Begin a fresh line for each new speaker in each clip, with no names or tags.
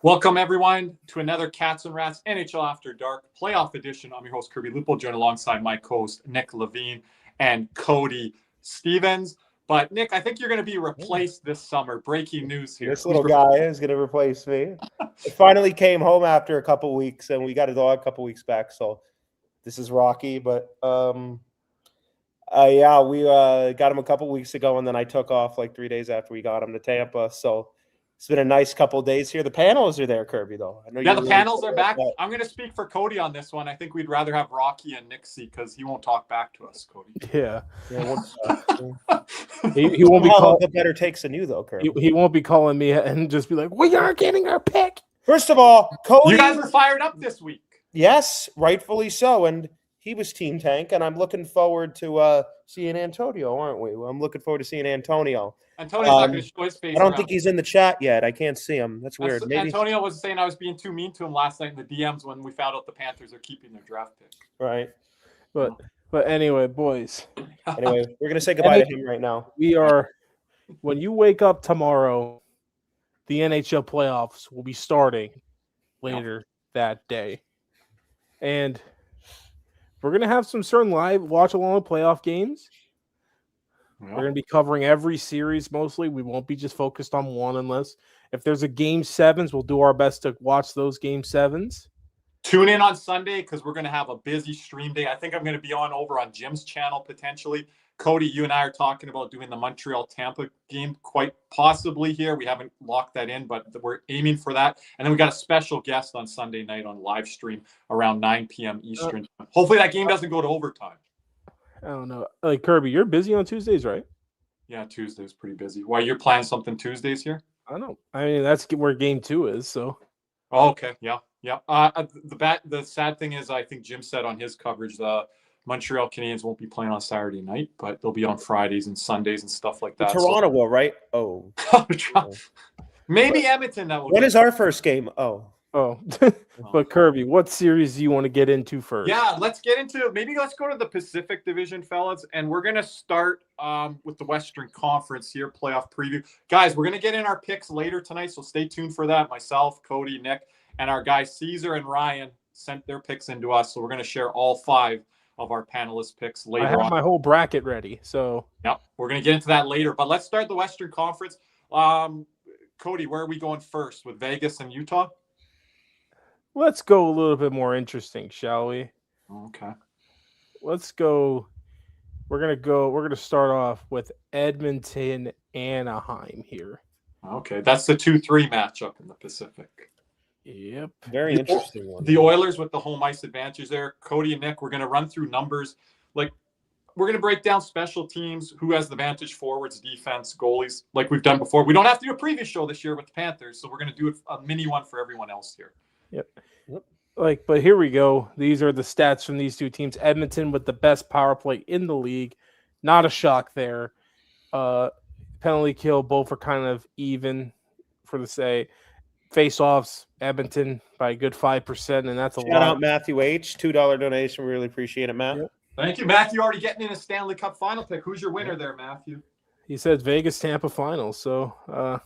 Welcome, everyone, to another Cats and Rats NHL After Dark playoff edition. I'm your host, Kirby Lupo, joined alongside my co-host, Nick Levine and Cody Stevens. But, Nick, I think you're going to be replaced this summer. Breaking news here.
This little guy is going to replace me. I finally came home after a couple weeks, and we got a dog a couple weeks back, so this is Rocky. But, yeah, we got him a couple weeks ago, and then I took off like 3 days after we got him to Tampa, so it's been a nice couple of days here. The panels are there, Kirby, though. I know
the panels are back. I'm going to speak for Cody on this one. I think we'd rather have Rocky and Nixie because he won't talk back to us, Cody.
Yeah.
He won't be calling the better takes than you, though, Kirby.
He won't be calling me and just be like, we are getting our pick.
First of all, Cody.
You guys were fired up this week.
Yes, rightfully so. And he was Team Tank, and I'm looking forward to seeing Antonio, aren't we? I'm looking forward to seeing Antonio.
Antonio's not going to show his face.
I don't think he's in the chat yet. I can't see him. That's weird. Maybe
Antonio was saying I was being too mean to him last night in the DMs when we found out the Panthers are keeping their draft pick.
Right.
But anyway, boys.
Anyway, we're going to say goodbye to him right now.
We are – when you wake up tomorrow, the NHL playoffs will be starting later that day. And we're going to have some certain live watch-along playoff games. We're going to be covering every series mostly. We won't be just focused on one unless if there's a game sevens, we'll do our best to watch those game sevens.
Tune in on Sunday because we're going to have a busy stream day. I think I'm going to be over on Jim's channel potentially. Cody, you and I are talking about doing the Montreal-Tampa game quite possibly here. We haven't locked that in, but we're aiming for that. And then we got a special guest on Sunday night on live stream around 9 p.m. Eastern. Hopefully that game doesn't go to overtime.
I don't know. Like, Kirby, you're busy on Tuesdays, right?
Yeah, Tuesday's pretty busy. Why, you're planning something Tuesdays here?
I don't know. I mean, that's where game 2 is, so.
Oh, okay, yeah. The sad thing is, I think Jim said on his coverage, the Montreal Canadiens won't be playing on Saturday night, but they'll be on Fridays and Sundays and stuff like that.
Toronto will, right? Oh.
Maybe Edmonton that will.
When is our first game?
But Kirby, what series do you want to get into first?
Yeah, let's go to the Pacific Division, fellas, and we're going to start with the Western Conference here, playoff preview. Guys, we're going to get in our picks later tonight, so stay tuned for that. Myself, Cody, Nick, and our guys Caesar and Ryan sent their picks into us, so we're going to share all 5 of our panelist picks later on.
I have my whole bracket ready, so.
Yep, we're going to get into that later, but let's start the Western Conference. Cody, where are we going first, with Vegas and Utah?
Let's go a little bit more interesting, shall we?
Okay.
Let's go. We're going to start off with Edmonton, Anaheim here.
Okay. That's the 2-3 matchup in the Pacific.
Yep.
Very interesting one.
The Oilers with the home ice advantage there. Cody and Nick, we're going to run through numbers. Like, we're going to break down special teams, who has the advantage, forwards, defense, goalies, like we've done before. We don't have to do a previous show this year with the Panthers, so we're going to do a mini one for everyone else here.
Yep. But here we go. These are the stats from these two teams. Edmonton with the best power play in the league. Not a shock there. Penalty kill, both are kind of even for the say. Face-offs, Edmonton by a good 5%, and that's a lot.
Shout out Matthew H. $2 donation. We really appreciate it, Matt.
Yep.
Thank you, Matthew. Already getting in a Stanley Cup final pick. Who's your winner there, Matthew?
He said Vegas-Tampa finals, so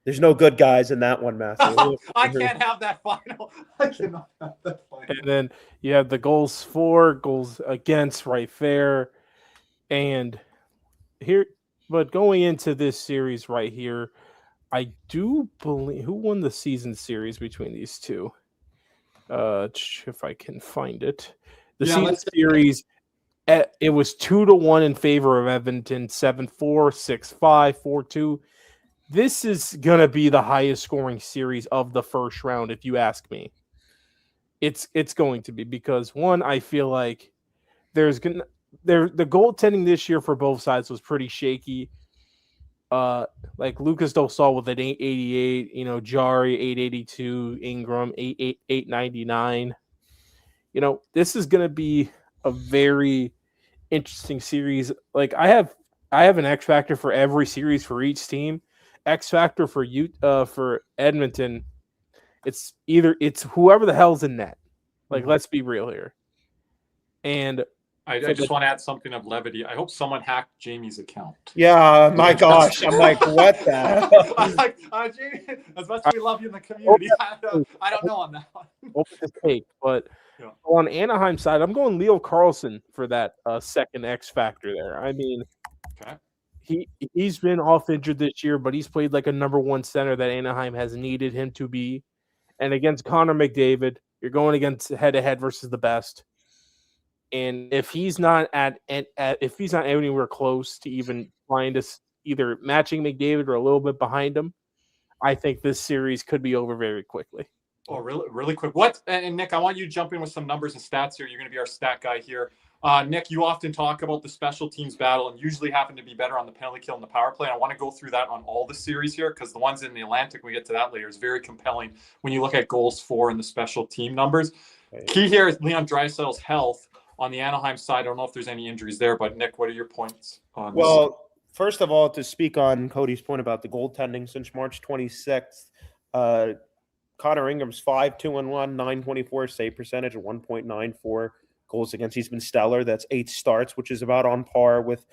there's no good guys in that one, Matthew.
I can't have that final. I cannot have that final.
And then you have the goals for, goals against, right fair. And here, but going into this series right here, I do believe, who won the season series between these two? If I can find it. The season series, it was 2-1 in favor of Edmonton, 7-4, 6-5, 4-2. This is going to be the highest scoring series of the first round, if you ask me. It's going to be because, one, I feel like the goaltending this year for both sides was pretty shaky. like Lucas Dostal with an 888, Jari 882, Ingram 899. This is going to be a very interesting series. Like I have an X factor for every series for each team. X factor for for Edmonton, it's whoever the hell's in net. Like, let's be real here. And
I just want to add something of levity. I hope someone hacked Jamie's account.
Yeah, my gosh. I'm like, what the hell?
I'm like, Jamie, as much as we love you in the community, I don't know on that one.
Hope it's fake, but on Anaheim side, I'm going Leo Carlson for that second X factor there. I mean, he's been off injured this year, but he's played like a number one center that Anaheim has needed him to be. And against Connor McDavid, you're going against head-to-head versus the best. And if he's not if he's not anywhere close to even trying to either matching McDavid or a little bit behind him, I think this series could be over very quickly.
Oh, really, really quick. And Nick, I want you to jump in with some numbers and stats here. You're going to be our stat guy here. Nick, you often talk about the special teams battle and usually happen to be better on the penalty kill and the power play. And I want to go through that on all the series here because the ones in the Atlantic, when we get to that later, is very compelling when you look at goals for and the special team numbers. Right. Key here is Leon Draisaitl's health. On the Anaheim side, I don't know if there's any injuries there, but Nick, what are your points on this?
Well, first of all, to speak on Cody's point about the goaltending since March 26th, Connor Ingram's 5-2-1, 924 save percentage, and 1.94 goals against. He's been stellar. That's 8 starts, which is about on par with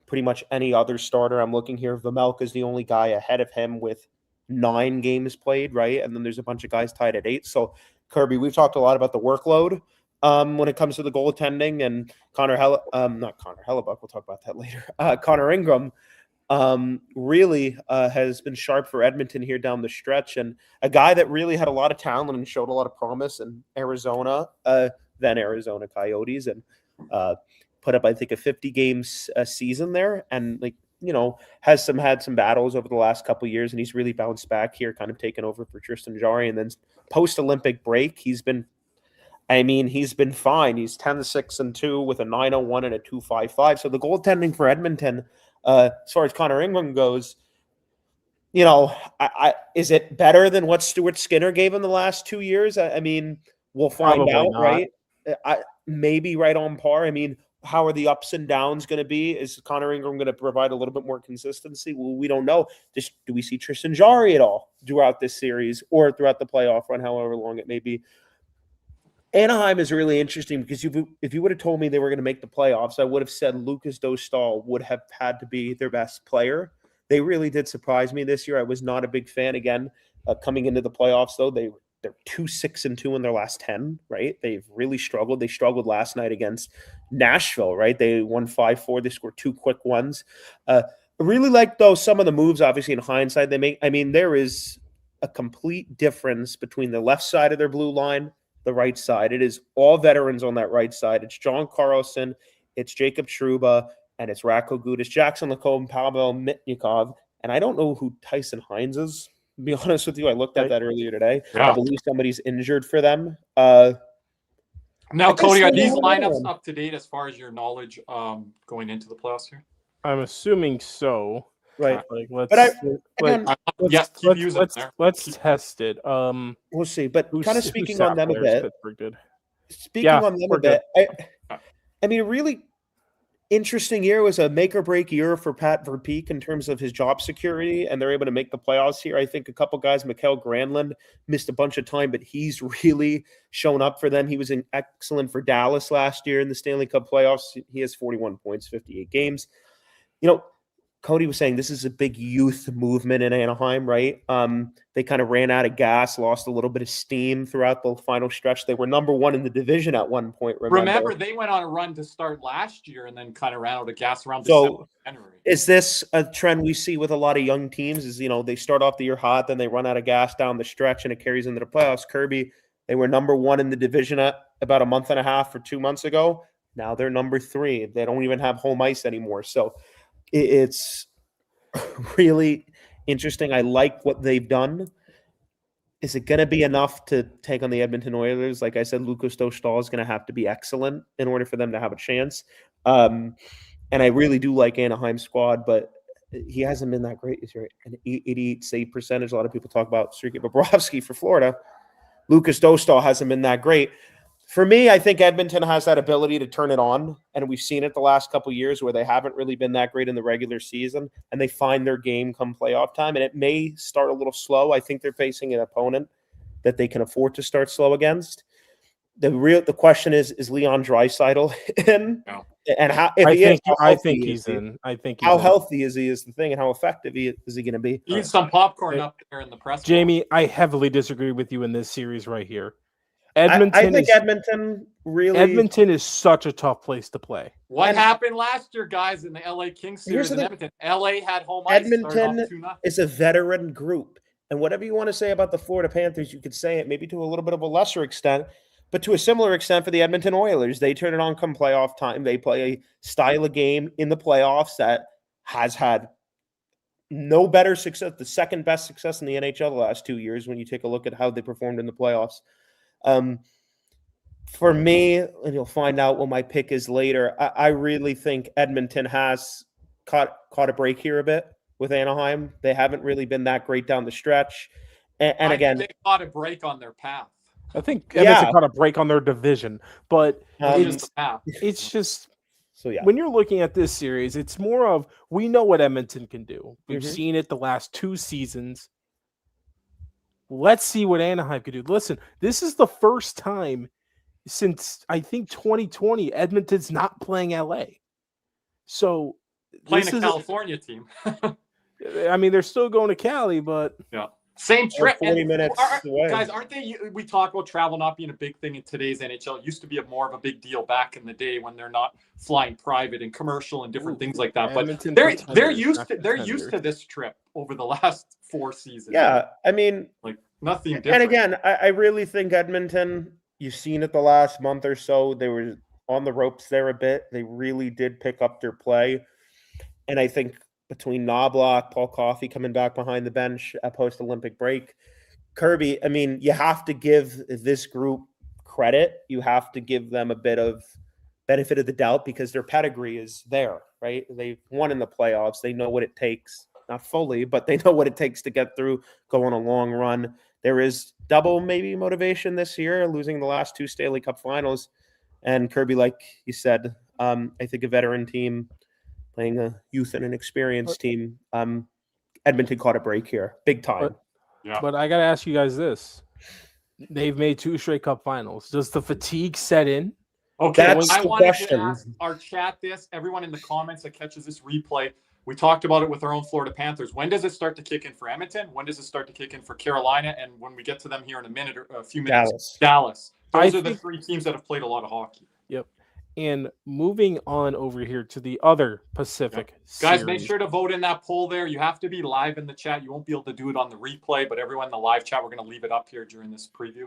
pretty much any other starter. I'm looking here. Vejmelka's the only guy ahead of him with 9 games played, right? And then there's a bunch of guys tied at 8. So, Kirby, we've talked a lot about the workload when it comes to the goaltending, and not Connor Hellebuck, we'll talk about that later. Connor Ingram really has been sharp for Edmonton here down the stretch, and a guy that really had a lot of talent and showed a lot of promise in Arizona, then Arizona Coyotes, and put up, I think, a 50 games season there, and had some battles over the last couple of years, and he's really bounced back here, kind of taken over for Tristan Jarry, and then post-Olympic break, he's been fine. He's 10-6-2 with a 9.01 and a 2.55. So the goaltending for Edmonton, as far as Connor Ingram goes, is it better than what Stuart Skinner gave in the last 2 years? I mean, we'll find
Probably
out,
not.
right? Maybe right on par. I mean, how are the ups and downs going to be? Is Connor Ingram going to provide a little bit more consistency? Well, we don't know. Do we see Tristan Jarry at all throughout this series or throughout the playoff run, however long it may be? Anaheim is really interesting because if you would have told me they were going to make the playoffs, I would have said Lucas Dostal would have had to be their best player. They really did surprise me this year. I was not a big fan again coming into the playoffs, though. They're 2-6-2 in their last 10, right? They've really struggled. They struggled last night against Nashville, right? They won 5-4. They scored 2 quick ones. I really like, though, some of the moves, obviously, in hindsight they make. I mean, there is a complete difference between the left side of their blue line, the right side. It is all veterans on that right side. It's John Carlson, it's Jacob Trouba, and it's Radko Gudas, Jackson Lacombe, Pavel Mitnikov, and I don't know who Tyson Hines is, to be honest with you. I looked at that earlier today. Yeah. I believe somebody's injured for them.
Now, Cody, are these lineups up to date as far as your knowledge going into the playoffs here?
I'm assuming so.
Right.
Let's test it.
We'll see. But kind of speaking on them a bit. I mean, a really interesting year. Was a make or break year for Pat Verbeek in terms of his job security, and they're able to make the playoffs here. I think a couple guys, Mikael Granlund, missed a bunch of time, but he's really shown up for them. He was excellent for Dallas last year in the Stanley Cup playoffs. He has 41 points, 58 games. Cody was saying this is a big youth movement in Anaheim, right? They kind of ran out of gas, lost a little bit of steam throughout the final stretch. They were number 1 in the division at one point.
Remember, they went on a run to start last year and then kind of ran out of gas around December, January.
Is this a trend we see with a lot of young teams? Is, they start off the year hot, then they run out of gas down the stretch and it carries into the playoffs. Kirby, they were number 1 in the division about a month and a half or 2 months ago. Now they're number 3. They don't even have home ice anymore. So it's really interesting. I like what they've done. Is it going to be enough to take on the Edmonton Oilers? Like I said, Lucas Dostal is going to have to be excellent in order for them to have a chance. And I really do like Anaheim's squad, but He hasn't been that great this year. An 88 save percentage. A lot of people talk about Sergei Bobrovsky for Florida. Lucas Dostal hasn't been that great. For me, I think Edmonton has that ability to turn it on, and we've seen it the last couple of years where they haven't really been that great in the regular season, and they find their game come playoff time, and it may start a little slow. I think they're facing an opponent that they can afford to start slow against. The question is Leon Draisaitl in?
No.
And how?
I think he's in.
How healthy is he? Is the thing, and how effective is he going to be?
Eat some popcorn up there in the press.
Jamie, I heavily disagree with you in this series right here.
I think Edmonton
is such a tough place to play.
What happened last year, guys, in the LA Kings series in Edmonton? LA had home ice.
Edmonton is a veteran group. And whatever you want to say about the Florida Panthers, you could say it maybe to a little bit of a lesser extent, but to a similar extent for the Edmonton Oilers. They turn it on come playoff time. They play a style of game in the playoffs that has had no better success, the second best success in the NHL the last 2 years when you take a look at how they performed in the playoffs. For me, and you'll find out what my pick is later, I really think Edmonton has caught a break here a bit with Anaheim. They haven't really been that great down the stretch. And again,
they caught a break on their path.
I think Edmonton caught a break on their division, but it's just
so
when you're looking at this series, it's more of we know what Edmonton can do. We've seen it the last 2 seasons. Let's see what Anaheim could do. Listen, this is the first time since I think 2020 Edmonton's not playing LA. So
playing a California team.
I mean, they're still going to Cali, but
same trip.
40 minutes away.
Guys, aren't they? We talk about travel not being a big thing in today's NHL. It used to be more of a big deal back in the day when they're not flying private and commercial and different things like that. But they're used to this trip over the last 4 seasons.
Yeah, I mean,
like nothing different.
And again, I really think Edmonton. You've seen it the last month or so. They were on the ropes there a bit. They really did pick up their play, and I think between Knobloch, Paul Coffey coming back behind the bench at post-Olympic break, Kirby, I mean, you have to give this group credit. You have to give them a bit of benefit of the doubt because their pedigree is there, right? They won in the playoffs. They know what it takes, not fully, but they know what it takes to get through, go on a long run. There is double maybe motivation this year, losing the last 2 Stanley Cup finals. And Kirby, like you said, I think a veteran team playing a youth and an experienced team. Edmonton caught a break here, big time.
But I got to ask you guys this. They've made 2 straight cup finals. Does the fatigue set in?
Okay,
that's
I
the
wanted
question.
to ask our chat this. Everyone in the comments that catches this replay, we talked about it with our own Florida Panthers. When does it start to kick in for Edmonton? When does it start to kick in for Carolina? And when we get to them here in a minute or a few minutes, Dallas. Those are the 3 teams that have played a lot of hockey.
Yep. And moving on over here to the other Pacific
Guys,
series.
make sure to vote in that poll there. You have to be live in the chat. You won't be able to do it on the replay, but everyone in the live chat, we're going to leave it up here during this preview.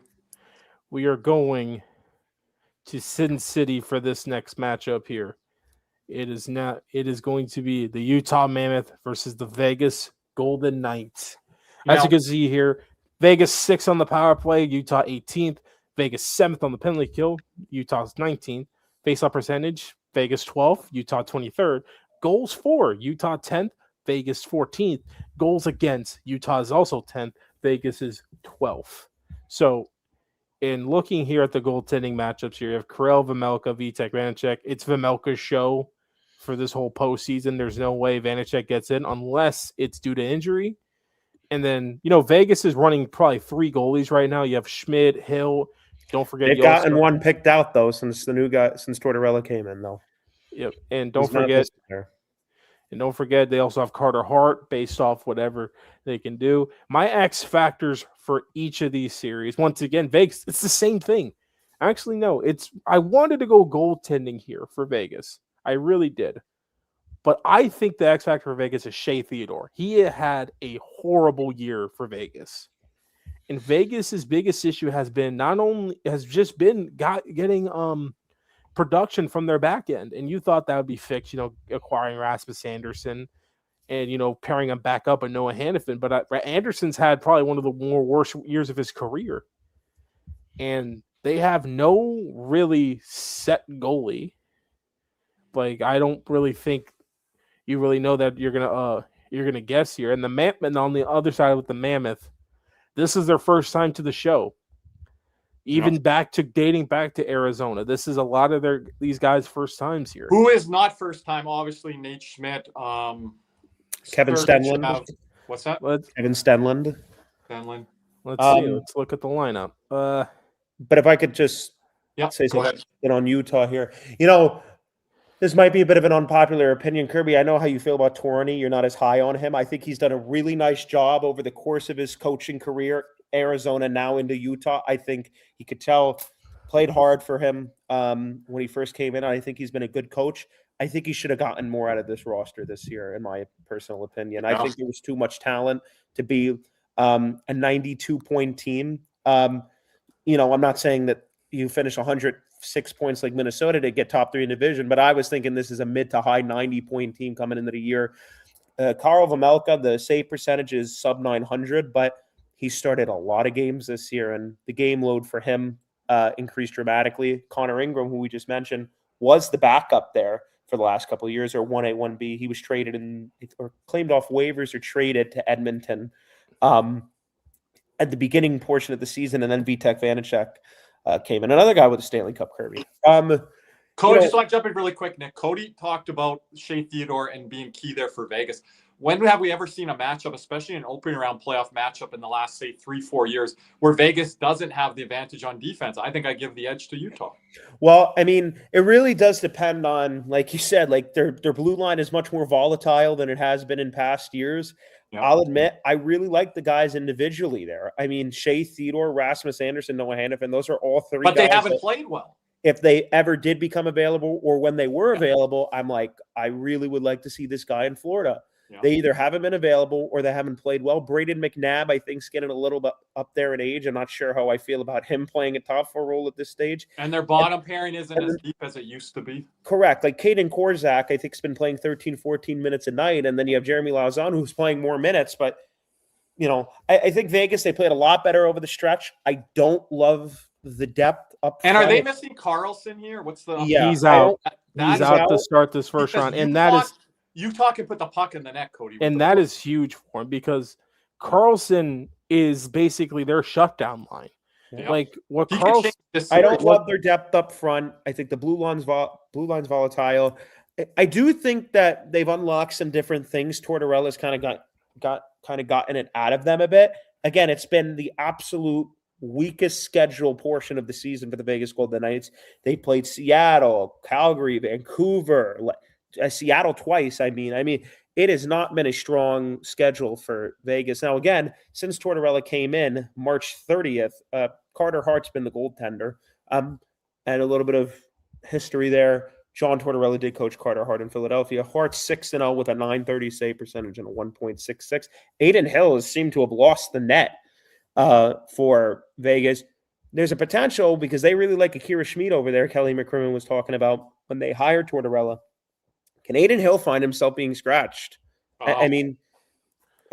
We are going to Sin City for this next matchup here. It is going to be the Utah Mammoth versus the Vegas Golden Knights. As you can see here, Vegas 6th on the power play, Utah 18th, Vegas 7th on the penalty kill, Utah's 19th. Face-off percentage, Vegas 12th, Utah 23rd. Goals for, Utah 10th, Vegas 14th. Goals against, Utah is also 10th, Vegas is 12th. So, in looking here at the goaltending matchups here, you have Karel Vejmelka, Vitek Vanacek. It's Vejmelka's show for this whole postseason. There's no way Vanacek gets in unless it's due to injury. And then, Vegas is running probably 3 goalies right now. You have Schmidt, Hill. Don't forget
they've gotten one picked out though since Tortorella came in though.
Yep, and don't forget they also have Carter Hart based off whatever they can do. My X factors for each of these series, once again, Vegas, it's the same thing. Actually, no, I wanted to go goaltending here for Vegas. I really did. But I think the X factor for Vegas is Shea Theodore. He had a horrible year for Vegas. And Vegas's biggest issue has been getting production from their back end. And you thought that would be fixed, acquiring Rasmus Anderson and, pairing him back up with Noah Hannafin. But Anderson's had probably one of the worst years of his career. And they have no really set goalie. Like, I don't really think, you really know that you're gonna guess here. And and on the other side with the Mammoth, this is their first time to the show. Even dating back to Arizona. This is a lot of these guys' first times here.
Who is not first time? Obviously, Nate Schmidt.
Kevin Stenlund.
What's that?
Kevin Stenlund.
Let's see. Let's look at the lineup.
But if I could just say something on Utah here. This might be a bit of an unpopular opinion, Kirby. I know how you feel about Torney. You're not as high on him. I think he's done a really nice job over the course of his coaching career. Arizona, now into Utah. I think you could tell played hard for him when he first came in. I think he's been a good coach. I think he should have gotten more out of this roster this year, in my personal opinion. I think there was too much talent to be a 92-point team. I'm not saying that you finish 106 points like Minnesota to get top 3 in division, but I was thinking this is a mid to high 90-point team coming into the year. Karel Vejmelka, the save percentage is sub 900, but he started a lot of games this year, and the game load for him increased dramatically. Connor Ingram, who we just mentioned, was the backup there for the last couple of years, or 1A, 1B. He was traded or claimed off waivers or traded to Edmonton at the beginning portion of the season, and then Vitek Vanacek came in. Another guy with a Stanley Cup, Kirby.
Cody, just want to jump in really quick, Nick. Cody talked about Shea Theodore and being key there for Vegas. When have we ever seen a matchup, especially an opening round playoff matchup in the last, say, 3-4 years, where Vegas doesn't have the advantage on defense? I think I give the edge to Utah.
Well, I mean, it really does depend on, like you said, like their blue line is much more volatile than it has been in past years. Yeah. I'll admit, I really like the guys individually there. I mean, Shea Theodore, Rasmus Anderson, Noah Hannafin, those are all 3 guys.
But they haven't played well.
If they ever did become available or when they were available, I'm like, I really would like to see this guy in Florida. Yeah. They either haven't been available or they haven't played well. Braden McNabb, I think, is getting a little bit up there in age. I'm not sure how I feel about him playing a top 4 role at this stage.
And their bottom pairing isn't as deep as it used to be.
Correct. Like Caden Korzak, I think, has been playing 13, 14 minutes a night. And then you have Jeremy Lauzon, who's playing more minutes. But, I think Vegas, they played a lot better over the stretch. I don't love the depth up
front. And are they missing Carlson here? What's the...
Yeah, he's out. He's out to start this first round. And that is...
Utah can put the puck in the net, Cody.
And that is huge for him because Carlson is basically their shutdown line. Yeah. Like what Carlson,
I don't love their depth up front. I think the blue line's volatile. I do think that they've unlocked some different things. Tortorella's kind of gotten it out of them a bit. Again, it's been the absolute weakest schedule portion of the season for the Vegas Golden Knights. They played Seattle, Calgary, Vancouver. Seattle twice. I mean, it has not been a strong schedule for Vegas. Now, again, since Tortorella came in March 30th, Carter Hart's been the goaltender. And a little bit of history there. John Tortorella did coach Carter Hart in Philadelphia. Hart's 6-0 with a .930 save percentage and a 1.66. Aiden Hill has seemed to have lost the net for Vegas. There's a potential because they really like Akira Schmid over there. Kelly McCrimmon was talking about when they hired Tortorella. Can Aiden Hill find himself being scratched? I mean,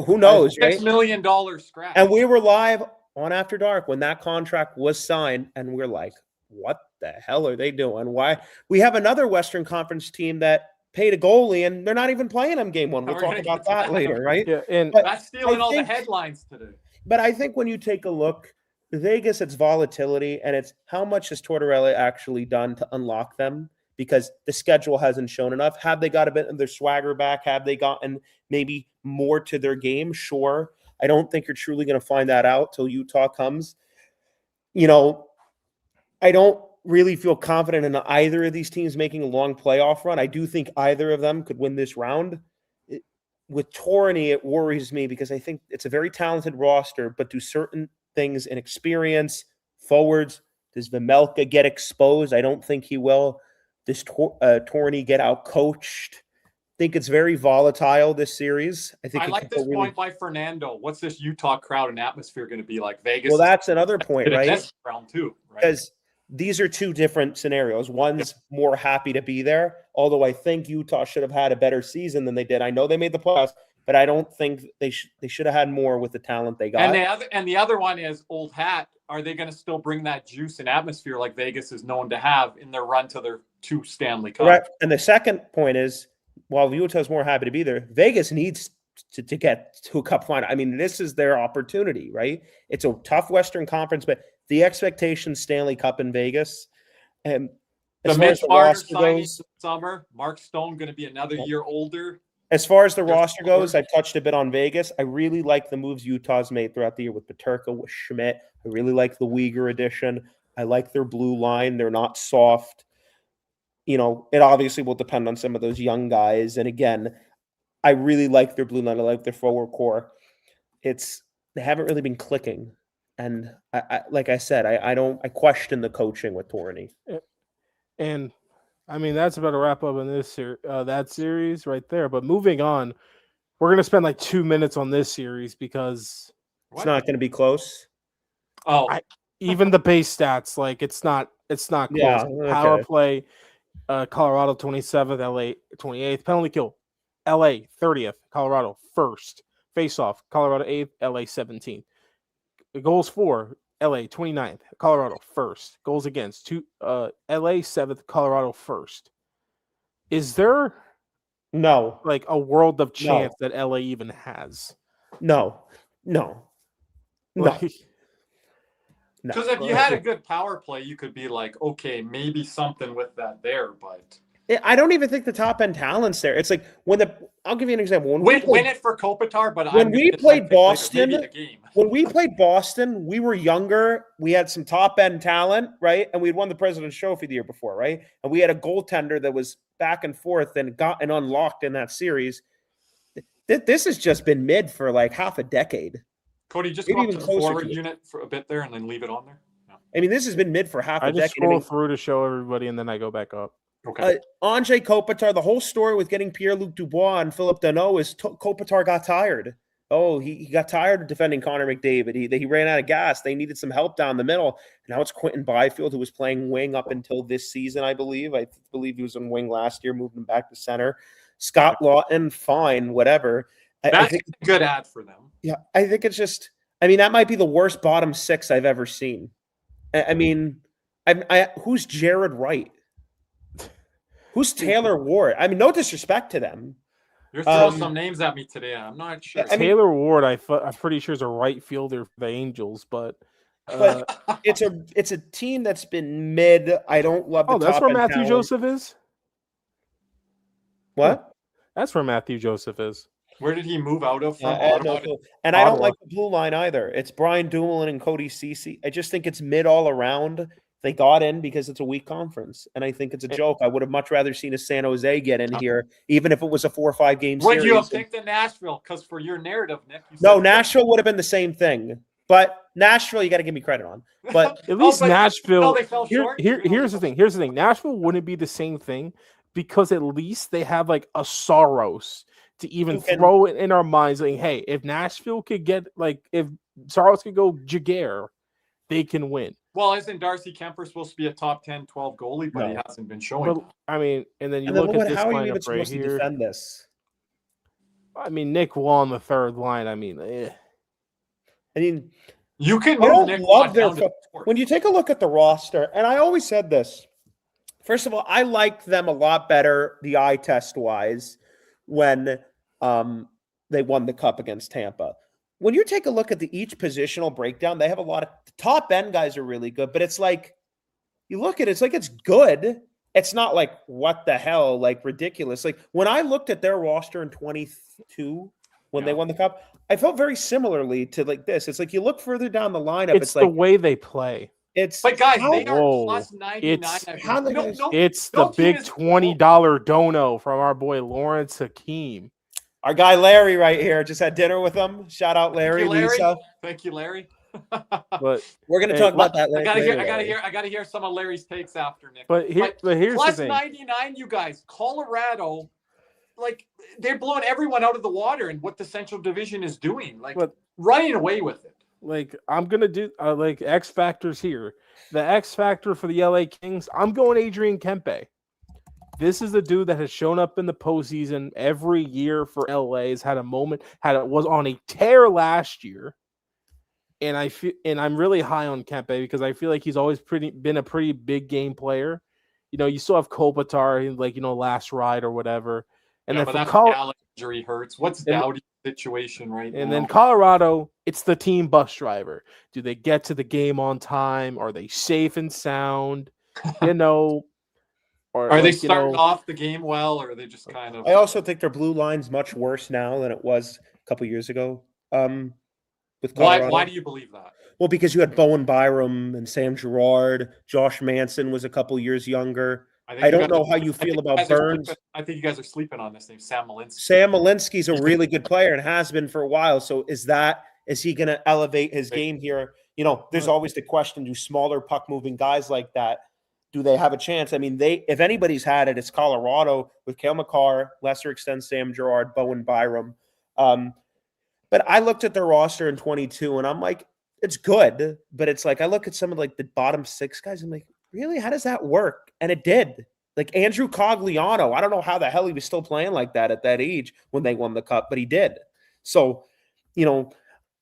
who knows, right?
$6 million scratch.
And we were live on After Dark when that contract was signed, and we're like, what the hell are they doing? Why? We have another Western Conference team that paid a goalie, and they're not even playing them game 1. We'll talk about that later, right?
Yeah, and
that's stealing all the headlines today.
But I think when you take a look, Vegas, it's volatility, and it's how much has Tortorella actually done to unlock them? Because the schedule hasn't shown enough. Have they got a bit of their swagger back? Have they gotten maybe more to their game? Sure. I don't think you're truly going to find that out till Utah comes. I don't really feel confident in either of these teams making a long playoff run. I do think either of them could win this round. With Torney, it worries me because I think it's a very talented roster, but do certain things in experience, forwards, does Vejmelka get exposed? I don't think he will. Does Torney get out coached? I think it's very volatile this series. I
like this point by Fernando. What's this Utah crowd and atmosphere going to be like? Vegas.
Well, that's another point, right?
Round 2, right?
Because these are 2 different scenarios. One's more happy to be there, although I think Utah should have had a better season than they did. I know they made the playoffs, but I don't think they should have had more with the talent they got.
And the other one is Old Hat. Are they going to still bring that juice and atmosphere like Vegas is known to have in their run to their 2 Stanley Cups?
Correct. And the second point is while Utah's more happy to be there, Vegas needs to get to a cup final. I mean, this is their opportunity, right? It's a tough Western Conference, but the expectation Stanley Cup in Vegas. And
the Mitch Marner signing this summer, Mark Stone going to be another year older.
As far as the roster goes, I've touched a bit on Vegas. I really like the moves Utah's made throughout the year with Peterka, with Schmidt. I really like the Uyghur addition. I like their blue line. They're not soft. You know, it obviously will depend on some of those young guys. And again, I really like their blue line. I like their forward core. They haven't really been clicking. And I like I said, I question the coaching with Torney.
And I mean, that's about to wrap up in this that series right there. But moving on, we're going to spend like 2 minutes on this series because
it's not going to be close.
Oh,
even the base stats, like it's not close.
Yeah, okay.
Power play, Colorado 27th, LA 28th. Penalty kill, LA 30th, Colorado 1st. Face off, Colorado 8th, LA 17th. Goals for, LA 29th, Colorado 1st. Goals against, LA 7th, Colorado 1st. Is there
no
like a world of chance that LA even has?
No.
Because if you had a good power play, you could be like, okay, maybe something with that there, but
I don't even think the top end talent's there. It's like I'll give you an example.
Win it for Kopitar, but
when we played Boston, we were younger. We had some top end talent, right? And we'd won the President's Trophy the year before, right? And we had a goaltender that was back and forth and got unlocked in that series. This has just been mid for like half a decade.
Cody, just go up to the forward unit for a bit there and then leave it on there. No.
I mean, this has been mid for half a decade.
I just scroll through to show everybody, and then I go back up.
Okay.
Andrei Kopitar, the whole story with getting Pierre-Luc Dubois and Philip Deneau is Kopitar got tired. Oh, he got tired of defending Connor McDavid. He ran out of gas. They needed some help down the middle. Now it's Quentin Byfield, who was playing wing up until this season, I believe. I believe he was on wing last year, moved him back to center. Scott Lawton, fine, whatever.
That's a good ad for them.
Yeah, I think it's just – I mean, that might be the worst bottom six I've ever seen. I mean, who's Jared Wright? Who's Taylor Ward? I mean, no disrespect to them.
You're throwing some names at me today. I'm not sure.
Taylor Ward, I'm pretty sure is a right fielder for the Angels, but
it's a team that's been mid. I don't love.
Oh, that's where Matthew
talent.
Joseph is.
What?
That's where Matthew Joseph is.
Where did he move out of? From?
And I don't like the blue line either. It's Brian Dumoulin and Cody Ceci. I just think it's mid all around. They got in because it's a weak conference, and I think it's a joke. I would have much rather seen a San Jose get in here, even if it was a 4 or 5 game series.
Would you have picked the Nashville? Because for your narrative, Nick,
no, Nashville would have been the same thing. But Nashville, you got to give me credit on. But
at least Nashville.
They fell short.
Here's the thing. Here's the thing. Nashville wouldn't be the same thing because at least they have like a Saros to even throw it in our minds, like, hey, if Nashville could get if Saros could go Jaguar, they can win.
Well, isn't Darcy Kemper supposed to be a top 10, 12 goalie, but he hasn't been showing.
But, I mean, and then look at this
how are you even
lineup right
supposed to
here.
defend this?
I mean, Nick Wall on the third line. I mean,
you can
move
Nick
Wall down. When you take a look at the roster, and I always said this. First of all, I liked them a lot better, the eye test wise, when they won the cup against Tampa. When you take a look at each positional breakdown, they have a lot of the top end guys are really good, but it's like you look at it, it's like it's good. It's not like what the hell, like ridiculous. Like when I looked at their roster in 22 when they won the cup, I felt very similarly to like this. It's like you look further down the lineup.
It's the way they play.
It's
but guys, they are plus 99.
It's the big $20 dono from our boy Lawrence Hakeem.
Our guy Larry right here just had dinner with him. Shout out Larry.
Thank you, Larry.
But
we're gonna talk about that later.
I gotta hear some of Larry's takes after Nick.
But here's
plus
the thing.
99, you guys. Colorado, like they're blowing everyone out of the water, and what the Central Division is doing, like running away with it.
Like I'm gonna do like X factors here. The X factor for the LA Kings. I'm going Adrian Kempe. This is the dude that has shown up in the postseason every year for LA. Has had a moment, was on a tear last year, and I'm really high on Kempe because I feel like he's always been a pretty big game player. You know, you still have Kopitar, like last ride or whatever, And
Yeah,
then
but
for
that Allen injury hurts. What's Dowdy's situation right now?
And then Colorado, it's the team bus driver. Do they get to the game on time? Are they safe and sound? Or
are they starting off the game well, or are they just kind of?
I also think their blue line's much worse now than it was a couple years ago. With Colorado.
Why do you believe that?
Well, because you had Bowen Byram and Sam Girard. Josh Manson was a couple years younger. I don't know how you feel about Burns.
I think you guys are sleeping on this name, Sam Malinsky.
Sam Malinsky's a really good player and has been for a while. So is he going to elevate his game here? There's always the question: do smaller puck moving guys like that, do they have a chance? I mean, if anybody's had it, it's Colorado with Cale Makar, lesser extent Sam Girard, Bowen Byram. But I looked at their roster in 22 and I'm like, it's good. But it's like, I look at some of like the bottom 6 guys. I'm like, really? How does that work? And it did. Like Andrew Cogliano. I don't know how the hell he was still playing like that at that age when they won the cup, but he did. So,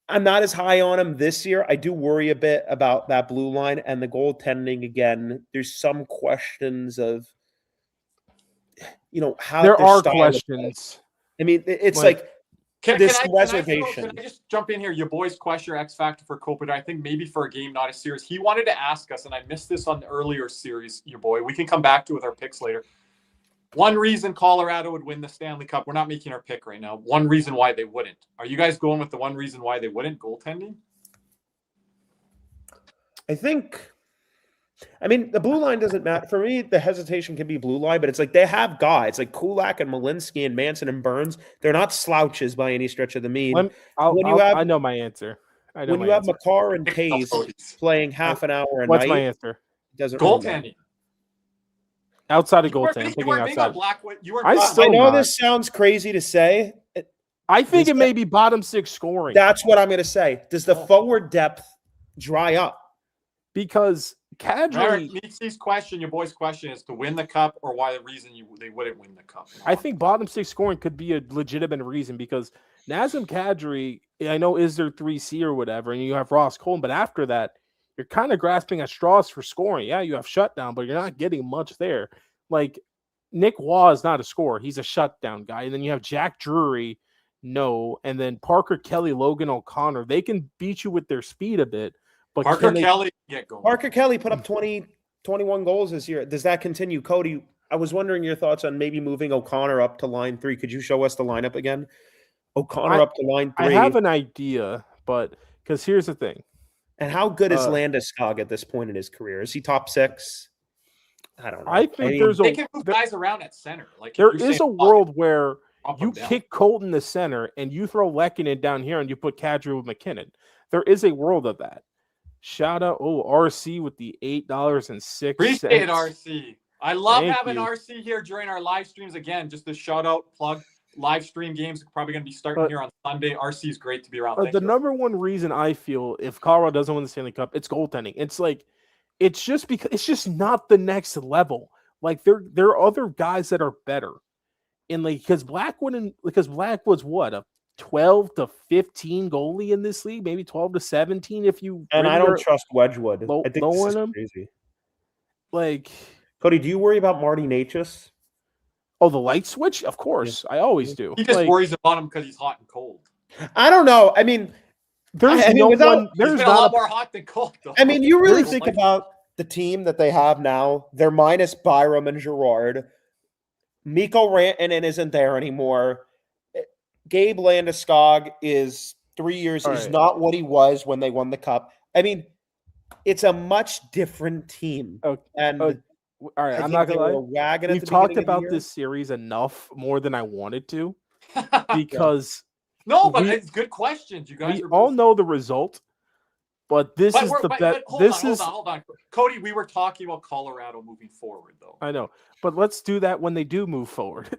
I'm not as high on him this year. I do worry a bit about that blue line and the goaltending again. There's some questions of, how
there are questions.
I mean, it's like, this
Can
reservation.
I just jump in here? Your boy's question, your X factor for Kopitar, I think maybe for a game, not a series. He wanted to ask us, and I missed this on the earlier series, your boy. We can come back to it with our picks later. One reason Colorado would win the Stanley Cup, we're not making our pick right now. One reason why they wouldn't. Are you guys going with the one reason why they wouldn't? Goaltending?
The blue line doesn't matter. For me, the hesitation can be blue line, but it's like they have guys like Kulak and Malinsky and Manson and Burns. They're not slouches by any stretch of the mean.
I know my answer.
When you have Makar and Taze playing half an hour a night.
What's my answer?
Doesn't
goaltending.
Outside of goaltending.
I know this sounds crazy to say.
I think it may be bottom 6 scoring.
That's what I'm going to say. Does the forward depth dry up? Because
Kadri, Meeksey's question, your boy's question is to win the cup or why the reason they wouldn't win the cup.
I think bottom 6 scoring could be a legitimate reason because Nazem Kadri, I know is their 3C or whatever, and you have Ross Colton, but after that, you're kind of grasping at straws for scoring. Yeah, you have shutdown, but you're not getting much there. Like Nick Waugh is not a scorer. He's a shutdown guy. And then you have Jack Drury, and then Parker Kelly, Logan O'Connor. They can beat you with their speed a bit. But
Parker Kelly get going.
Parker Kelly put up 21 goals this year. Does that continue? Cody, I was wondering your thoughts on maybe moving O'Connor up to line 3. Could you show us the lineup again? O'Connor up to line 3.
I have an idea, but because here's the thing.
And how good is Landeskog at this point in his career? Is he top 6? I don't know.
I think
they can move guys around at center. Like
there is a world where you kick Colton the center and you throw Lehkonen down here and you put Kadri with McKinnon. There is a world of that. Shout out, RC with the $8.06.
Appreciate RC. I love having RC here during our live streams. Again, just a shout out, plug. Live stream games are probably going to be starting here on Sunday. RC is great to be around.
The number one reason I feel if Colorado doesn't win the Stanley Cup, it's goaltending. It's like it's just because it's just not the next level. Like there are other guys that are better. And because Black was what, a 12 to 15 goalie in this league, maybe 12 to 17 if you.
And I don't trust Wedgwood.
I think this is crazy. Like,
Cody, do you worry about Marty Natchez?
Oh, the light switch? Of course, I always do.
He just worries about him because he's hot and cold.
I don't know. I mean, there's
a lot more hot than cold, though.
I mean, you really think about the team that they have now. They're minus Byram and Girard. Mikko Rantanen isn't there anymore. Gabe Landeskog is 3 years. He's not what he was when they won the cup. I mean, it's a much different team.
All right, I'm not gonna lie. We've talked about this series enough more than I wanted to, because
but it's good questions. You guys
all know the result, but this is the best.
Hold on, Cody. We were talking about Colorado moving forward, though.
I know, but let's do that when they do move forward.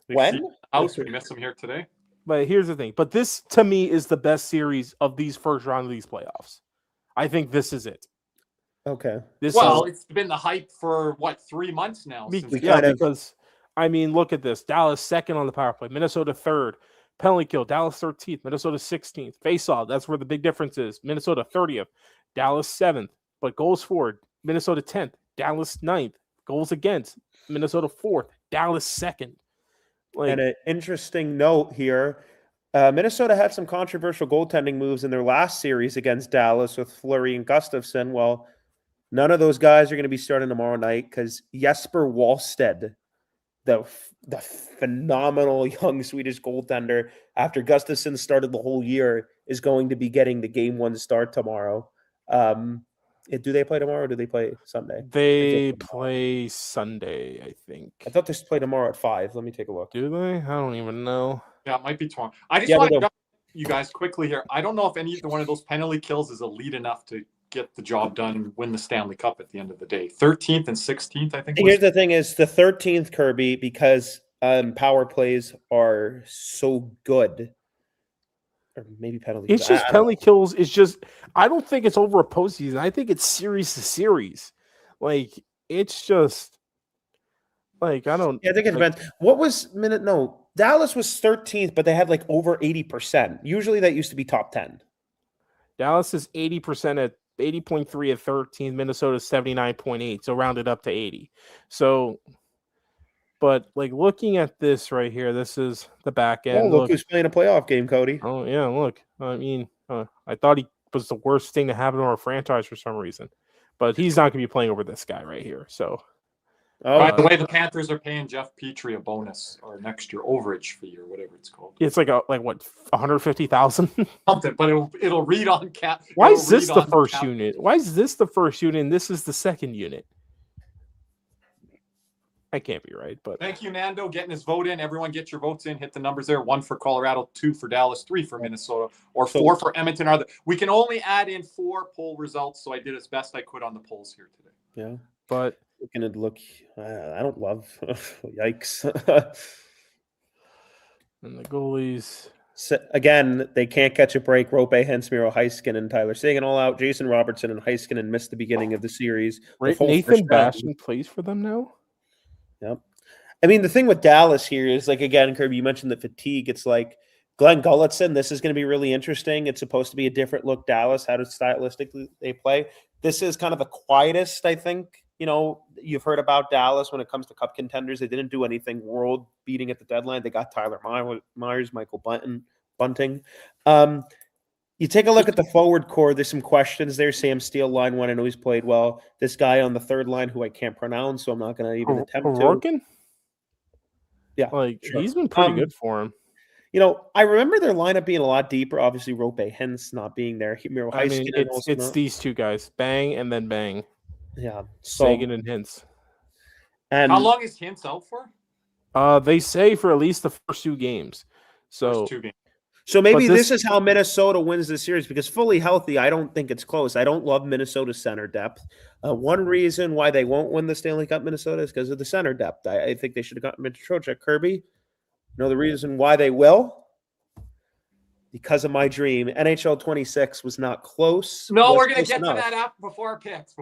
When?
We missed them here today.
But here's the thing. But this, to me, is the best series of these first round of these playoffs. I think this is it.
Okay.
It's been the hype for 3 months now?
Because I mean, look at this: Dallas second on the power play, Minnesota third, penalty kill, Dallas 13th, Minnesota 16th, face-off. That's where the big difference is. Minnesota 30th, Dallas 7th, but goals for, Minnesota 10th, Dallas 9th, goals against, Minnesota 4th, Dallas second. Like,
and an interesting note here. Minnesota had some controversial goaltending moves in their last series against Dallas with Fleury and Gustafsson. Well, none of those guys are going to be starting tomorrow night because Jesper Wallstedt, the phenomenal young Swedish goaltender, after Gustafsson started the whole year, is going to be getting the game 1 start tomorrow. Do they play tomorrow or do they play Sunday?
they play Sunday, I think.
I thought they play tomorrow at 5. Let me take a look.
Do they? I don't even know.
Yeah, it might be tomorrow. I just want to jump you guys quickly here. I don't know if any one of those penalty kills is elite enough to get the job done and win the Stanley Cup at the end of the day. 13th and 16th, I think.
Here's the thing: is the 13th, Kirby, because power plays are so good, or maybe penalties.
It's just penalty kills. It's just I don't think it's over a postseason. I think it's series to series. Like it's just like I don't.
Yeah, I think it depends. What was minute? No, Dallas was 13th, but they had like over 80%. Usually, that used to be top 10.
Dallas is 80% at 80.3 at 13th. Minnesota's 79.8, so rounded up to 80. So, but like looking at this right here, this is the back end.
Oh, look who's playing a playoff game, Cody.
Oh yeah, look. I mean, I thought he was the worst thing to happen to our franchise for some reason, but he's not going to be playing over this guy right here. So,
by the way, the Panthers are paying Jeff Petrie a bonus or an extra overage fee or whatever it's called.
It's like what 150,000
something, but it'll read on cap.
Why is this the first unit? Why is this the first unit and this is the second unit? I can't be right, but
thank you, Nando, getting his vote in. Everyone, get your votes in. Hit the numbers there: 1 for Colorado, 2 for Dallas, 3 for Minnesota, or 4 for Edmonton. We can only add in 4 poll results, so I did as best I could on the polls here today.
Yeah,
but.
Looking at I don't love. Yikes!
And the goalies
again, they can't catch a break. Rope, Hens, Miro, Heiskanen, Tyler Seguin all out. Jason Robertson and Heiskanen missed the beginning of the series.
Nathan Bastian plays for them now.
Yep. I mean, the thing with Dallas here is like again, Kirby, you mentioned the fatigue. It's like Glenn Gulletson. This is going to be really interesting. It's supposed to be a different look. Dallas, how does stylistically they play? This is kind of the quietest, I think. You know, you've heard about Dallas when it comes to cup contenders. They didn't do anything world beating at the deadline. They got Tyler Myers, Michael Bunting. You take a look at the forward core. There's some questions there. Sam Steele, line 1. I know he's played well. This guy on the third line who I can't pronounce, so I'm not going to even attempt to. Yeah.
Like, sure. He's been pretty good for him.
You know, I remember their lineup being a lot deeper. Obviously, Rope, Hens not being there.
It's these two guys. Bang and then Bang.
Yeah,
Sagan and Hintz.
And how long is Hintz out for?
They say for at least the first 2 games. So,
so maybe this is how Minnesota wins the series because fully healthy, I don't think it's close. I don't love Minnesota's center depth. One reason why they won't win the Stanley Cup, Minnesota, is because of the center depth. I think they should have gotten Mitch Trocheck. Kirby, you know the reason why they will? Because of my dream. NHL 26 was not close.
No, we're going to get to that after before our picks.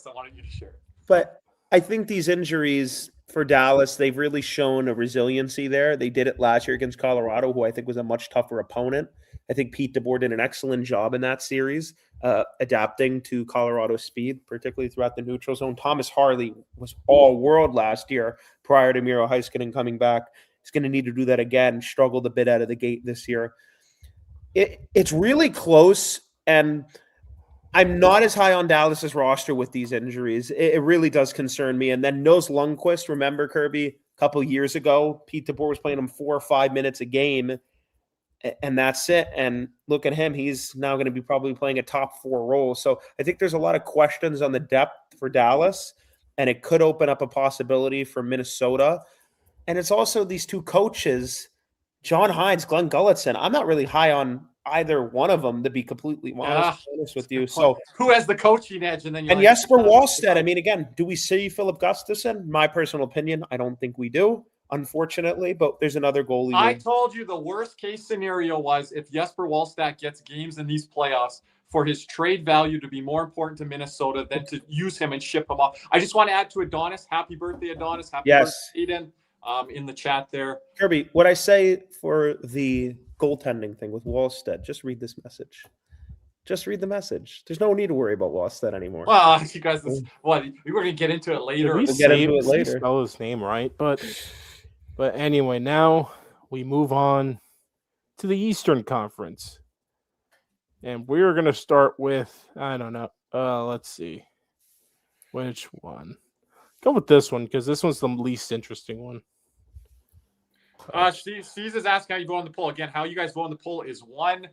I wanted you to share.
But I think these injuries for Dallas, they've really shown a resiliency there. They did it last year against Colorado, who I think was a much tougher opponent. I think Pete DeBoer did an excellent job in that series, adapting to Colorado's speed, particularly throughout the neutral zone. Thomas Harley was all-world last year prior to Miro Heiskanen coming back. He's going to need to do that again. Struggled a bit out of the gate this year. It's really close, and I'm not as high on Dallas's roster with these injuries. It really does concern me. And then Nils Lundqvist, remember, Kirby, a couple years ago, Pete DeBoer was playing him 4 or 5 minutes a game, and that's it. And look at him. He's now going to be probably playing a top 4 role. So I think there's a lot of questions on the depth for Dallas, and it could open up a possibility for Minnesota. And it's also these 2 coaches, John Hines, Glenn Gulletson. I'm not really high on either one of them, to be completely honest with you. So
who has the coaching edge? And
Jesper Wallstedt. I mean, again, do we see Philip Gustafsson? My personal opinion, I don't think we do, unfortunately. But there's another goalie.
I told you the worst case scenario was if Jesper Wallstedt gets games in these playoffs for his trade value to be more important to Minnesota than to use him and ship him off. I just want to add to Adonis. Happy birthday, Adonis. Happy birthday, Aiden. In the chat there.
Kirby, what I say for the goaltending thing with Wallstedt, just read this message. Just read the message. There's no need to worry about Wallstedt anymore.
Well, you guys, we were going to get into it later.
We
We'll get into it
we
later.
spell his name right, but anyway, now we move on to the Eastern Conference, and we're going to start with, I don't know. Let's see which one. Go with this one because this one's the least interesting one.
Steve is asking how you vote on the poll. Again, how you guys vote on the poll is 1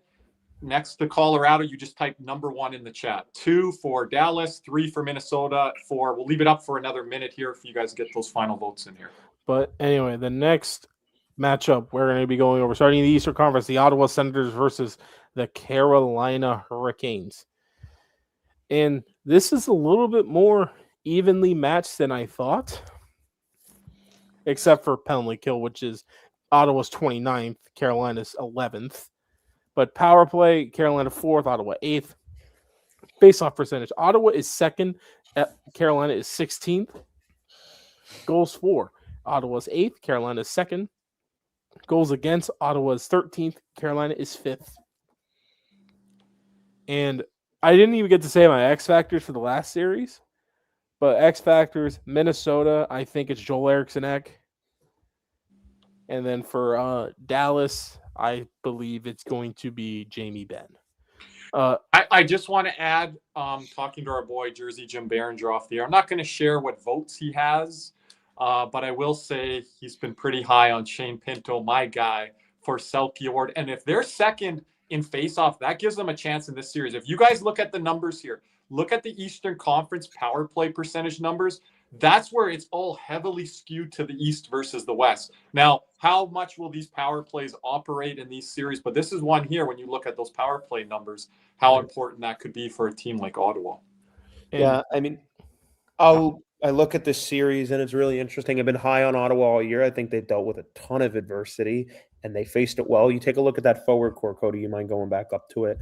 next to Colorado. You just type number 1 in the chat. 2 for Dallas, 3 for Minnesota, 4. We'll leave it up for another minute here if you guys get those final votes in here.
But anyway, the next matchup we're going to be going over, starting in the Eastern Conference, the Ottawa Senators versus the Carolina Hurricanes. And this is a little bit more evenly matched than I thought, except for penalty kill, which is Ottawa's 29th, Carolina's 11th. But power play, Carolina 4th, Ottawa 8th. Face-off percentage, Ottawa is 2nd, Carolina is 16th. Goals for, Ottawa's 8th, Carolina is 2nd. Goals against, Ottawa's 13th, Carolina is 5th. And I didn't even get to say my X factors for the last series, but X factors, Minnesota, I think it's Joel Eriksson-Ek. And then for Dallas, I believe it's going to be Jamie Benn.
I just want to add, talking to our boy Jersey Jim Behringer off the air, I'm not going to share what votes he has, but I will say he's been pretty high on Shane Pinto, my guy, for Selke Award. And if they're second in faceoff, that gives them a chance in this series. If you guys look at the numbers here, look at the Eastern Conference power play percentage numbers. That's where it's all heavily skewed to the East versus the West. Now, how much will these power plays operate in these series? But this is one here, when you look at those power play numbers, how important that could be for a team like Ottawa.
Yeah, I mean, I look at this series, and it's really interesting. I've been high on Ottawa all year. I think they've dealt with a ton of adversity, and they faced it well. You take a look at that forward core, Cody, you mind going back up to it?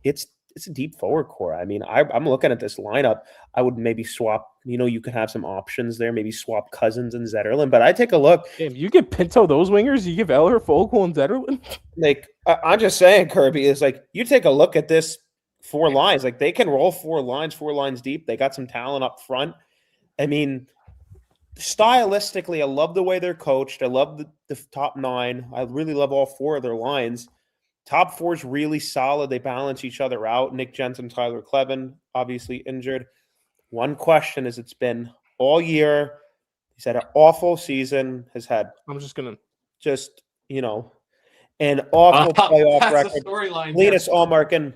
It's a deep forward core. I mean, I'm looking at this lineup. I would maybe swap, you could have some options there, maybe swap Cousins and Zetterlund. But I take a look.
Damn, you give Pinto those wingers? You give Eller, Fogle, and Zetterlund?
Like, I'm just saying, Kirby, is like, you take a look at this 4 lines. Like, they can roll 4 lines deep. They got some talent up front. I mean, stylistically, I love the way they're coached. I love the top 9. I really love all 4 of their lines. Top 4 is really solid. They balance each other out. Nick Jensen, Tyler Kleven, obviously injured. One question is, it's been all year. He's had an awful season. Has had an awful playoff record. Linus Ullmark, and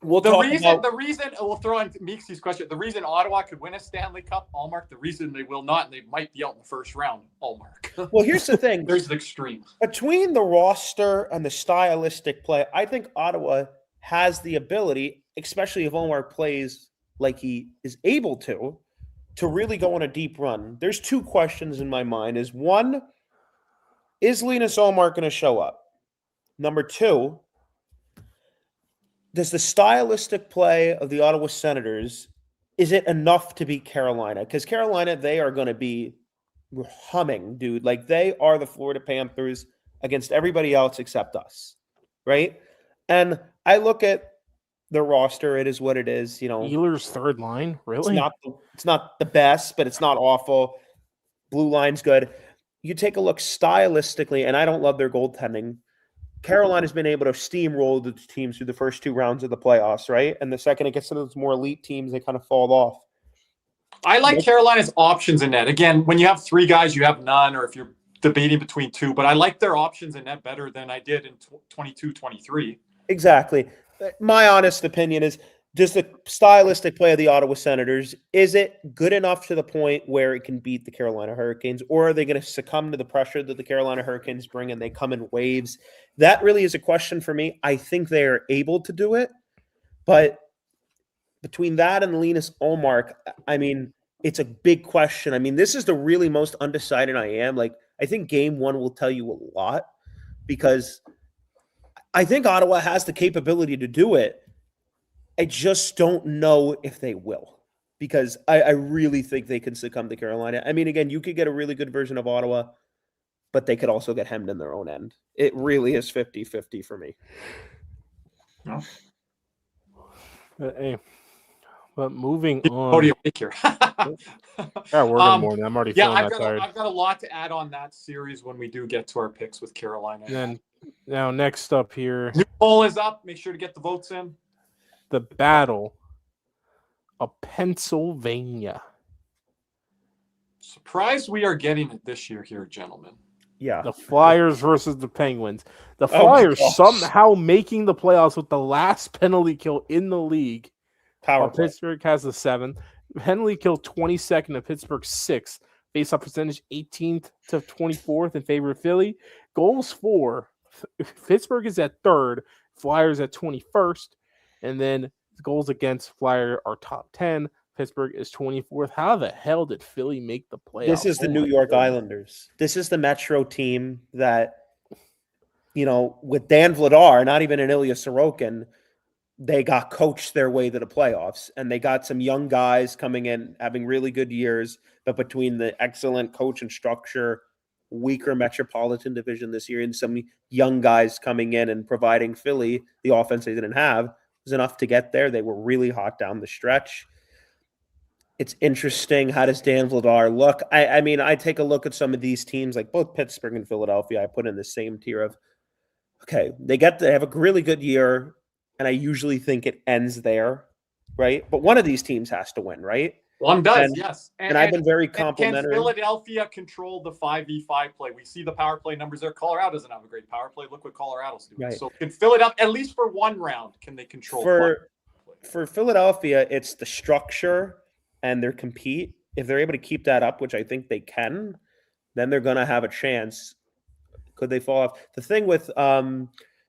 the
reason we'll throw in Meeksy's question. The reason Ottawa could win a Stanley Cup, Ullmark. The reason they will not, and they might be out in the first round, Ullmark.
Well, here's the thing.
There's the extreme.
Between the roster and the stylistic play, I think Ottawa has the ability, especially if Ullmark plays like he is able to really go on a deep run. There's 2 questions in my mind. Is 1, is Linus Ullmark going to show up? Number 2, does the stylistic play of the Ottawa Senators, is it enough to beat Carolina? Because Carolina, they are going to be humming, dude. Like, they are the Florida Panthers against everybody else except us, right? And I look at the roster. It is what it is.
Ehlers' third line, really?
It's not the best, but it's not awful. Blue line's good. You take a look stylistically, and I don't love their goaltending. Carolina's been able to steamroll the teams through the first 2 rounds of the playoffs, right? And the second it gets to those more elite teams, they kind of fall off.
I like Carolina's options in net. Again, when you have 3 guys, you have none, or if you're debating between 2. But I like their options in net better than I did in 22-23.
Exactly. My honest opinion is, just the stylistic play of the Ottawa Senators, is it good enough to the point where it can beat the Carolina Hurricanes, or are they going to succumb to the pressure that the Carolina Hurricanes bring and they come in waves? That really is a question for me. I think they are able to do it, but between that and Linus Ullmark, I mean, it's a big question. I mean, this is the really most undecided I am. Like, I think game 1 will tell you a lot, because I think Ottawa has the capability to do it. I just don't know if they will, because I really think they can succumb to Carolina. I mean, again, you could get a really good version of Ottawa, but they could also get hemmed in their own end. It really is 50-50 for me.
No.
Hey, but moving
Cody
on.
awake here.
Yeah, work in the morning. I'm already feeling that tired.
I've got a lot to add on that series when we do get to our picks with Carolina.
And then now next up here,
new poll is up. Make sure to get the votes in.
the Battle of Pennsylvania.
Surprised we are getting it this year here, gentlemen.
Yeah.
The Flyers versus the Penguins. The Flyers somehow making the playoffs with the last penalty kill in the league.
Power play.
Pittsburgh has the 7th. Penalty kill 22nd to Pittsburgh 6th. Face-off percentage 18th to 24th in favor of Philly. Goals for Pittsburgh is at 3rd. Flyers at 21st. And then goals against Flyer are top 10. Pittsburgh is 24th. How the hell did Philly make the playoffs?
This is the New York Islanders. This is the Metro team that, with Dan Vladar, not even an Ilya Sorokin, they got coached their way to the playoffs. And they got some young guys coming in, having really good years. But between the excellent coach and structure, weaker Metropolitan Division this year, and some young guys coming in and providing Philly the offense they didn't have, was enough to get there. They were really hot down the stretch. It's interesting. How does Dan Vladar look? I take a look at some of these teams, like both Pittsburgh and Philadelphia. I put in the same tier of, okay, they have a really good year, and I usually think it ends there, right? But one of these teams has to win, right?
One does, yes.
And I've been very complimentary.
Can Philadelphia control the 5v5 play? We see the power play numbers there. Colorado doesn't have a great power play. Look what Colorado's doing. Right. So can Philadelphia, at least for one round, can they control
for Philadelphia, it's the structure and their compete. If they're able to keep that up, which I think they can, then they're going to have a chance. Could they fall off? The thing with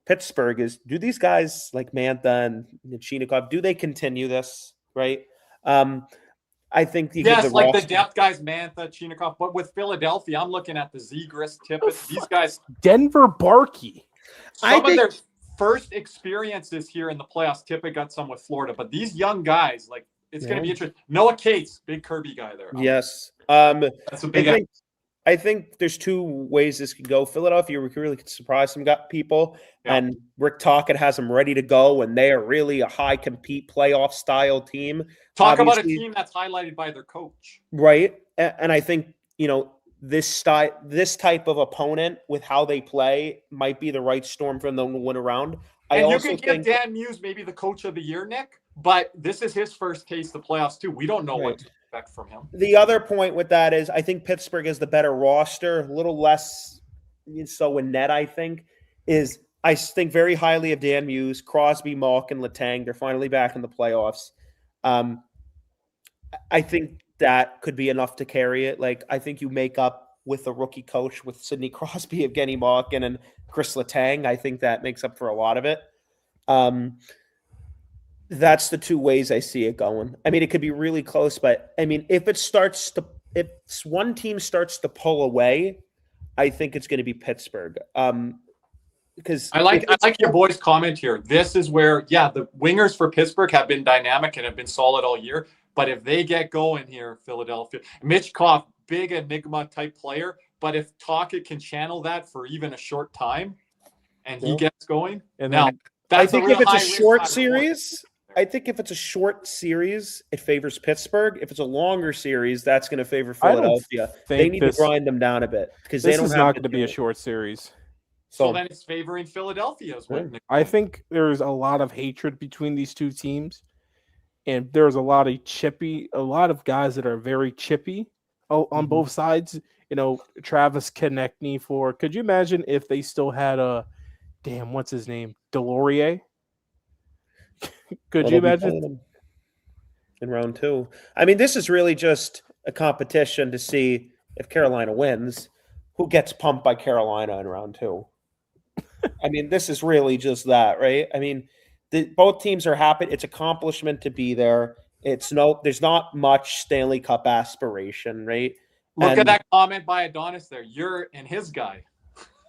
Pittsburgh is, do these guys like Mantha and Chinikov, do they continue this, right? I think
the depth guys, Mantha, Chinikov, but with Philadelphia, I'm looking at the Zegras, Tippett. These guys,
Denver Barkey.
Some of their first experiences here in the playoffs. Tippett got some with Florida, but these young guys, like, it's going to be interesting. Noah Cates, big Kirby guy there.
Yes,
that's a big.
I think there's two ways this could go. Philadelphia really could surprise some people, and Rick Tocchet has them ready to go, and they are really a high compete playoff style team.
Talk about a team that's highlighted by their coach,
right? And I think this type of opponent with how they play might be the right storm for them to win around.
And you can give Dan Muse maybe the coach of the year, Nick, but this is his first taste of the playoffs too. We don't know what to expect from him.
The other point with that is I think Pittsburgh is the better roster, a little less so in net, I think very highly of Dan Muse, Crosby, Malkin, Letang. They're finally back in the playoffs. I think that could be enough to carry it. Like, I think you make up with a rookie coach with Sidney Crosby, Evgeny Malkin, and Chris Letang. I think that makes up for a lot of it. That's the two ways I see it going. I mean, it could be really close, but I mean, if one team starts to pull away, I think it's going to be Pittsburgh. Because
I like your boys' comment here. This is where, the wingers for Pittsburgh have been dynamic and have been solid all year. But if they get going here, Philadelphia, Mitch Koff, big enigma type player. But if Tocchet can channel that for even a short time, and he gets going,
and
now
I think if it's a short series. I think if it's a short series, it favors Pittsburgh. If it's a longer series, that's going to favor Philadelphia. They need to grind them down a bit because they don't have.
This is not going to be a short series.
So then it's favoring Philadelphia as well.
I think there's a lot of hatred between these two teams, and there's a lot of guys that are very chippy on both sides. Travis Konechny could you imagine if they still had what's his name? Delorier? Could you imagine
in round 2? I mean, this is really just a competition to see if Carolina wins, who gets pumped by Carolina in round 2. I mean, this is really just that, right? I mean, both teams are happy. It's accomplishment to be there. There's not much Stanley Cup aspiration, right?
Look at that comment by Adonis there. You're and his guy.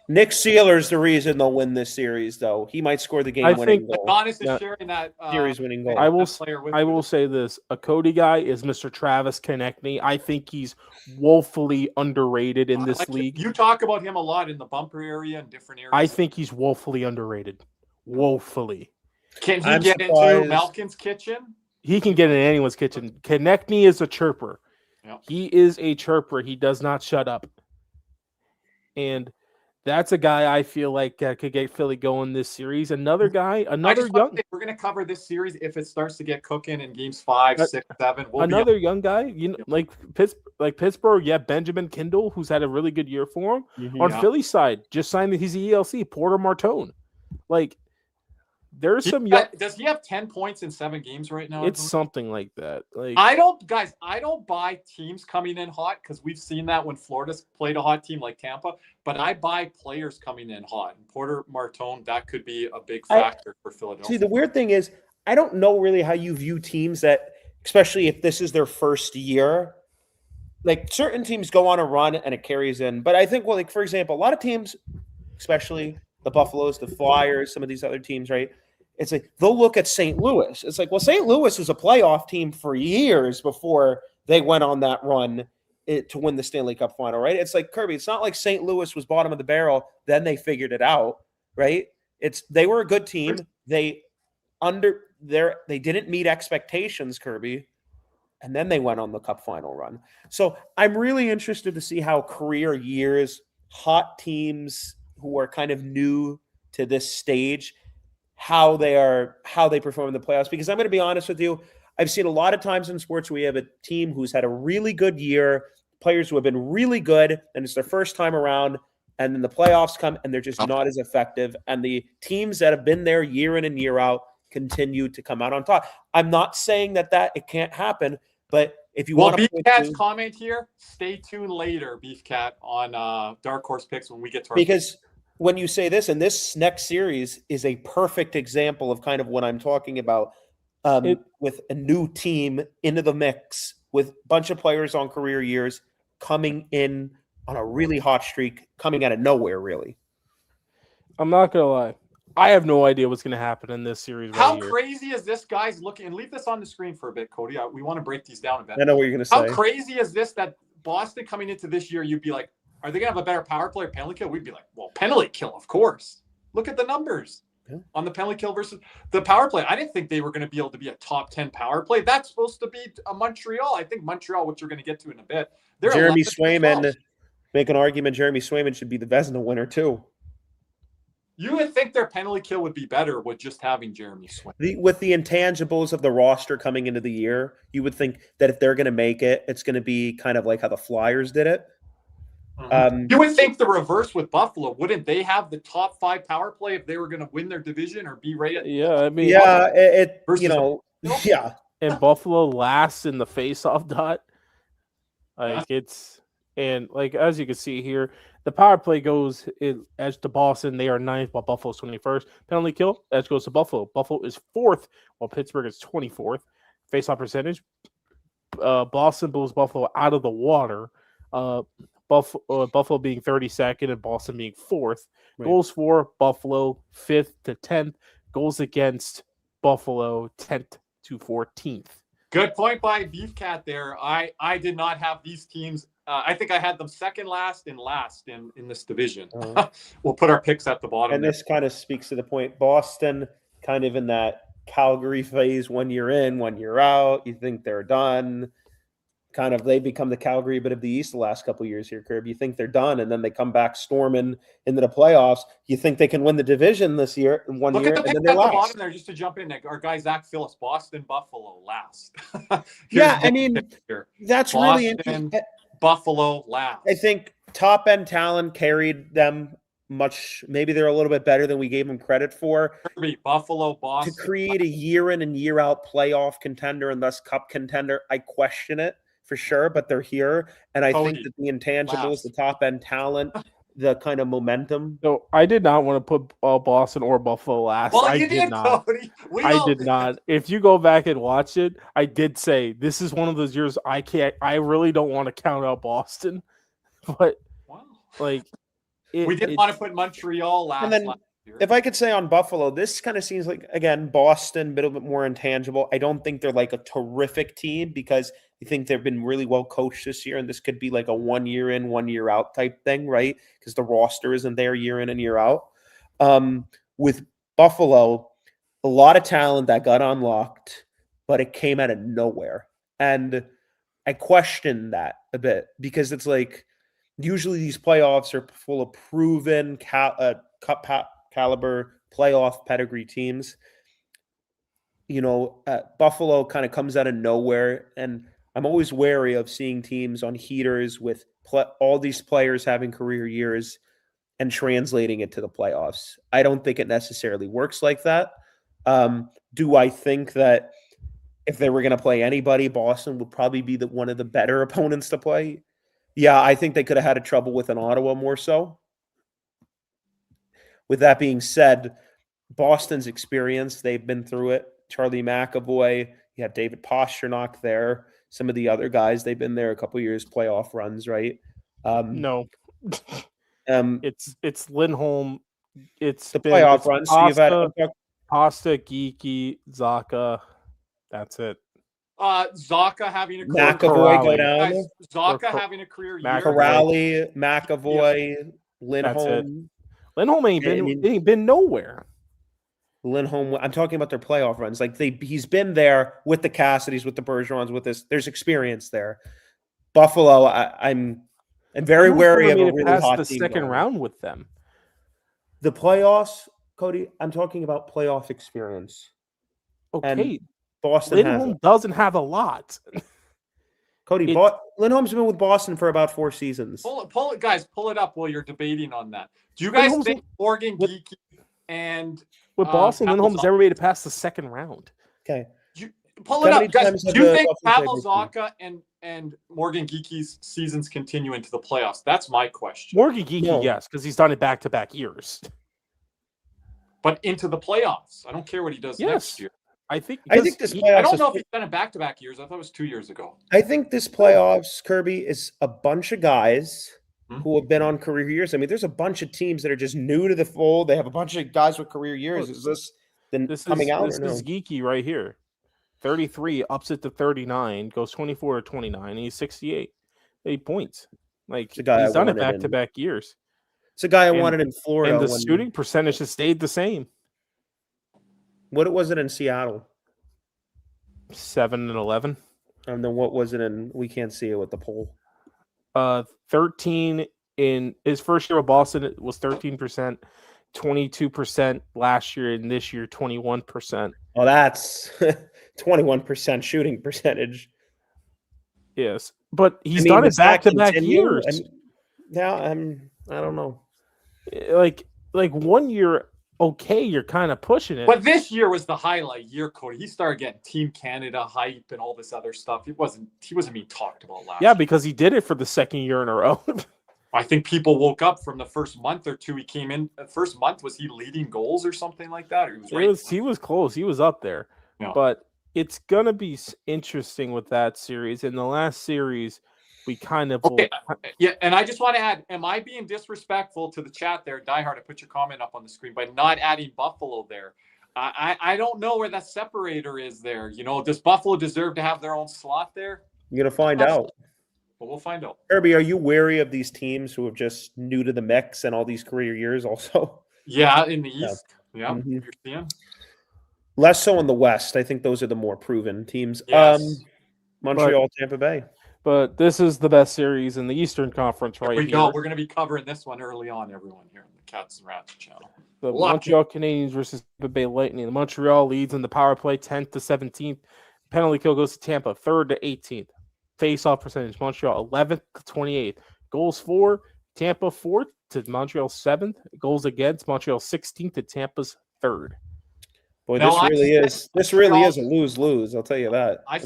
Nick Seeler's the reason they'll win this series, though. He might score the game-winning goal.
Adonis is sharing that
series-winning goal.
I will say this: a Cody guy is Mr. Travis Konechny. I think he's woefully underrated in this league.
You talk about him a lot in the bumper area and different areas.
I think he's woefully underrated. Woefully.
Can he
I'm
get into
surprised.
Malkin's kitchen?
He can get in anyone's kitchen. Konechny is a chirper.
Yep.
He is a chirper. He does not shut up. And that's a guy I feel like could get Philly going this series. Another guy, another young.
We're going to cover this series if it starts to get cooking in games 5, 6, 7.
Another young guy, like Pittsburgh. Yeah, Benjamin Kindle, who's had a really good year for him. On Philly's side, just signed his ELC, Porter Martone. Like, there's some young.
Does he have 10 points in 7 games right now?
It's something like that. Like,
I don't buy teams coming in hot because we've seen that when Florida's played a hot team like Tampa. But I buy players coming in hot. And Porter Martone, that could be a big factor for Philadelphia.
See, the weird thing is, I don't know really how you view teams that, especially if this is their first year, like certain teams go on a run and it carries in. But I think, well, like for example, a lot of teams, especially the Buffaloes, the Flyers, some of these other teams, right? It's like they'll look at St. Louis. It's like, well, St. Louis was a playoff team for years before they went on that run to win the Stanley Cup final, right? It's like, Kirby, it's not like St. Louis was bottom of the barrel, then they figured it out, right? They were a good team. They didn't meet expectations, Kirby, and then they went on the Cup final run. So I'm really interested to see how career years, hot teams who are kind of new to this stage, how they perform in the playoffs. Because I'm going to be honest with you, I've seen a lot of times in sports where we have a team who's had a really good year, players who have been really good, and it's their first time around, and then the playoffs come and they're just not as effective. And the teams that have been there year in and year out continue to come out on top. I'm not saying that it can't happen, but if you want to
Beefcat's comment here, stay tuned later, Beefcat, on Dark Horse Picks when we get to our
because when you say this, and this next series is a perfect example of kind of what I'm talking about, with a new team into the mix with a bunch of players on career years coming in on a really hot streak, coming out of nowhere, really.
I'm not going to lie. I have no idea what's going to happen in this series.
How crazy is this guy's looking? And leave this on the screen for a bit, Cody. We want to break these down a bit.
I know what you're going to say.
How crazy is this that Boston coming into this year, you'd be like, are they going to have a better power play or penalty kill? We'd be like, well, penalty kill, of course. Look at the numbers on the penalty kill versus the power play. I didn't think they were going to be able to be a top 10 power play. That's supposed to be a Montreal. I think Montreal, which we're going to get to in a bit.
Jeremy Swayman, make an argument Jeremy Swayman should be the Vezina winner too.
You would think their penalty kill would be better with just having Jeremy Swayman.
With the intangibles of the roster coming into the year, you would think that if they're going to make it, it's going to be kind of like how the Flyers did it.
You would think the reverse with Buffalo. Wouldn't they have the top 5 power play if they were going to win their division or be rated?
Yeah, I mean,
And
Buffalo last in the face-off dot. Like as you can see here, the power play goes edge to Boston. They are 9th, while Buffalo's 21st. Penalty kill edge goes to Buffalo. Buffalo is 4th, while Pittsburgh is 24th. Face-off percentage, Boston blows Buffalo out of the water. Buffalo being 32nd and Boston being 4th. Right. Goals for Buffalo 5th to 10th. Goals against Buffalo 10th to 14th.
Good point by Beefcat there. I did not have these teams. I think I had them second last and last in this division. We'll put our picks at the bottom.
And this kind of speaks to the point. Boston kind of in that Calgary phase, 1 year in, 1 year out. You think they're done. Kind of they become the Calgary bit of the East the last couple of years here, Curb. You think they're done, and then they come back storming into the playoffs. You think they can win the division this year in 1 year, and then they're last.
The bottom there, just to jump in, our guy Zach Phillips, Boston, Buffalo, last.
Yeah, I mean, that's Boston, really interesting.
Buffalo, last.
I think top-end talent carried them much. Maybe they're a little bit better than we gave them credit for.
Buffalo, Boston.
To create a year in and year out playoff contender and thus cup contender, I question it. For sure, but they're here, and I think that the intangibles, the top-end talent, the kind of momentum.
So I did not want to put Boston or Buffalo last.
Well,
I did not. I did not. If you go back and watch it, I did say this is one of those years I really don't want to count out Boston, but we
didn't want to put Montreal last.
And then, if I could say on Buffalo, this kind of seems like, again, Boston, a little bit more intangible. I don't think they're like a terrific team because I think they've been really well coached this year, and this could be like a 1 year in, 1 year out type thing, right? Because the roster isn't there year in and year out. With Buffalo, a lot of talent that got unlocked, but it came out of nowhere. And I question that a bit because it's like usually these playoffs are full of proven cup caliber playoff pedigree teams. Buffalo kind of comes out of nowhere, and I'm always wary of seeing teams on heaters with all these players having career years and translating it to the playoffs. I don't think it necessarily works like that. Do I think that if they were going to play anybody, Boston would probably be one of the better opponents to play? Yeah, I think they could have had a trouble with an Ottawa more so. With that being said, Boston's experience, they've been through it. Charlie McAvoy, you have David Pastrnak there. Some of the other guys, they've been there a couple years, playoff runs, right?
No. It's Lindholm. It's
the playoff runs. So you've had
Pasta, Geeky, Zaka. That's it.
Zaka having a
career. McAvoy go down.
Guys, Zaka having a career year.
Corrali, McAvoy, Lindholm.
Lindholm ain't been nowhere.
Lindholm, I'm talking about their playoff runs. Like he's been there with the Cassidys, with the Bergerons, with this. There's experience there. Buffalo, I'm very wary of a really hot
the
team
second round with them.
The playoffs, Cody, I'm talking about playoff experience.
Okay.
And Boston
Lindholm doesn't have a lot.
Cody, Lindholm's been with Boston for about 4 seasons.
Pull it, guys. Pull it up while you're debating on that. Do you guys think Morgan Geeky and
with Boston, Lindholm's never made it past the second round?
Okay.
Pull it up, guys. Do you think Pavel Zacha and Morgan Geeky's seasons continue into the playoffs? That's my question.
Morgan Geeky, yes, because he's done it back-to-back years.
But into the playoffs. I don't care what he does next year.
I think
this playoffs.
I don't know if he's done it back-to-back years. I thought it was 2 years ago.
I think this playoffs, Kirby, is a bunch of guys who have been on career years. I mean, there's a bunch of teams that are just new to the fold. They have a bunch of guys with career years. Is this coming out?
This is Geeky right here. 33, ups it to 39, goes 24 to 29, and he's 68. 8 points. Like, he's done it back-to-back years.
It's a guy I wanted in Florida.
And the shooting percentage has stayed the same.
What was it in Seattle?
7 and 11.
And then what was it in? We can't see it with the poll.
13 in his first year with Boston. It was 13%, 22% last year, and this year 21%.
Oh, that's 21% shooting percentage.
Yes, but he's done it back-to-back years.
I don't know.
Like 1 year. Okay, you're kind of pushing it.
But this year was the highlight year, Cody. He started getting Team Canada hype and all this other stuff. He wasn't being talked about last year.
Yeah, because he did it for the second year in a row.
I think people woke up from the first month or two he came in. The first month, was he leading goals or something like that? Or
he was close. He was up there. Yeah. But it's going to be interesting with that series. In the last series, we kind of...
Okay. Yeah, and I just want to add, am I being disrespectful to the chat there, Diehard? I put your comment up on the screen by not adding Buffalo there. I don't know where that separator is there. Does Buffalo deserve to have their own slot there?
You're going to find out.
But we'll find out.
Kirby, are you wary of these teams who are just new to the mix and all these career years also?
Yeah, in the East. Yeah,
mm-hmm.
You're seeing.
Less so in the West. I think those are the more proven teams.
Yes.
Montreal, Tampa Bay.
But this is the best series in the Eastern Conference right here.
We're going to be covering this one early on, everyone, here on the Cats and Rats channel.
The Montreal Canadiens versus Tampa Bay Lightning. The Montreal leads in the power play 10th to 17th. Penalty kill goes to Tampa 3rd to 18th. Face-off percentage, Montreal 11th to 28th. Goals for, Tampa 4th to Montreal 7th. Goals against, Montreal 16th to Tampa's 3rd.
Boy, this really is a lose-lose. I'll tell you that.
I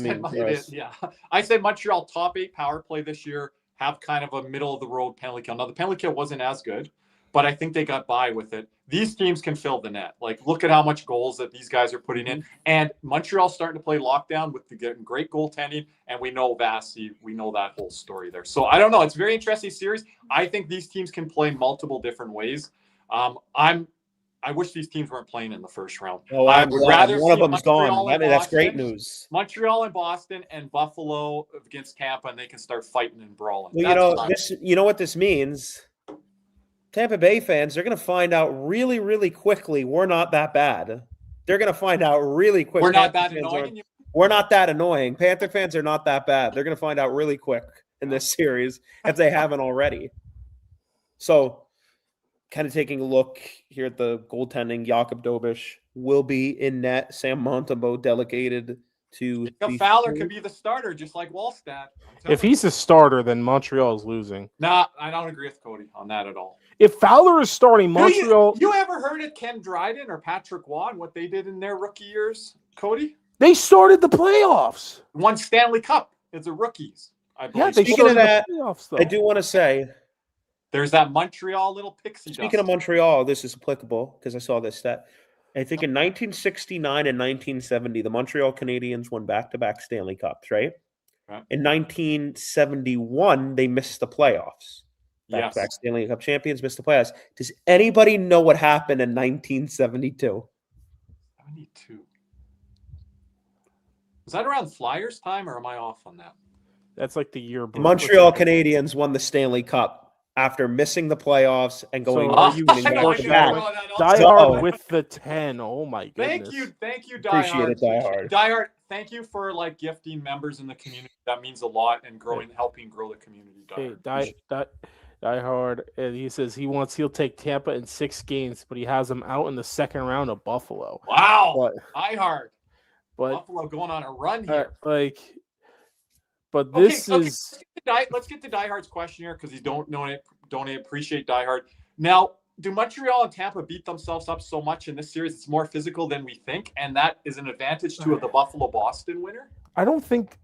said Montreal top 8 power play this year, have kind of a middle-of-the-road penalty kill. Now, the penalty kill wasn't as good, but I think they got by with it. These teams can fill the net. Like, look at how much goals that these guys are putting in. And Montreal's starting to play lockdown with the great goaltending, and we know Vasi. We know that whole story there. So, I don't know. It's a very interesting series. I think these teams can play multiple different ways. I wish these teams weren't playing in the first round.
Oh, I would rather one of them's gone. I mean, that's great news.
Montreal and Boston and Buffalo against Tampa, and they can start fighting and brawling.
Well, you know what this means? Tampa Bay fans, they're going to find out really, really quickly we're not that bad. They're going to find out really quick.
We're not
Panther
that
fans
annoying.
We're not that annoying. Panther fans are not that bad. They're going to find out really quick in this series if they haven't already. So, kind of taking a look here at the goaltending, Jakub Dobish will be in net. Sam Montembeault delegated to
Fowler could be the starter, just like Wallstat.
If he's a starter, then Montreal is losing.
Nah, I don't agree with Cody on that at all.
If Fowler is starting, Montreal...
You ever heard of Ken Dryden or Patrick Waugh and what they did in their rookie years, Cody?
They started the playoffs.
Won Stanley Cup as a rookies, I believe.
Yeah, they
Speaking of that,
the playoffs, though.
I do want to say...
There's that Montreal little pixie dust.
Speaking of Montreal, this is applicable because I saw this stat. I think in 1969 and 1970, the Montreal Canadiens won back-to-back Stanley Cups, right? In 1971, they missed the playoffs. Back-to-back Stanley Cup champions missed the playoffs. Does anybody know what happened in 1972?
72. Was that around Flyers time, or am I off on that?
That's like the year before.
Montreal Canadiens won the Stanley Cup after missing the playoffs and going
Die Hard with the 10. Oh my goodness.
Thank you, Die Hard.
Appreciate it, Die Hard.
Die Hard, thank you for gifting members in the community. That means a lot and helping grow the community.
Die Hard, and he says he'll take Tampa in 6 games, but he has them out in the second round of Buffalo.
Wow, Die Hard. Buffalo going on a run here.
But this is.
Let's get to Die Hard's question here because he don't appreciate Die Hard. Now, do Montreal and Tampa beat themselves up so much in this series? It's more physical than we think, and that is an advantage to the Buffalo-Boston winner.
I don't think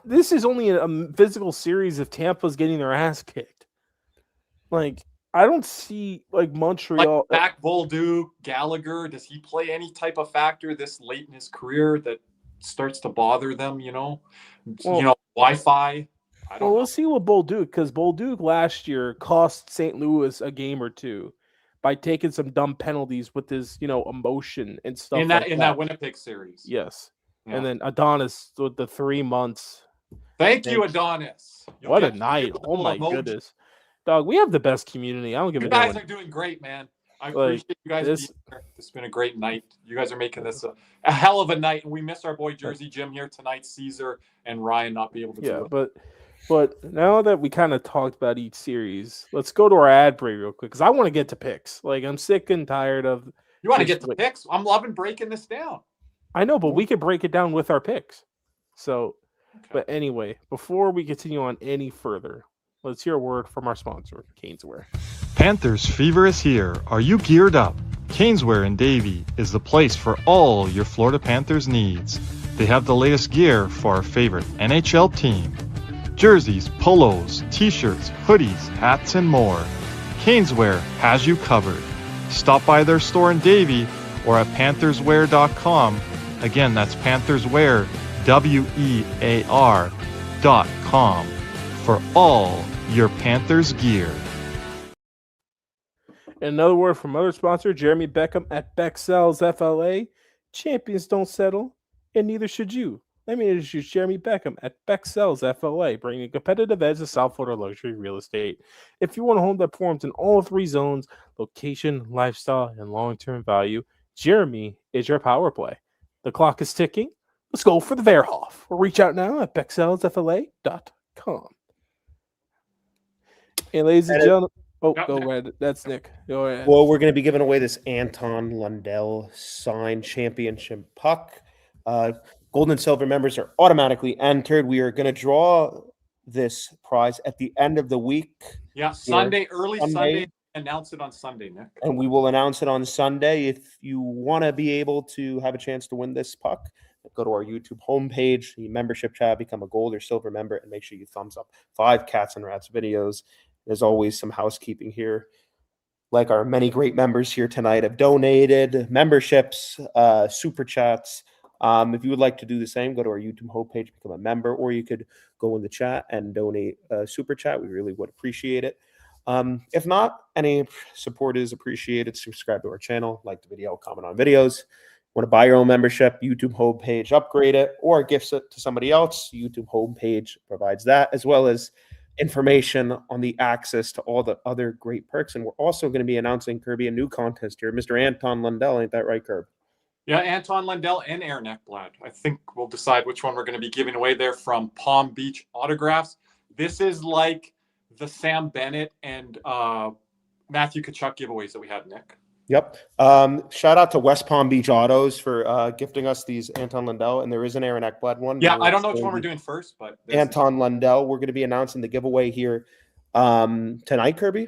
this is only a physical series if Tampa's getting their ass kicked. I don't see Montreal.
Back Bolduc, Gallagher. Does he play any type of factor this late in his career that starts to bother them? Wi-Fi.
Let's see what Bolduc, because Bolduc last year cost St. Louis a game or two by taking some dumb penalties with his, emotion and stuff.
In that Winnipeg series.
Yes. Yeah. And then Adonis with the 3 months.
Thank you, Adonis.
What a night. Oh my goodness. Dog, we have the best community. I don't give a damn.
You guys are doing great, man. I appreciate you guys being here. It's been a great night. You guys are making this a hell of a night, and we miss our boy Jersey Jim here tonight, Caesar and Ryan not be able to do it.
But now that we kind of talked about each series, let's go to our ad break real quick because I want to get to picks. I'm sick and tired of.
You want to get to picks? I'm loving breaking this down.
I know, but we could break it down with our picks. So, But anyway, before we continue on any further, let's hear a word from our sponsor, Caneswear.
Panthers fever is here. Are you geared up? Caneswear in Davie is the place for all your Florida Panthers needs. They have the latest gear for our favorite NHL team. Jerseys, polos, t-shirts, hoodies, hats, and more. Caneswear has you covered. Stop by their store in Davie or at pantherswear.com. Again, that's pantherswear, WEAR.com for all your Panthers gear.
Another word from other sponsor, Jeremy Beckham at Becksells FLA. Champions don't settle, and neither should you. Let me introduce Jeremy Beckham at Becksells FLA, bringing a competitive edge to South Florida luxury real estate. If you want a home that performs in all 3 zones, location, lifestyle, and long-term value, Jeremy is your power play. The clock is ticking. Let's go for the Verhoff. Or reach out now at BeckSellsFLA.com. And ladies and gentlemen, go ahead. That's Nick. Go ahead.
Well, we're going to be giving away this Anton Lundell signed championship puck. Gold and silver members are automatically entered. We are going to draw this prize at the end of the week.
Yeah, Sunday. Sunday. Announce it on Sunday, Nick.
And we will announce it on Sunday. If you want to be able to have a chance to win this puck, go to our YouTube homepage, the membership tab, become a gold or silver member, and make sure you thumbs up 5 Cats and Rats videos. There's always some housekeeping here. Like our many great members here tonight have donated, memberships, super chats. If you would like to do the same, go to our YouTube homepage, become a member, or you could go in the chat and donate a super chat. We really would appreciate it. If not, any support is appreciated. Subscribe to our channel, like the video, comment on videos. Want to buy your own membership, YouTube homepage, upgrade it, or gift it to somebody else. YouTube homepage provides that, as well as information on the access to all the other great perks. And we're also going to be announcing, Kirby, a new contest here. Mr. Anton Lundell, ain't that right, Kirby?
Yeah, Anton Lundell and Aaron Ekblad. I think we'll decide which one we're going to be giving away there from Palm Beach Autographs. This is like the Sam Bennett and Matthew Tkachuk giveaways that we had, Nick.
Yep. Shout out to West Palm Beach Autos for gifting us these Anton Lundell, and there is an Aaron Ekblad one.
Yeah, I don't know which one we're doing first, but
Anton Lundell. We're going to be announcing the giveaway here tonight, Kirby.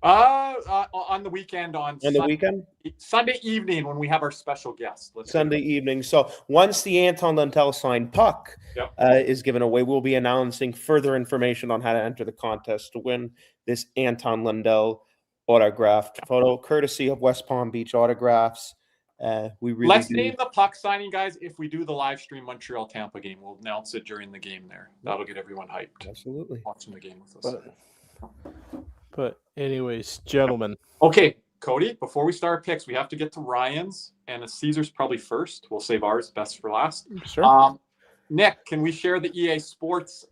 On the weekend on
the weekend,
Sunday evening when we have our special guest.
Sunday evening. So once the Anton Lundell signed puck is given away, we'll be announcing further information on how to enter the contest to win this Anton Lundell autographed photo, courtesy of West Palm Beach Autographs. Let's name the puck signing, guys. If we do the live stream Montreal Tampa game, we'll announce it during the game there. That'll get everyone hyped. Absolutely.
Watching the game with us.
But anyways, gentlemen.
Okay, Cody, before we start picks, we have to get to Ryan's and Caesar's probably first. We'll save ours best for last.
Sure.
Nick, can we share the EA Sports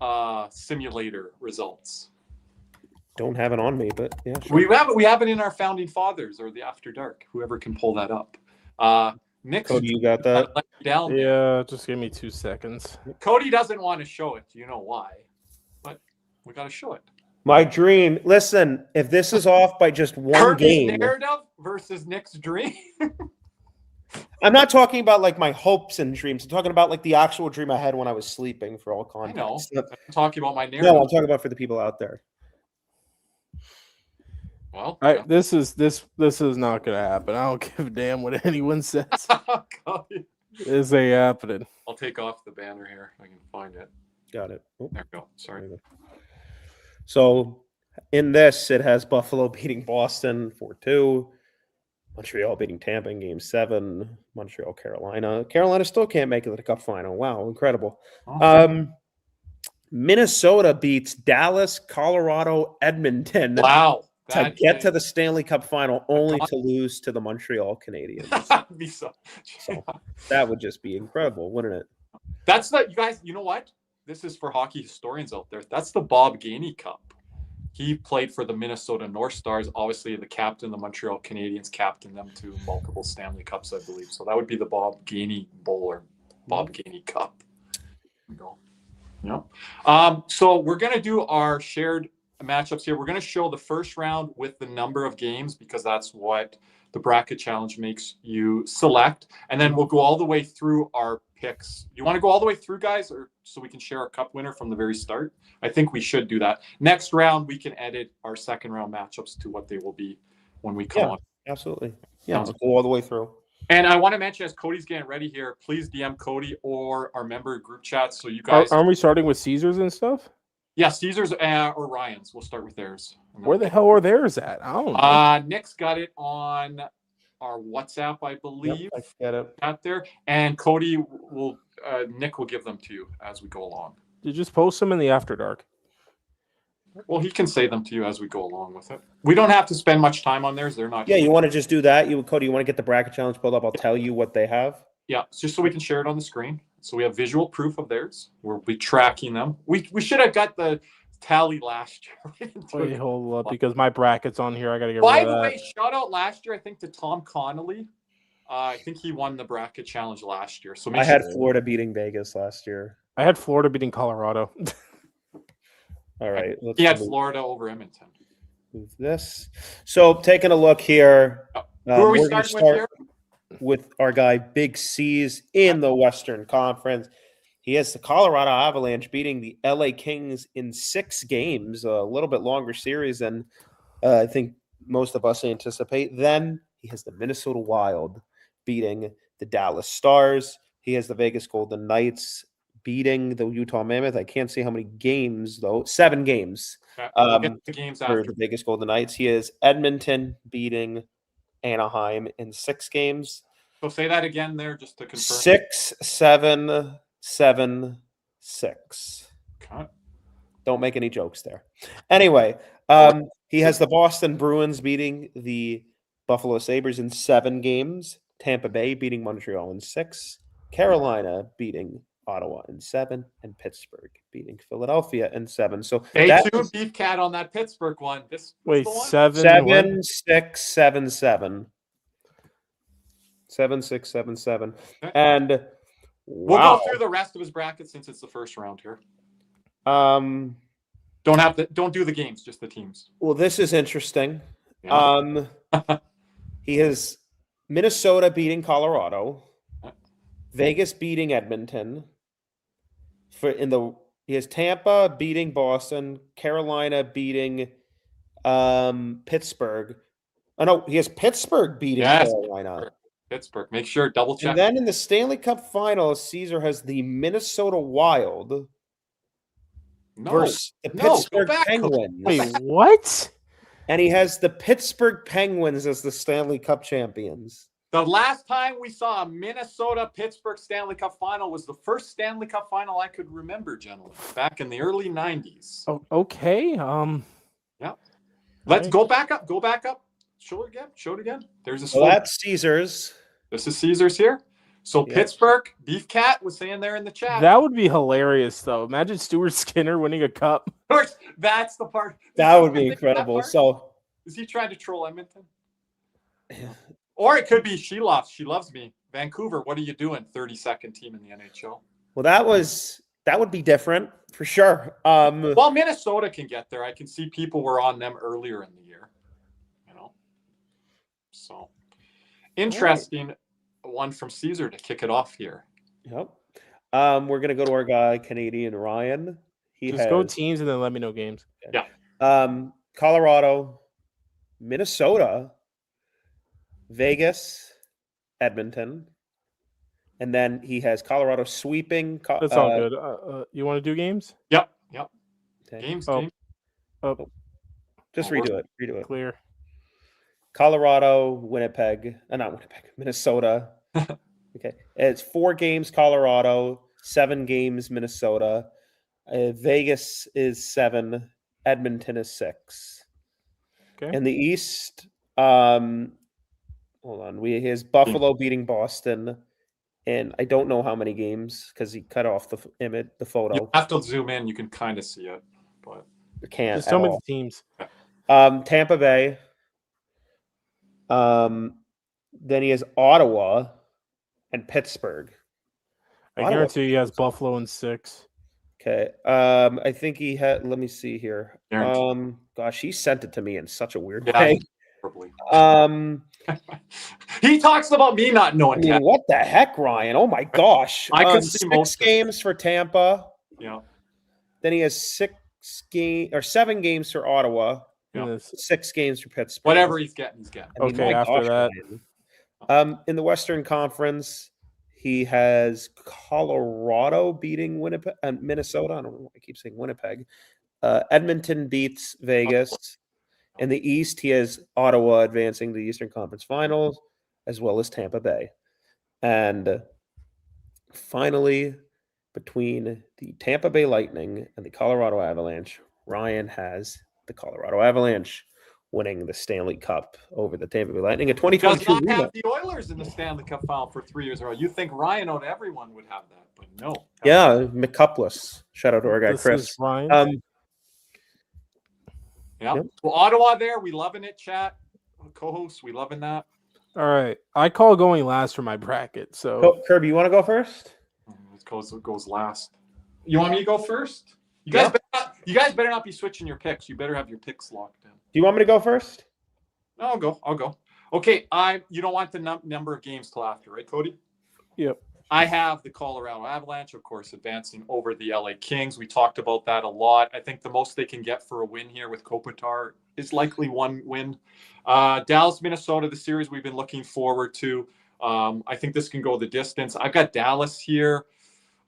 simulator results?
Don't have it on me, but yeah. Sure.
We have it in our Founding Fathers or the After Dark. Whoever can pull that up. Nick,
Cody, you got that?
Down yeah, just give me 2 seconds.
Cody doesn't want to show it. You know why? But we got to show it.
My dream. Listen, if this is off by just one
Kirby's
game,
narrative versus Nick's dream.
I'm not talking about like my hopes and dreams. I'm talking about like the actual dream I had when I was sleeping. For all context,
I'm talking about my narrative.
No, I'm talking about for the people out there.
Well,
this is not gonna happen. I don't give a damn what anyone says. This ain't happening.
I'll take off the banner here if I can find it.
Got it.
Oh, there we go. Sorry.
So in this, it has Buffalo beating Boston 4-2, Montreal beating Tampa in Game 7, Montreal, Carolina. Carolina still can't make it to the Cup final. Wow, incredible. Awesome. Minnesota beats Dallas, Colorado, Edmonton.
Wow.
To get to the Stanley Cup final, only to lose to the Montreal Canadiens. So that would just be incredible, wouldn't it?
That's you guys, you know what? This is for hockey historians out there. That's the Bob Gainey Cup. He played for the Minnesota North Stars. Obviously, the captain, the Montreal Canadiens, captained them to multiple Stanley Cups, I believe. So that would be the Bob Gainey Bowl or Bob Gainey Cup. Yeah. So we're going to do our shared matchups here. We're going to show the first round with the number of games because that's what the bracket challenge makes you select. And then we'll go all the way through our picks. You want to go all the way through, guys, or so we can share our cup winner from the very start? I think we should do that. Next round, we can edit our second round matchups to what they will be when we come on.
Absolutely. Yeah, we'll go all the way through.
And I want to mention, as Cody's getting ready here, please DM Cody or our member group chat so you guys...
Aren't we starting with Caesars and stuff?
Yeah, Caesars or Ryan's. We'll start with theirs.
Where the hell are theirs at? I don't know.
Nick's got it on our WhatsApp, I believe.
Yep, I get it.
Out there. And Cody Nick will give them to you as we go along.
You just post them in the After Dark.
Well, he can say them to you as we go along with it. We don't have to spend much time on theirs. They're not.
Yeah, you want to just do that? Cody, you want to get the bracket challenge pulled up? I'll tell you what they have.
Yeah, just so we can share it on the screen. So we have visual proof of theirs. We'll be tracking them. We should have got the tally last year.
Wait, hold up, because my bracket's on here. I got to get
By
rid of
the
that.
way, shout out last year, I think, to Tom Connolly. I think he won the bracket challenge last year. So
I had Florida beating Vegas last year.
I had Florida beating Colorado.
All right.
He had Florida over Edmonton.
Move this. So taking a look here.
Who are we starting with here?
With our guy Big C's in the Western Conference. He has the Colorado Avalanche beating the LA Kings in 6 games, a little bit longer series than I think most of us anticipate. Then he has the Minnesota Wild beating the Dallas Stars. He has the Vegas Golden Knights beating the Utah Mammoth. I can't see how many games, though. 7 games.
We'll get the games
for the Vegas Golden Knights. He has Edmonton beating Anaheim in 6 games.
So say that again there just to confirm.
6, 7, 7, 6.
Okay.
Don't make any jokes there. Anyway, he has the Boston Bruins beating the Buffalo Sabres in 7 games. Tampa Bay beating Montreal in 6. Carolina beating Ottawa in 7. And Pittsburgh beating Philadelphia in 7. So
stay tuned, Beef Cat, on that Pittsburgh one.
Wait, 7,
7, 6, 7, 7. 7-6, 7-7.
Okay.
And
We'll
wow.
go through the rest of his bracket since it's the first round here.
Well,
Don't do the games, just the teams.
this is interesting.
Yeah.
He has Minnesota beating Colorado, Vegas beating Edmonton. He has Tampa beating Boston, Carolina beating Pittsburgh. Oh no, he has Pittsburgh beating Carolina.
Pittsburgh. Make sure double check.
And then in the Stanley Cup Finals, Caesar has the Minnesota Wild versus the Pittsburgh Penguins.
Wait, what?
And he has the Pittsburgh Penguins as the Stanley Cup champions.
The last time we saw a Minnesota-Pittsburgh Stanley Cup final was the first Stanley Cup final I could remember, gentlemen, back in the early 90s.
Oh, okay.
Yeah. Let's go back up. Go back up. Show it again. There's a
So that's Caesar's.
This is Caesar's here. So
Yeah.
Pittsburgh, Beef Cat was saying there in the chat.
That would be hilarious, though. Imagine Stuart Skinner winning a cup.
Of course, that's the part.
That would be incredible. So
is he trying to troll Edmonton? Or it could be She loves me. Vancouver, what are you doing? 32nd team in the NHL.
well, that would be different for sure.
Well, Minnesota can get there. I can see people were on them earlier in the year. So interesting one from Caesar to kick it off here.
Yep. We're gonna go to our guy, Canadian Ryan.
Go teams and then let me know games.
Yeah.
Colorado, Minnesota, Vegas, Edmonton, and then he has Colorado sweeping.
That's all good. You want to do games?
Yep.
Okay.
Games.
Just redo it.
Clear.
Colorado, Winnipeg, not Winnipeg, Minnesota. Okay, it's 4 games Colorado, 7 games Minnesota. Vegas is 7. Edmonton is 6.
Okay.
In the East, hold on. He has Buffalo beating Boston, and I don't know how many games because he cut off the photo.
You have to zoom in. You can kind of see it, but
I can't.
Just tell me the teams.
Tampa Bay. Then he has Ottawa and Pittsburgh.
I guarantee he has Buffalo in 6.
Okay. I think he had. Let me see here.
Guaranteed.
Gosh, he sent it to me in such a weird
Yeah,
way.
probably. He talks about me not knowing.
I mean, what the heck, Ryan? Oh my gosh!
I could see
6 games for Tampa.
Yeah.
Then he has 7 games for Ottawa.
Yeah.
6 games for Pittsburgh.
Whatever he's getting.
I mean,
Okay,
my
after that.
Ryan. In the Western Conference, he has Colorado beating Winnipeg and Minnesota. I don't know why I keep saying Winnipeg. Edmonton beats Vegas. In the East, he has Ottawa advancing to the Eastern Conference Finals, as well as Tampa Bay. And finally, between the Tampa Bay Lightning and the Colorado Avalanche, Ryan has the Colorado Avalanche winning the Stanley Cup over the Tampa Bay Lightning. A 2022
does not have the Oilers in the Stanley Cup final for 3 years in a row. You think Ryan on everyone would have that, but no.
Yeah, McCupless. Shout out to our guy Chris.
Ryan.
Yeah.
Yep.
Well, Ottawa there, we loving it, chat. Co-hosts, we loving that.
All right. I call going last for my bracket. So
Kirby, you want to go first?
It goes last. You want me to go first? You guys better not be switching your picks. You better have your picks locked in.
Do you want me to go first?
No, I'll go. Okay, you don't want the number of games till after, right, Cody?
Yep.
I have the Colorado Avalanche, of course, advancing over the LA Kings. We talked about that a lot. I think the most they can get for a win here with Kopitar is likely 1 win. Dallas, Minnesota, the series we've been looking forward to. I think this can go the distance. I've got Dallas here.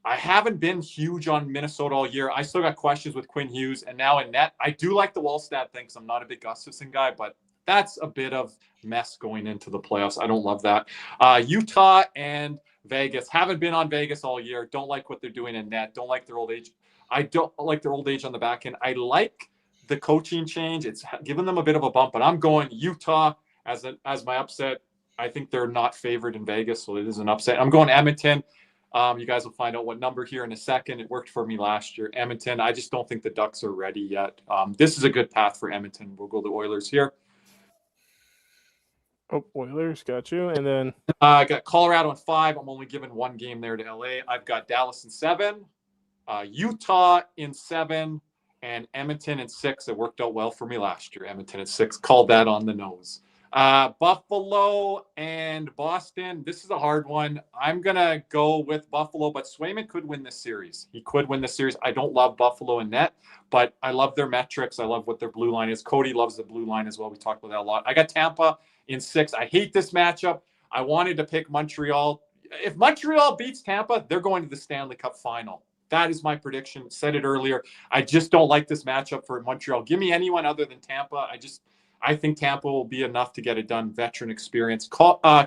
I haven't been huge on Minnesota all year. I still got questions with Quinn Hughes. And now in net, I do like the Wallstad thing because I'm not a big Gustafsson guy, but that's a bit of mess going into the playoffs. I don't love that. Utah and Vegas. Haven't been on Vegas all year. Don't like what they're doing in net. Don't like their old age. I don't like their old age on the back end. I like the coaching change. It's given them a bit of a bump, but I'm going Utah as my upset. I think they're not favored in Vegas, so it is an upset. I'm going Edmonton. You guys will find out what number here in a second. It worked for me last year. Edmonton, I just don't think the Ducks are ready yet. This is a good path for Edmonton. We'll go the Oilers here.
Oh, Oilers, got you. And then
I got Colorado in 5. I'm only giving one game there to LA. I've got Dallas in 7, Utah in 7, and Edmonton in 6. It worked out well for me last year. Edmonton in 6. Called that on the nose. Buffalo and Boston. This is a hard one. I'm going to go with Buffalo, but Swayman could win this series. He could win this series. I don't love Buffalo in net, but I love their metrics. I love what their blue line is. Cody loves the blue line as well. We talked about that a lot. I got Tampa in 6. I hate this matchup. I wanted to pick Montreal. If Montreal beats Tampa, they're going to the Stanley Cup final. That is my prediction. Said it earlier. I just don't like this matchup for Montreal. Give me anyone other than Tampa. I think Tampa will be enough to get it done. Veteran experience.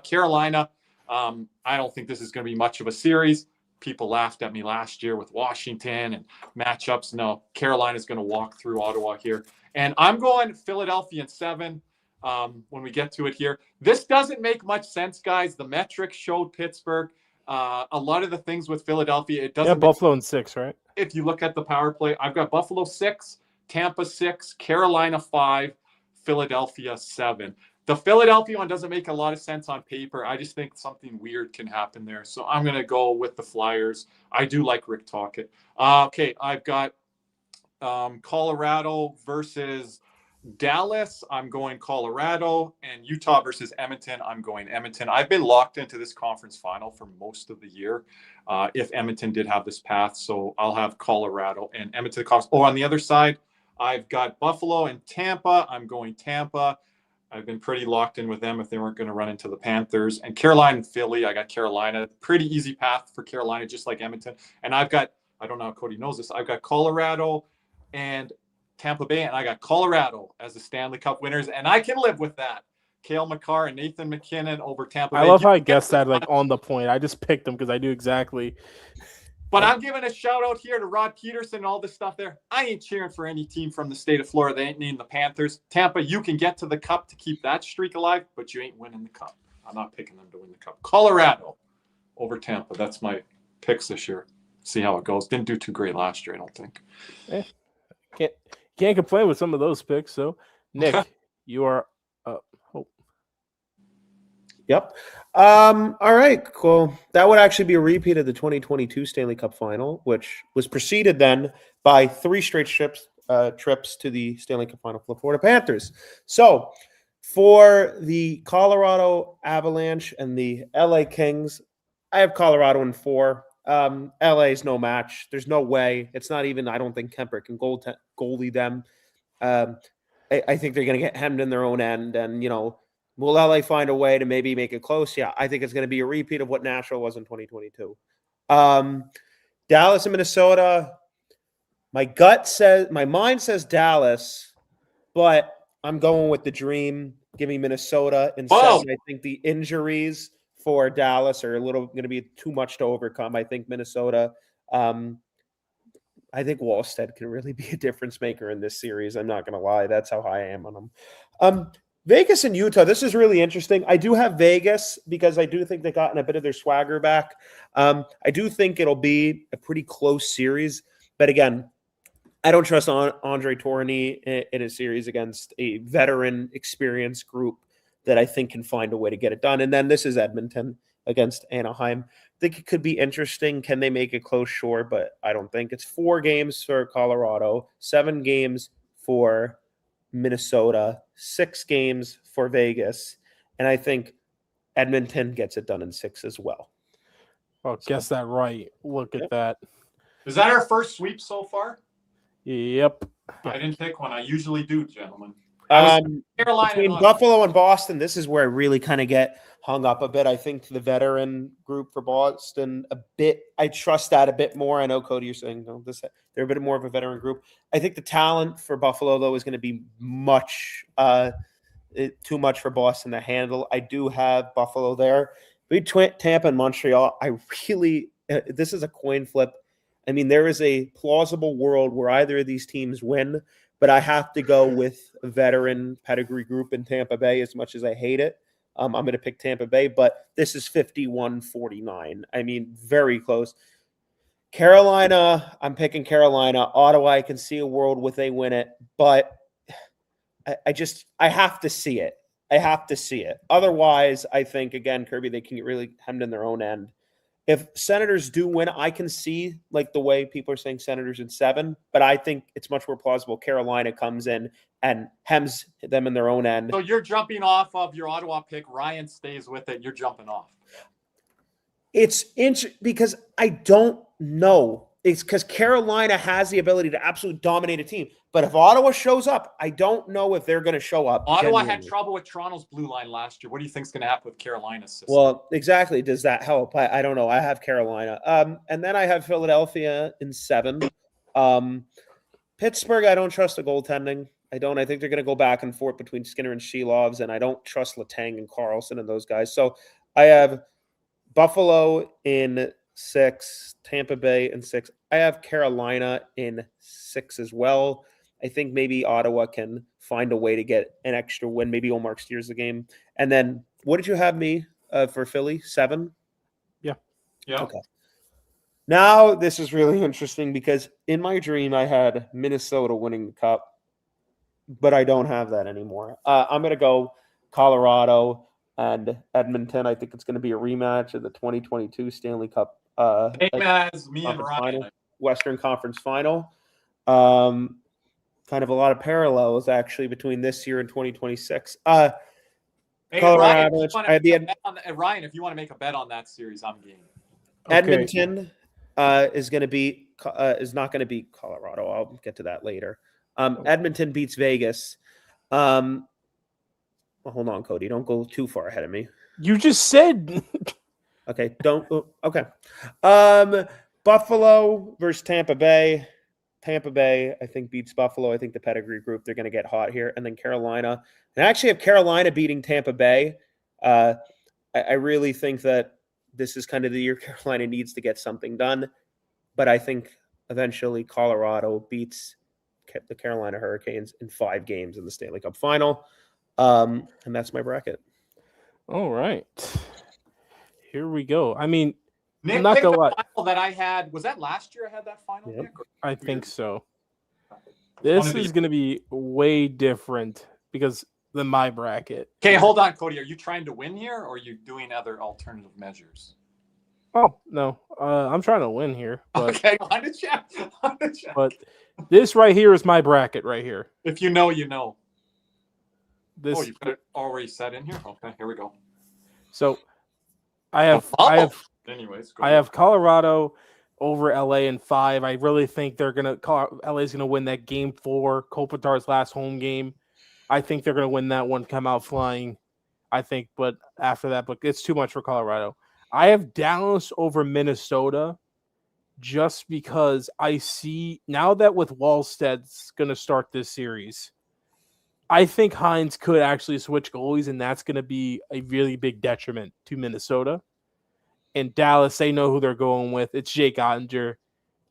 Carolina, I don't think this is going to be much of a series. People laughed at me last year with Washington and matchups. No, Carolina's going to walk through Ottawa here. And I'm going Philadelphia in 7 when we get to it here. This doesn't make much sense, guys. The metrics showed Pittsburgh. A lot of the things with Philadelphia, it doesn't.
Yeah, Buffalo in 6, right?
If you look at the power play, I've got Buffalo 6, Tampa 6, Carolina 5, Philadelphia 7. The Philadelphia one doesn't make a lot of sense on paper. I just think something weird can happen there. So I'm going to go with the Flyers. I do like Rick Tocchet. Okay, I've got Colorado versus Dallas. I'm going Colorado. And Utah versus Edmonton. I'm going Edmonton. I've been locked into this conference final for most of the year if Edmonton did have this path. So I'll have Colorado and Edmonton. On the other side, I've got Buffalo and Tampa. I'm going Tampa. I've been pretty locked in with them if they weren't going to run into the Panthers. And Carolina and Philly, I got Carolina. Pretty easy path for Carolina, just like Edmonton. And I've got, I don't know if Cody knows this, I've got Colorado and Tampa Bay, and I got Colorado as the Stanley Cup winners. And I can live with that. Cale Makar and Nathan McKinnon over Tampa Bay.
I love how I guessed that like on the point. I just picked them because I knew exactly.
But I'm giving a shout out here to Rod Peterson and all this stuff there. I ain't cheering for any team from the state of Florida. They ain't named the Panthers. Tampa, you can get to the cup to keep that streak alive, but you ain't winning the cup. I'm not picking them to win the cup. Colorado over Tampa. That's my picks this year. See how it goes. Didn't do too great last year, I don't think.
Can't complain with some of those picks. So, Nick, you are up. Oh.
Yep. All right, cool. That would actually be a repeat of the 2022 Stanley Cup Final, which was preceded then by 3 straight trips to the Stanley Cup Final for the Florida Panthers. So for the Colorado Avalanche and the LA Kings, I have Colorado in 4. LA is no match. There's no way. It's not even, I don't think Kemper can goalie them. I think they're going to get hemmed in their own end. And, you know, will LA find a way to maybe make it close? Yeah, I think it's going to be a repeat of what Nashville was in 2022. Dallas and Minnesota. My mind says Dallas, but I'm going with the dream. Give me Minnesota in 7. I think the injuries for Dallas are going to be too much to overcome. I think Minnesota. I think Wallstead can really be a difference maker in this series. I'm not going to lie. That's how high I am on them. Vegas and Utah, this is really interesting. I do have Vegas because I do think they've gotten a bit of their swagger back. I do think it'll be a pretty close series. But again, I don't trust Andre Tourigny in a series against a veteran, experienced group that I think can find a way to get it done. And then this is Edmonton against Anaheim. I think it could be interesting. Can they make it close? Sure, but I don't think. It's 4 games for Colorado, 7 games for Minnesota, 6 games for Vegas, and I think Edmonton gets it done in 6 as well.
Oh, guess that right. Look at that.
Is that our first sweep so far?
Yep.
I didn't pick one. I usually do, gentlemen.
Between Buffalo and Boston, this is where I really kind of get hung up a bit. I think the veteran group for Boston a bit. I trust that a bit more. I know, Cody, you're saying no, they're a bit more of a veteran group. I think the talent for Buffalo though is going to be too much for Boston to handle. I do have Buffalo there. Between Tampa and Montreal, I really this is a coin flip. I mean, there is a plausible world where either of these teams win, but I have to go with a veteran pedigree group in Tampa Bay as much as I hate it. I'm going to pick Tampa Bay, but this is 51-49. I mean, very close. Carolina, I'm picking Carolina. Ottawa, I can see a world where they win it, but I have to see it. I have to see it. Otherwise, I think, again, Kirby, they can get really hemmed in their own end. If Senators do win, I can see like the way people are saying Senators in 7, but I think it's much more plausible Carolina comes in and hems them in their own end.
So you're jumping off of your Ottawa pick. Ryan stays with it. You're jumping off.
It's because I don't know. It's because Carolina has the ability to absolutely dominate a team. But if Ottawa shows up, I don't know if they're going to show up.
Ottawa
genuinely.
had trouble with Toronto's blue line last year. What do you think is going to happen with Carolina's system?
Well, exactly. Does that help? I don't know. I have Carolina. And then I have Philadelphia in 7. Pittsburgh, I don't trust the goaltending. I don't. I think they're going to go back and forth between Skinner and Shelovs, and I don't trust Letang and Carlson and those guys. So I have Buffalo in 6, Tampa Bay in 6. I have Carolina in 6 as well. I think maybe Ottawa can find a way to get an extra win. Maybe Omar steers the game. And then what did you have me for Philly? 7?
Yeah.
Okay. Now this is really interesting because in my dream I had Minnesota winning the Cup, but I don't have that anymore. I'm going to go Colorado and Edmonton. I think it's going to be a rematch of the 2022 Stanley Cup
Same as me and Ryan.
final, Western Conference Final. Kind of a lot of parallels actually between this year and 2026.
Hey,
Colorado,
Ryan, if you want to make a bet on that series, I'm game.
Okay.
Edmonton is not going to beat Colorado. I'll get to that later. Edmonton beats Vegas. Well, hold on, Cody. Don't go too far ahead of me.
You just said.
Okay, don't. Okay. Buffalo versus Tampa Bay. Tampa Bay, I think, beats Buffalo. I think the pedigree group, they're going to get hot here. And then Carolina. And I actually have Carolina beating Tampa Bay. I really think that this is kind of the year Carolina needs to get something done. But I think eventually Colorado beats the Carolina Hurricanes in 5 games in the Stanley Cup Final. And that's my bracket.
All right. Here we go. I mean,
Nick,
I'm not gonna lie.
final that I had, was that last year I had that final,
Yep.
Nick?
I think so. This is going to be way different because than my bracket.
Okay, hold on, Cody. Are you trying to win here, or are you doing other alternative measures?
Oh, no. I'm trying to win here. But,
Okay, on the chat.
but this right here is my bracket right here.
If you know, you know.
This.
Oh, you put it already set in here? Okay, here we go.
So I have Colorado over LA in 5. I really think LA's gonna win that game 4, Kopitar's last home game. I think they're gonna win that one, come out flying. I think, but after that, but it's too much for Colorado. I have Dallas over Minnesota just because I see now that with Wallsted's gonna start this series. I think Hines could actually switch goalies, and that's going to be a really big detriment to Minnesota. And Dallas, they know who they're going with. It's Jake Ottinger.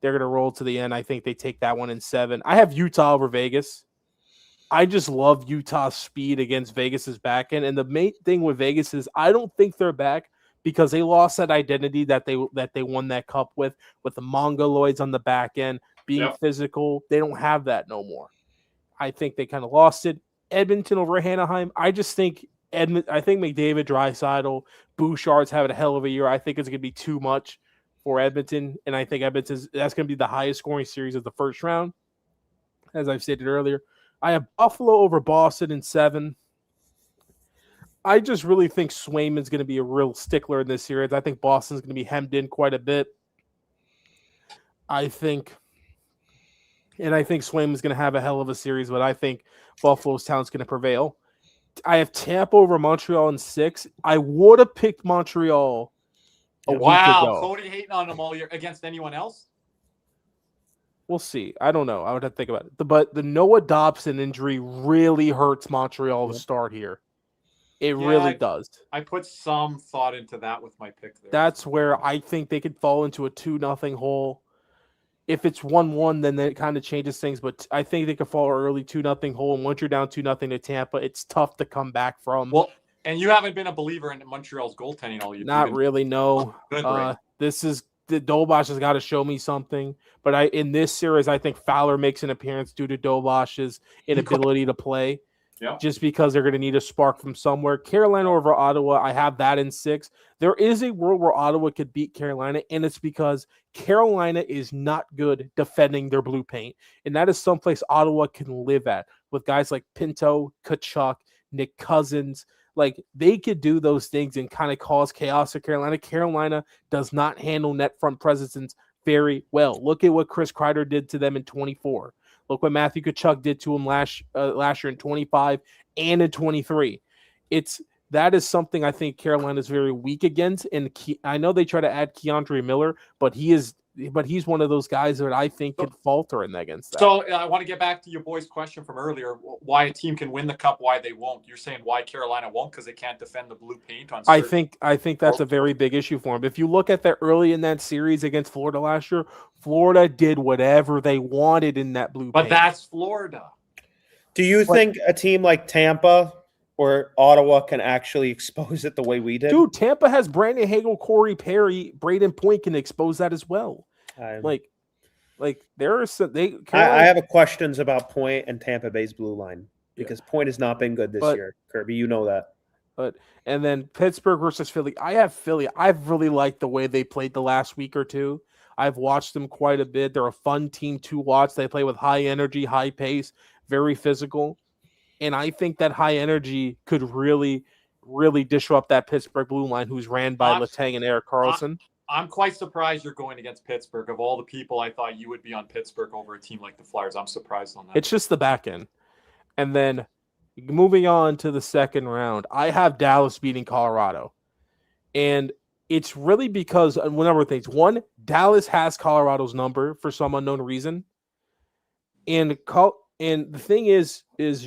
They're going to roll to the end. I think they take that one in 7. I have Utah over Vegas. I just love Utah's speed against Vegas's back end. And the main thing with Vegas is I don't think they're back because they lost that identity that they won that cup with the Mongoloids on the back end, being physical. They don't have that no more. I think they kind of lost it. Edmonton over Anaheim. I just think McDavid, Draisaitl, Bouchard's having a hell of a year. I think it's going to be too much for Edmonton, and I think that's going to be the highest scoring series of the first round, as I've stated earlier. I have Buffalo over Boston in 7. I just really think Swayman's going to be a real stickler in this series. I think Boston's going to be hemmed in quite a bit. I think Swayman's going to have a hell of a series, but I think Buffalo's talent's going to prevail. I have Tampa over Montreal in 6. I would have picked Montreal a week ago.
Cody hating on them all year against anyone else?
We'll see. I don't know. I would have to think about it. But the Noah Dobson injury really hurts Montreal to start here. It really does.
I put some thought into that with my pick there.
That's where I think they could fall into a 2-0 hole. If it's 1-1, then it kind of changes things. But I think they could fall early 2-0 hole. And once you're down 2-0 to Tampa, it's tough to come back from.
Well, and you haven't been a believer in Montreal's goaltending all year.
Not really, no. This is the Dolbosch has got to show me something. But in this series, I think Fowler makes an appearance due to Dolbosch's inability to play.
Yeah.
just because they're going to need a spark from somewhere. Carolina over Ottawa, I have that in 6. There is a world where Ottawa could beat Carolina, and it's because Carolina is not good defending their blue paint. And that is someplace Ottawa can live at with guys like Pinto, Tkachuk, Nick Cousins. Like, they could do those things and kind of cause chaos to Carolina. Carolina does not handle net front presence very well. Look at what Chris Kreider did to them in 24. Look what Matthew Tkachuk did to him last year in 25 and in 23. That is something I think Carolina is very weak against. And I know they try to add Keandre Miller, but he's one of those guys that I think could falter against that.
So I want to get back to your boy's question from earlier. Why a team can win the cup, why they won't. You're saying why Carolina won't because they can't defend the blue paint on certain...
I think that's a very big issue for them. If you look at that early in that series against Florida last year, Florida did whatever they wanted in that blue paint.
But that's Florida.
Do you think a team like Tampa or Ottawa can actually expose it the way we did?
Dude, Tampa has Brandon Hagel, Corey Perry, Braden Point can expose that as well. Like there are some.
I have questions about Point and Tampa Bay's blue line because Point has not been good this year. Kirby, you know that.
And then Pittsburgh versus Philly. I have Philly. I've really liked the way they played the last week or two. I've watched them quite a bit. They're a fun team to watch. They play with high energy, high pace, very physical. And I think that high energy could really, really disrupt that Pittsburgh blue line who's ran by Letang and Erik Karlsson.
I'm quite surprised you're going against Pittsburgh. Of all the people, I thought you would be on Pittsburgh over a team like the Flyers. I'm surprised on that.
It's just the back end. And then moving on to the second round, I have Dallas beating Colorado. And it's really because of a number of things. One, Dallas has Colorado's number for some unknown reason. And the thing is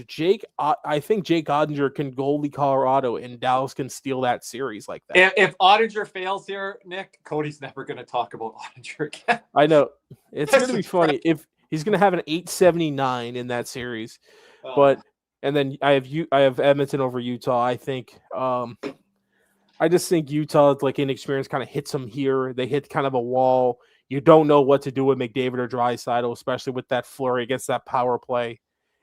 Jake, I think Jake Ottinger can goalie Colorado and Dallas can steal that series like that.
If Ottinger fails here, Nick, Cody's never going to talk about Ottinger again.
I know. It's going to be funny. If he's going to have an 879 in that series. And then I have Edmonton over Utah. I think I just think Utah, like inexperience, kind of hits them here. They hit kind of a wall. You don't know what to do with McDavid or Draisaitl, especially with that flurry against that power play.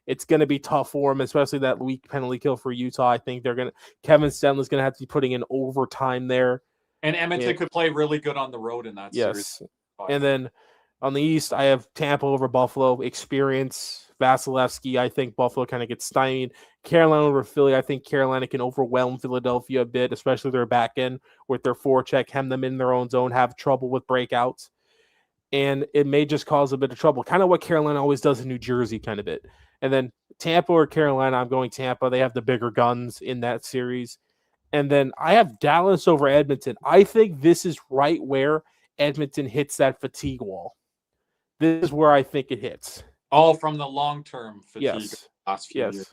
It's going to be tough for them, especially that weak penalty kill for Utah. I think Kevin Stenley's going to have to be putting in overtime there.
And Edmonton could play really good on the road in that series.
And then on the East, I have Tampa over Buffalo. Experience, Vasilevsky. I think Buffalo kind of gets stymied. Carolina over Philly. I think Carolina can overwhelm Philadelphia a bit, especially their back end with their forecheck, hem them in their own zone, have trouble with breakouts. And it may just cause a bit of trouble. Kind of what Carolina always does in New Jersey kind of bit. And then Tampa or Carolina, I'm going Tampa. They have the bigger guns in that series. And then I have Dallas over Edmonton. I think this is right where Edmonton hits that fatigue wall. This is where I think it hits.
Oh, from the long-term fatigue.
Yes.
Last few years.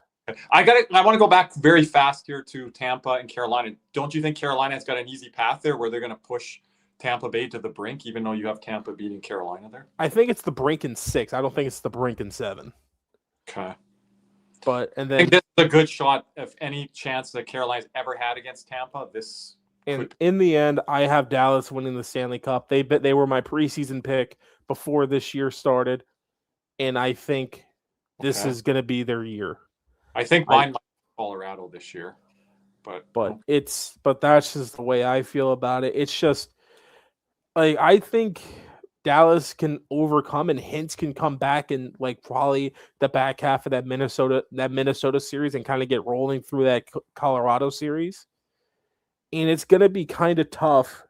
I want to go back very fast here to Tampa and Carolina. Don't you think Carolina's got an easy path there where they're going to push Tampa Bay to the brink, even though you have Tampa beating Carolina there?
I think it's the brink in 6. I don't think it's the brink in 7.
Okay.
And then
I think this is a good shot if any chance that Carolina's ever had against Tampa.
In the end, I have Dallas winning the Stanley Cup. They were my preseason pick before this year started, and I think this is going to be their year.
I think mine might be Colorado this year, but
that's just the way I feel about it. It's just like I think Dallas can overcome and Hintz can come back in like probably the back half of that Minnesota series and kind of get rolling through that Colorado series. And it's going to be kind of tough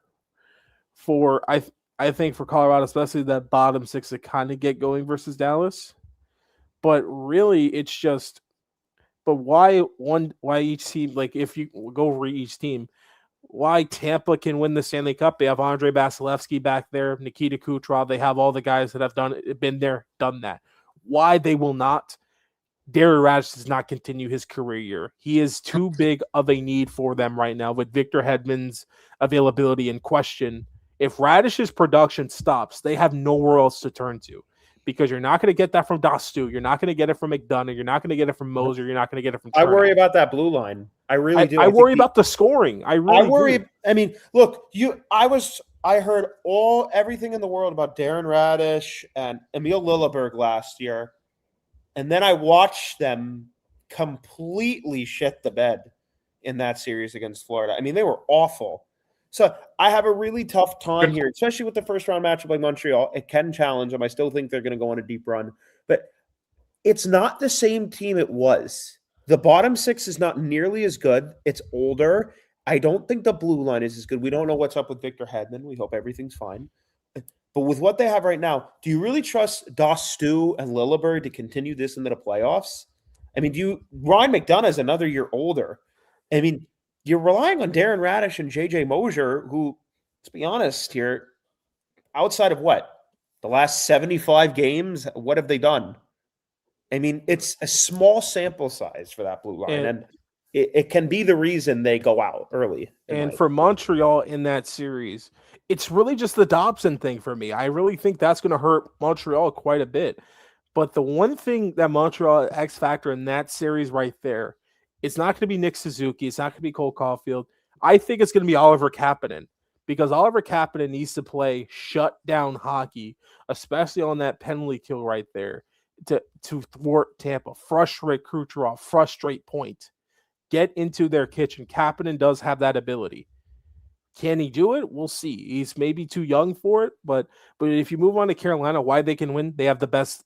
for I think for Colorado, especially that bottom 6 to kind of get going versus Dallas. But really it's just why each team, like if you go over each team, why Tampa can win the Stanley Cup? They have Andre Vasilevsky back there, Nikita Kucherov. They have all the guys that have been there, done that. Why they will not? Darren Raddysh does not continue his career year. He is too big of a need for them right now with Victor Hedman's availability in question. If Raddysh's production stops, they have nowhere else to turn to. Because you're not going to get that from Dastu. You're not going to get it from McDonough. You're not going to get it from Moser. You're not going to get it from Turner.
I worry about that blue line. I really do.
I worry about the scoring. I worry.
Do. I mean, look, I heard everything in the world about Darren Raddysh and Emil Lilleberg last year. And then I watched them completely shit the bed in that series against Florida. I mean, they were awful. So I have a really tough time here, especially with the first round matchup like Montreal. It can challenge them. I still think they're going to go on a deep run, but it's not the same team it was. The bottom six is not nearly as good. It's older. I don't think the blue line is as good. We don't know what's up with Victor Hedman. We hope everything's fine. But with what they have right now, do you really trust Dos Stu and Lilleberg to continue this into the playoffs? I mean, Ryan McDonough is another year older. I mean, you're relying on Darren Radish and JJ Mosier, who, let's be honest here, outside of what? The last 75 games, what have they done? I mean, it's a small sample size for that blue line, and it can be the reason they go out early.
And for Montreal in that series, it's really just the Dobson thing for me. I really think that's going to hurt Montreal quite a bit. But the one thing that Montreal X factor in that series right there, it's not going to be Nick Suzuki. It's not going to be Cole Caulfield. I think it's going to be Oliver Kapanen, because Oliver Kapanen needs to play shut-down hockey, especially on that penalty kill right there, to thwart Tampa, frustrate Kucherov, frustrate Point, get into their kitchen. Kapanen does have that ability. Can he do it? We'll see. He's maybe too young for it, but if you move on to Carolina, why they can win? They have the best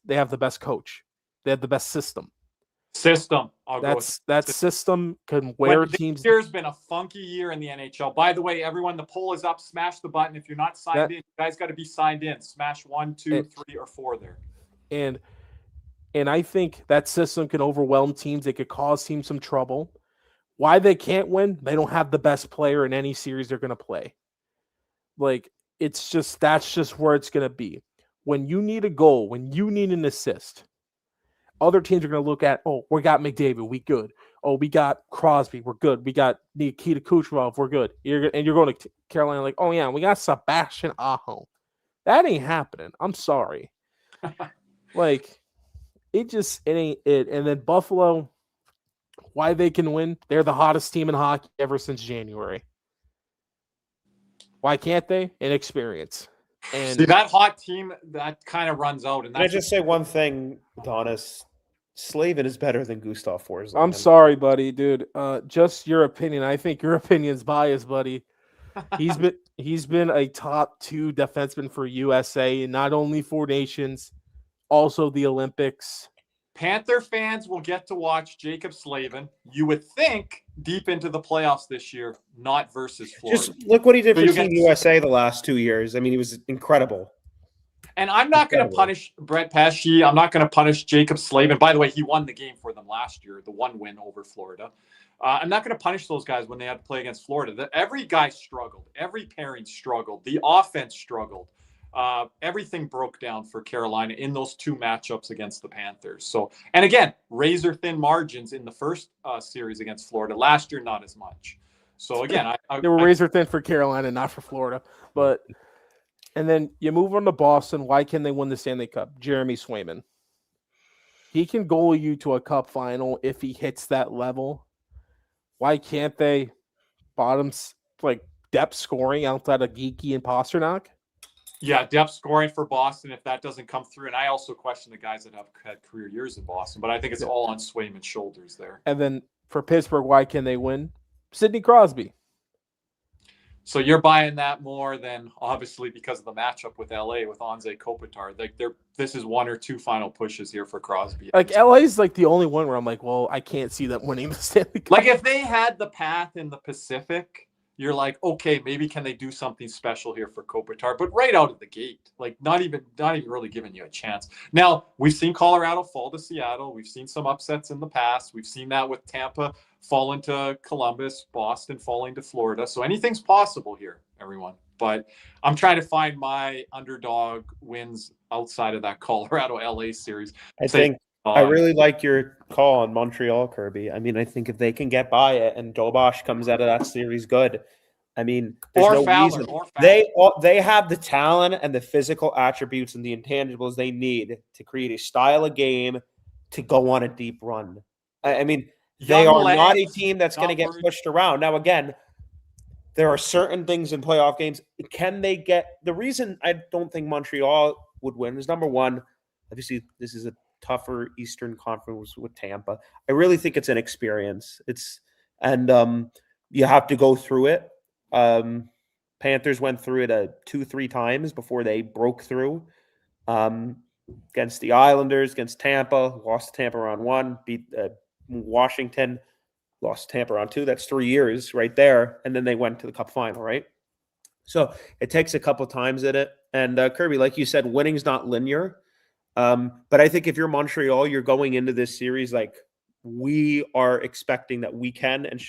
coach. They have the best system. That system can wear teams.
This year's been a funky year in the NHL. By the way, everyone, the poll is up. Smash the button. If you're not signed in, you guys got to be signed in. Smash 1, 2, 3, or 4 there.
And I think that system can overwhelm teams. It could cause teams some trouble. Why they can't win? They don't have the best player in any series they're going to play. Like, that's just where it's going to be. When you need a goal, when you need an assist, other teams are going to look at, oh, we got McDavid, we good. Oh, we got Crosby, we're good. We got Nikita Kucherov, we're good. You're going to Carolina like, oh, yeah, we got Sebastian Aho. That ain't happening. I'm sorry. Like, it ain't it. And then Buffalo, why they can win? They're the hottest team in hockey ever since January. Why can't they? Inexperience. And
see, that hot team, that kind of runs out. And
can I just say one thing, Donis? Slavin is better than Gustav Forsling.
I'm sorry, buddy, dude. Just your opinion. I think your opinion's biased, buddy. He's been a top 2 defenseman for USA, not only 4 Nations, also the Olympics.
Panther fans will get to watch Jacob Slavin, you would think, deep into the playoffs this year, not versus Florida.
Just look what he did for Team USA the last 2 years. I mean, he was incredible.
And I'm not going to punish Brett Pesce. I'm not going to punish Jacob Slavin. By the way, he won the game for them last year, the 1 win over Florida. I'm not going to punish those guys when they had to play against Florida. Every guy struggled. Every pairing struggled. The offense struggled. Everything broke down for Carolina in those 2 matchups against the Panthers. So, and again, razor thin margins in the first series against Florida. Last year, not as much. So again,
they were razor thin for Carolina, not for Florida. But and then you move on to Boston. Why can they win the Stanley Cup? Jeremy Swayman. He can goal you to a cup final if he hits that level. Why can't they? Bottoms like depth scoring outside of Geeky and Pasternak.
Yeah, depth scoring for Boston if that doesn't come through. And I also question the guys that have had career years in Boston, but I think it's all on Swayman's shoulders there.
And then for Pittsburgh, why can they win? Sidney Crosby.
So you're buying that more than obviously because of the matchup with LA with Anze Kopitar. Like this is 1 or 2 final pushes here for Crosby.
Like LA is like the only one where I'm like, well, I can't see them winning the Stanley Cup.
Like if they had the path in the Pacific, you're like, okay, maybe can they do something special here for Kopitar? But right out of the gate, like not even really giving you a chance. Now, we've seen Colorado fall to Seattle. We've seen some upsets in the past. We've seen that with Tampa falling to Columbus, Boston falling to Florida. So anything's possible here, everyone. But I'm trying to find my underdog wins outside of that Colorado-LA series.
I really like your call on Montreal, Kirby. I mean, I think if they can get by it and Dobosh comes out of that series good, I mean, there's no reason. They have the talent and the physical attributes and the intangibles they need to create a style of game to go on a deep run. I mean, they are not a team that's going to get pushed around. Now, again, there are certain things in playoff games. Can they get – the reason I don't think Montreal would win is, number one, obviously this is a tougher Eastern Conference with Tampa. I really think it's an experience. You have to go through it. Panthers went through it 2-3 times before they broke through. Against the Islanders, against Tampa, lost to Tampa round 1, beat Washington, lost to Tampa round 2. That's 3 years right there. And then they went to the Cup final, right? So it takes a couple times at it. And Kirby, like you said, winning's not linear. But I think if you're Montreal, you're going into this series like we are expecting that we can and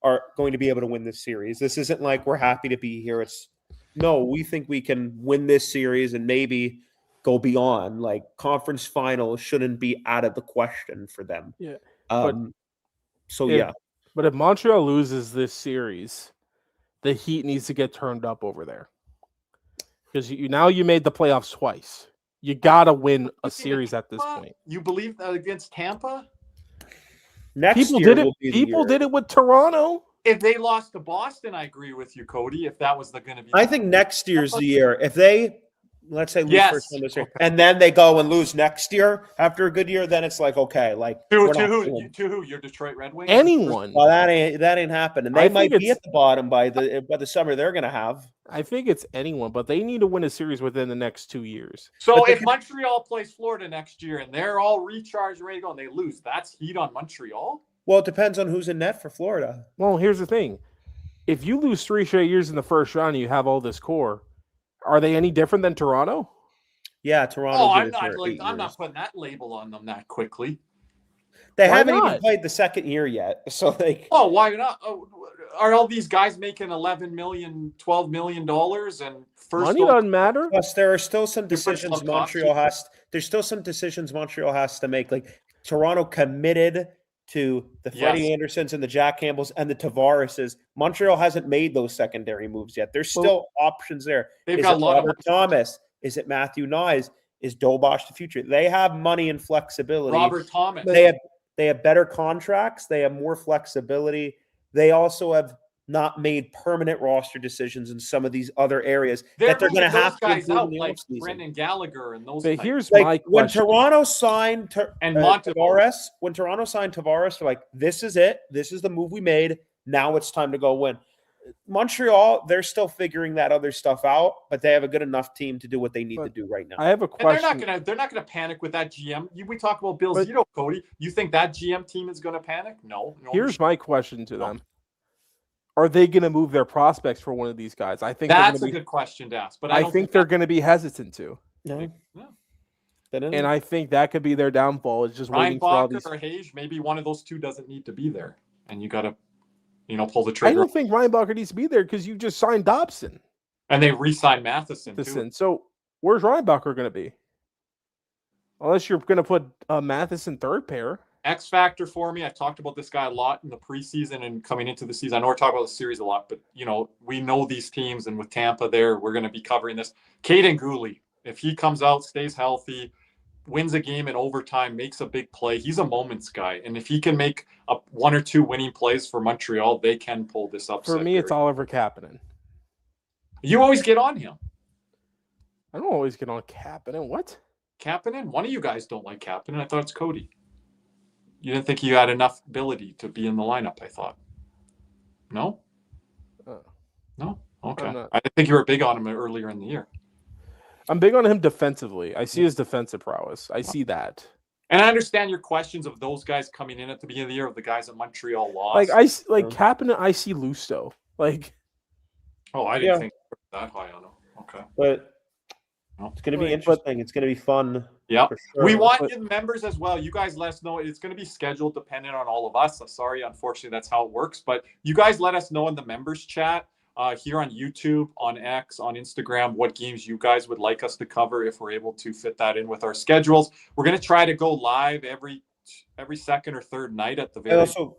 are going to be able to win this series. This isn't like we're happy to be here. No, we think we can win this series and maybe go beyond. Like conference final shouldn't be out of the question for them.
Yeah.
But
if Montreal loses this series, the heat needs to get turned up over there. Because you made the playoffs twice. You got to win a series at this point.
You believe that against Tampa?
People did it with Toronto.
If they lost to Boston, I agree with you, Cody. If that was going to be,
I think next year's the year. If they, let's say, lose first one this year, and then they go and lose next year after a good year, then it's like okay, like
to who? Your Detroit Red Wings?
Anyone?
Well, that ain't happening. They might be at the bottom by the summer. They're going to have.
I think it's anyone, but they need to win a series within the next 2 years.
So if Montreal plays Florida next year and they're all recharged, ready to go, and they lose, that's heat on Montreal?
Well, it depends on who's in net for Florida.
Well, here's the thing. If you lose 3 straight years in the first round and you have all this core, are they any different than Toronto?
Yeah, Toronto.
Oh, I'm not putting that label on them that quickly.
Why haven't even played the second year yet. So
why not? Are all these guys making $11 million, $12 million and first
money doesn't matter?
Plus, there are still some decisions Montreal has. There's still some decisions Montreal has to make. Like Toronto committed to the Freddie Andersons and the Jack Campbells and the Tavarises. Montreal hasn't made those secondary moves yet. There's still options there.
They've got a lot
Robert Thomas. Is it Matthew Nyes? Is Dolbosch the future? They have money and flexibility.
Robert Thomas.
They have better contracts. They have more flexibility. They also have not made permanent roster decisions in some of these other areas that they're going to have to
guys out, like Brendan Gallagher and those.
But here's my question:
when Toronto signed Tavares, they're like, "This is it. This is the move we made. Now it's time to go win." Montreal, they're still figuring that other stuff out, but they have a good enough team to do what they need to do right now.
I have a question.
They're not gonna panic with that GM. We talk about Bill Zito, Cody. You think that GM team is gonna panic? No.
Here's my question to them: are they going to move their prospects for one of these guys? I think
that's a good question to ask, but
I think they're going to be hesitant to.
No.
And I think that could be their downfall. Is just waiting for all these.
Or Hayes, maybe one of those two doesn't need to be there, and you got to. Pull the trigger.
I don't think Ryan Bacher needs to be there because you just signed Dobson.
And they re-signed Matheson too.
So where's Ryan Bacher going to be? Unless you're going to put Matheson third pair.
X factor for me. I've talked about this guy a lot in the preseason and coming into the season. I know we're talking about the series a lot, but we know these teams, and with Tampa there, we're going to be covering this. Caden Gooley, if he comes out, stays healthy, wins a game in overtime, makes a big play. He's a moments guy. And if he can make 1 or 2 winning plays for Montreal, they can pull this upset.
For me, it's Oliver Kapanen.
You always get on him.
I don't always get on Kapanen. What?
Kapanen? One of you guys don't like Kapanen. I thought it's Cody. You didn't think you had enough ability to be in the lineup, I thought. No? No? Okay. I didn't think you were big on him earlier in the year.
I'm big on him defensively. I see his defensive prowess. I see that.
And I understand your questions of those guys coming in at the beginning of the year, of the guys that Montreal lost.
Kapanen, I see Lusto.
I didn't think that high on him. Okay.
But it's going to be interesting. It's going to be fun.
Yeah.
Sure.
We want you members as well. You guys let us know. It's going to be scheduled dependent on all of us. Sorry, unfortunately, that's how it works. But you guys let us know in the members chat. Here on YouTube, on X, on Instagram, what games you guys would like us to cover if we're able to fit that in with our schedules. We're going to try to go live every second or third night at the very.
I also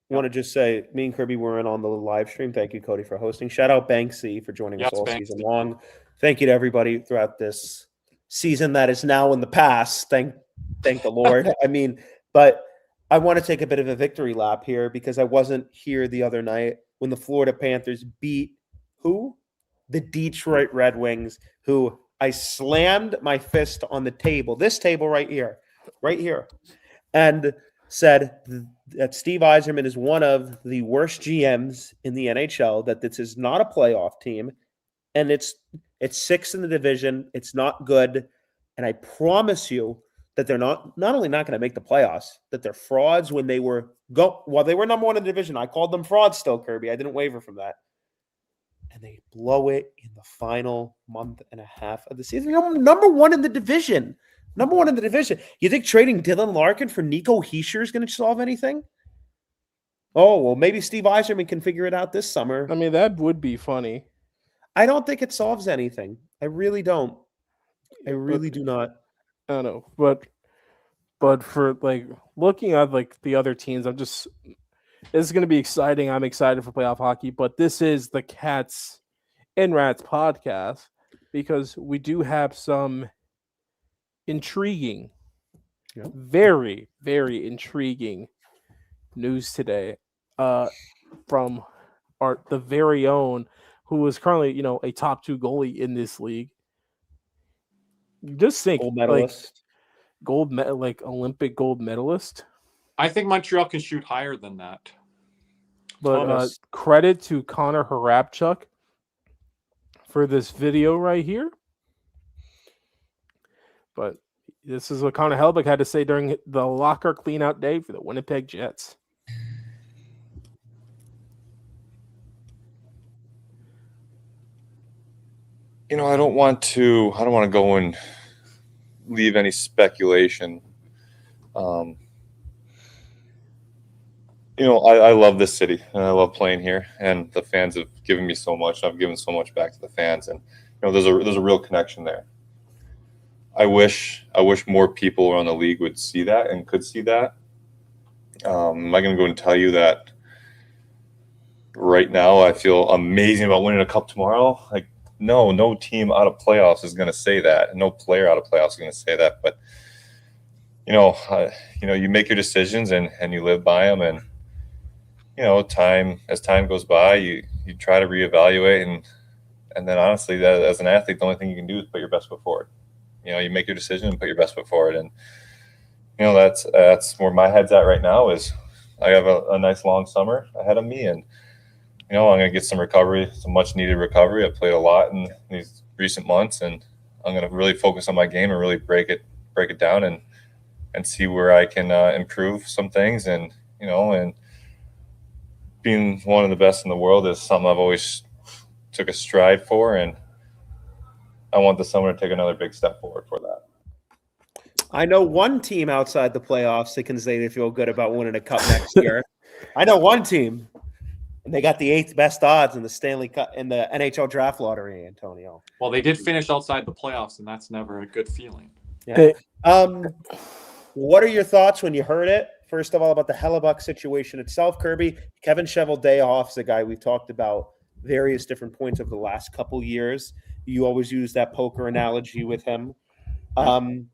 want to just say, me and Kirby were in on the live stream. Thank you, Cody, for hosting. Shout out Banksy for joining us all season long. Thank you to everybody throughout this season that is now in the past. Thank the Lord. But I want to take a bit of a victory lap here because I wasn't here the other night when the Florida Panthers beat who? The Detroit Red Wings, who I slammed my fist on the table, this table right here, right here, and said that Steve Yzerman is one of the worst GMs in the NHL, that this is not a playoff team, and it's sixth in the division. It's not good. And I promise you that they're not only not going to make the playoffs, that they're frauds when they were they were number one in the division. I called them frauds still, Kirby. I didn't waver from that. And they blow it in the final month and a half of the season. They're number one in the division. Number one in the division. You think trading Dylan Larkin for Nico Hischier is going to solve anything? Oh, well, maybe Steve Yzerman can figure it out this summer.
I mean, that would be funny.
I don't think it solves anything. I really don't. I really do not.
I don't know, but for like looking at like the other teams, this is going to be exciting. I'm excited for playoff hockey, but this is the Cats and Rats podcast because we do have some intriguing, very, very intriguing news today from the very own, who is currently, a top 2 goalie in this league. Just think,
gold medalist,
like Olympic gold medalist.
I think Montreal can shoot higher than that.
But credit to Connor Harapchuk for this video right here. But this is what Connor Hellebuyck had to say during the locker cleanout day for the Winnipeg Jets.
I don't want to go and leave any speculation. I love this city and I love playing here, and the fans have given me so much. I've given so much back to the fans, and there's a real connection there. I wish more people around the league would see that and could see that. Am I going to go and tell you that right now I feel amazing about winning a cup tomorrow? Like, no team out of playoffs is going to say that. No player out of playoffs is going to say that. But, you make your decisions and you live by them. And, as time goes by, you try to reevaluate. And then honestly, that as an athlete, the only thing you can do is put your best foot forward. You make your decision and put your best foot forward. And, that's where my head's at right now. Is I have a nice long summer ahead of me, and I'm going to get some recovery, some much needed recovery. I've played a lot in these recent months, and I'm going to really focus on my game and really break it down and see where I can improve some things. And, and being one of the best in the world is something I've always took a stride for. And I want the summer to take another big step forward for that.
I know one team outside the playoffs that can say they feel good about winning a cup next year. I know one team. And they got the 8th best odds in the Stanley Cup in the NHL draft lottery, Antonio.
Well, they did finish outside the playoffs, and that's never a good feeling.
Yeah. What are your thoughts when you heard it? First of all, about the Hellebuyck situation itself, Kirby. Kevin Cheveldayoff is a guy we've talked about various different points over the last couple years. You always use that poker analogy with him. You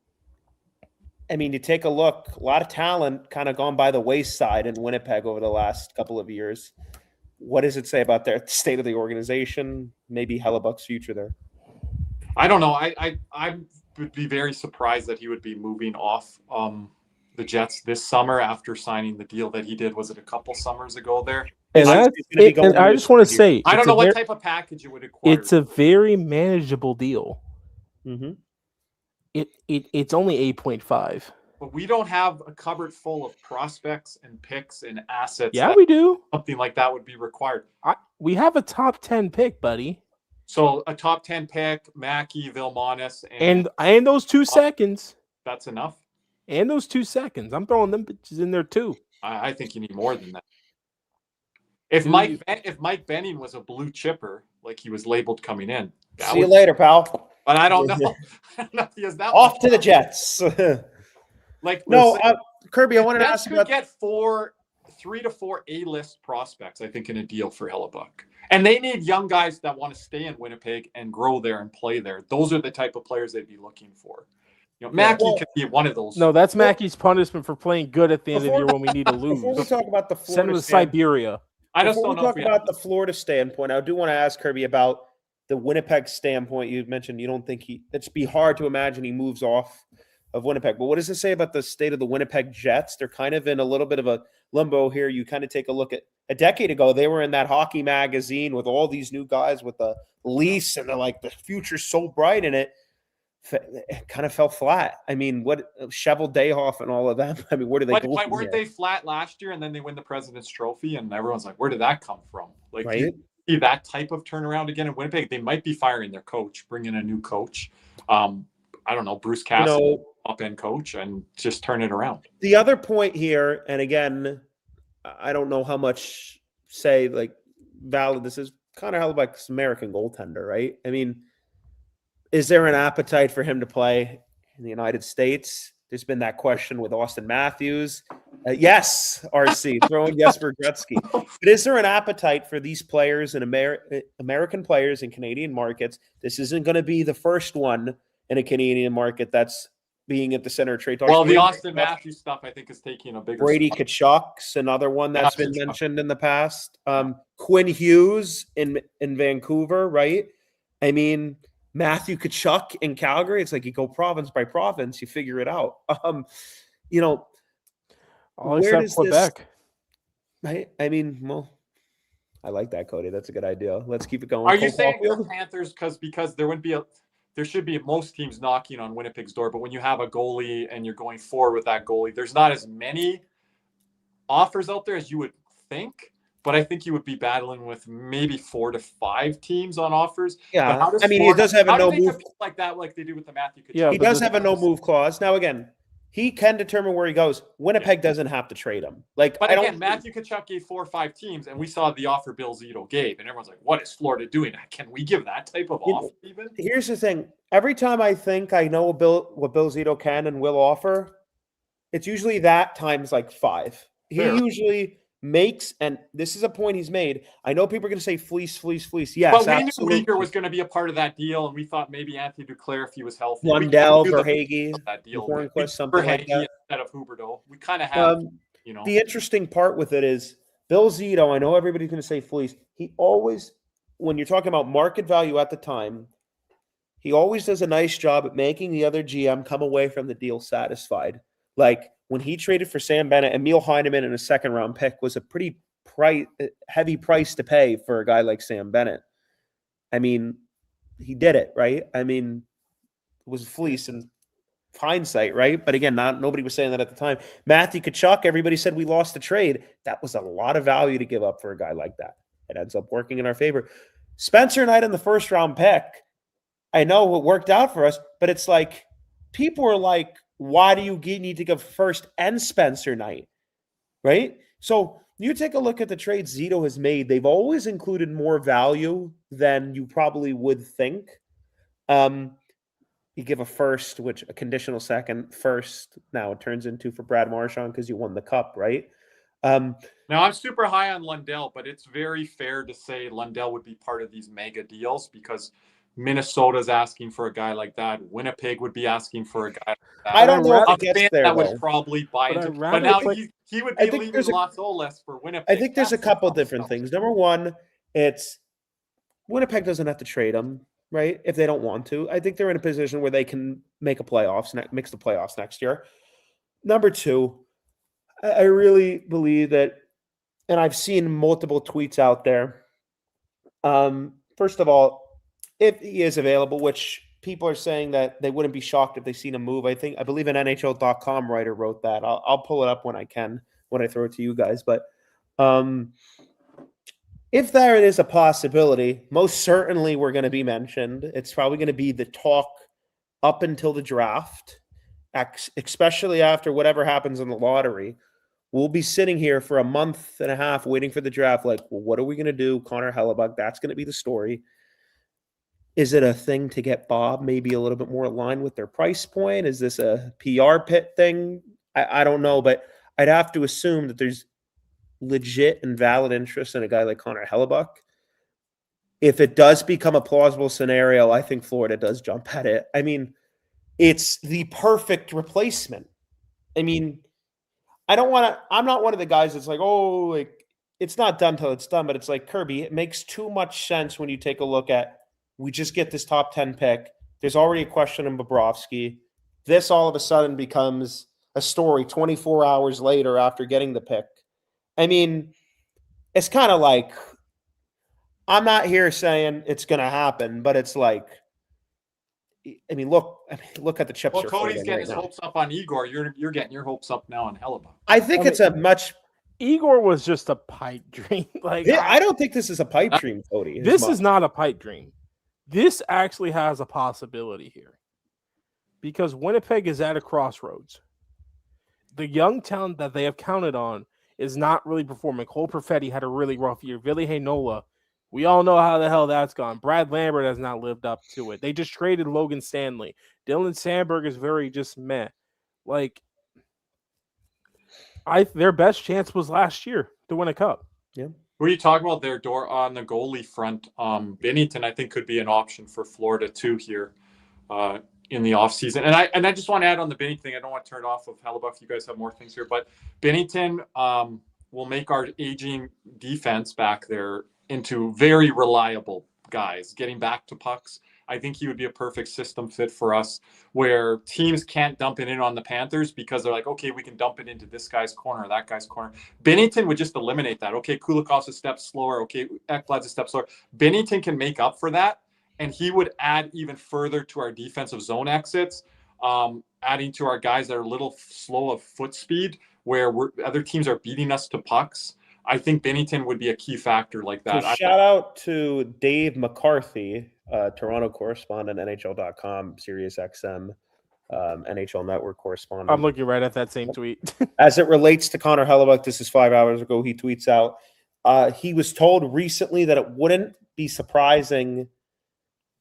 take a look, a lot of talent kind of gone by the wayside in Winnipeg over the last couple of years. What does it say about their state of the organization? Maybe Hellebuck's future there.
I don't know. I would be very surprised that he would be moving off the Jets this summer after signing the deal that he did. Was it a couple summers ago there?
And I just want to say,
I don't know what type of package it would acquire.
It's a very manageable deal.
Mm-hmm.
It's only 8.5.
But we don't have a cupboard full of prospects and picks and assets.
Yeah, we do.
Something like that would be required.
We have a top 10 pick, buddy.
So a top 10 pick, Mackey, Vilmonis,
and those 2 seconds.
That's enough.
And those 2 seconds. I'm throwing them bitches in there too.
I think you need more than that. If Mike Benning was a blue chipper, like he was labeled coming in.
See you later, pal.
But I don't know. I don't know if he has that
off to the Jets. Kirby, I wanted to ask you about.
Get 3 to 4 A-list prospects, I think, in a deal for Hellebuyck. And they need young guys that want to stay in Winnipeg and grow there and play there. Those are the type of players they'd be looking for. Mackey could be one of those.
No, that's Mackey's punishment for playing good at the end of the year when we need to lose.
Before we talk about the Florida
send him to Siberia.
Before we talk about the Florida standpoint, I do want to ask Kirby about the Winnipeg standpoint. You mentioned you don't think it'd be hard to imagine he moves off of Winnipeg. But what does it say about the state of the Winnipeg Jets? They're kind of in a little bit of a limbo here. You kind of take a look at a decade ago, they were in that hockey magazine with all these new guys with the lease, and they're like, the future's so bright, and it kind of fell flat. I mean, what Shevel Dayhoff and all of them? I mean, where do they go?
Why weren't they flat last year and then they win the President's Trophy? And everyone's like, where did that come from? Like,
right?
you see that type of turnaround again in Winnipeg? They might be firing their coach, bring in a new coach. I don't know, Bruce Cassidy, up-end coach, and just turn it around.
The other point here, and again, I don't know how much valid this is. Connor Hellebuck's American goaltender, right? I mean, is there an appetite for him to play in the United States? There's been that question with Austin Matthews. Yes, RC, throwing Jesper Gretzky. But is there an appetite for these players and American players in Canadian markets? This isn't going to be the first one in a Canadian market that's being at the center of trade talks.
Well, the Austin Matthews stuff, I think, is taking a bigger
Brady
spot.
Kachuk's another one that's been mentioned in the past. Quinn Hughes in Vancouver, right? I mean, Matthew Tkachuk in Calgary. It's like you go province by province, you figure it out. You know,
all except Quebec.
Right? I mean, well, I like that, Cody. That's a good idea. Let's keep it going.
Are you saying the Panthers because there wouldn't be there should be most teams knocking on Winnipeg's door, but when you have a goalie and you're going forward with that goalie, there's not as many offers out there as you would think. But I think you would be battling with maybe 4 to 5 teams on offers.
Yeah, I mean, he does have a no move
like that, like they do with the Matthew Tkachuk.
Yeah, he does have a no move clause. Now, again, he can determine where he goes. Winnipeg doesn't have to trade him. But
again, Matthew Tkachuk gave 4 or 5 teams, and we saw the offer Bill Zito gave, and everyone's like, "What is Florida doing? Can we give that type of offer?" Even
here's the thing: every time I think I know what Bill Zito can and will offer, it's usually that times like 5. He usually makes, and this is a point he's made. I know people are going to say fleece. Yes,
but we knew Uyghur was going to be a part of that deal, and we thought maybe Anthony Duclair, if he was healthy,
Lundell, Verhaeghe,
that deal,
something like that.
Instead of Huberdeau. We kind of have,
The interesting part with it is Bill Zito. I know everybody's going to say fleece. He always, when you're talking about market value at the time, he always does a nice job at making the other GM come away from the deal satisfied. Like, when he traded for Sam Bennett, Emil Heineman in a second-round pick was a pretty heavy price to pay for a guy like Sam Bennett. I mean, he did it, right? I mean, it was a fleece in hindsight, right? But again, nobody was saying that at the time. Matthew Tkachuk, everybody said we lost the trade. That was a lot of value to give up for a guy like that. It ends up working in our favor. Spencer Knight in the first-round pick, I know it worked out for us, but it's like people are like, why do you need to give first and Spencer Knight, right? So you take a look at the trades Zito has made. They've always included more value than you probably would think. You give a first, which a conditional second, first. Now it turns into for Brad Marchand because you won the cup, right?
Now I'm super high on Lundell, but it's very fair to say Lundell would be part of these mega deals because Minnesota's asking for a guy like that. Winnipeg would be asking for a guy like that.
I don't know if he gets there,
that would probably buy into. But now he would be leaving Los Olas for Winnipeg.
I think there's a couple different things. Number one, it's Winnipeg doesn't have to trade him, right? If they don't want to. I think they're in a position where they can make mix the playoffs next year. Number two, I really believe that, and I've seen multiple tweets out there. First of all, if he is available, which people are saying that they wouldn't be shocked if they seen him move. I believe an NHL.com writer wrote that. I'll pull it up when I can, when I throw it to you guys. But if there is a possibility, most certainly we're going to be mentioned. It's probably going to be the talk up until the draft, especially after whatever happens in the lottery. We'll be sitting here for a month and a half waiting for the draft. Like, well, what are we going to do? Connor Hellebuck, that's going to be the story. Is it a thing to get Bob maybe a little bit more aligned with their price point? Is this a PR pit thing? I don't know, but I'd have to assume that there's legit and valid interest in a guy like Connor Hellebuck. If it does become a plausible scenario, I think Florida does jump at it. I mean, it's the perfect replacement. I mean, I'm not one of the guys that's like, oh, like it's not done till it's done, but it's like, Kirby, it makes too much sense when you take a look at, we just get this top 10 pick. There's already a question on Bobrovsky. this all of a sudden becomes a story 24 hours later after getting the pick. I mean, it's kind of like, I'm not here saying it's going to happen, but it's like, look at the chips.
Well,
are
Cody's
falling
getting
right
his
now.
hopes up on Igor. You're getting your hopes up now on Hellebuck.
I think it's a much.
Igor was just a pipe dream. Like
I don't think this is a pipe dream, Cody.
This is not a pipe dream. This actually has a possibility here because Winnipeg is at a crossroads. The young talent that they have counted on is not really performing. Cole Perfetti had a really rough year. Ville Heinola, we all know how the hell that's gone. Brad Lambert has not lived up to it. They just traded Logan Stanley. Dylan Sandberg is very just meh. Like, their best chance was last year to win a cup.
Yeah.
Who are you talking about there, Door, on the goalie front? Binnington, I think, could be an option for Florida too here in the offseason. And I just want to add on the Binnington thing. I don't want to turn it off of Hellebuck. You guys have more things here, but Binnington will make our aging defense back there into very reliable guys, getting back to pucks. I think he would be a perfect system fit for us where teams can't dump it in on the Panthers because they're like, okay, we can dump it into this guy's corner or that guy's corner. Binnington would just eliminate that. Okay, Kulikov's a step slower. Okay, Ekblad's a step slower. Binnington can make up for that, and he would add even further to our defensive zone exits, adding to our guys that are a little slow of foot speed where other teams are beating us to pucks. I think Binnington would be a key factor like that.
So shout out to Dave McCarthy, Toronto correspondent, NHL.com, SiriusXM, NHL Network correspondent.
I'm looking right at that same tweet.
As it relates to Connor Hellebuck, this is 5 hours ago. He tweets out, he was told recently that it wouldn't be surprising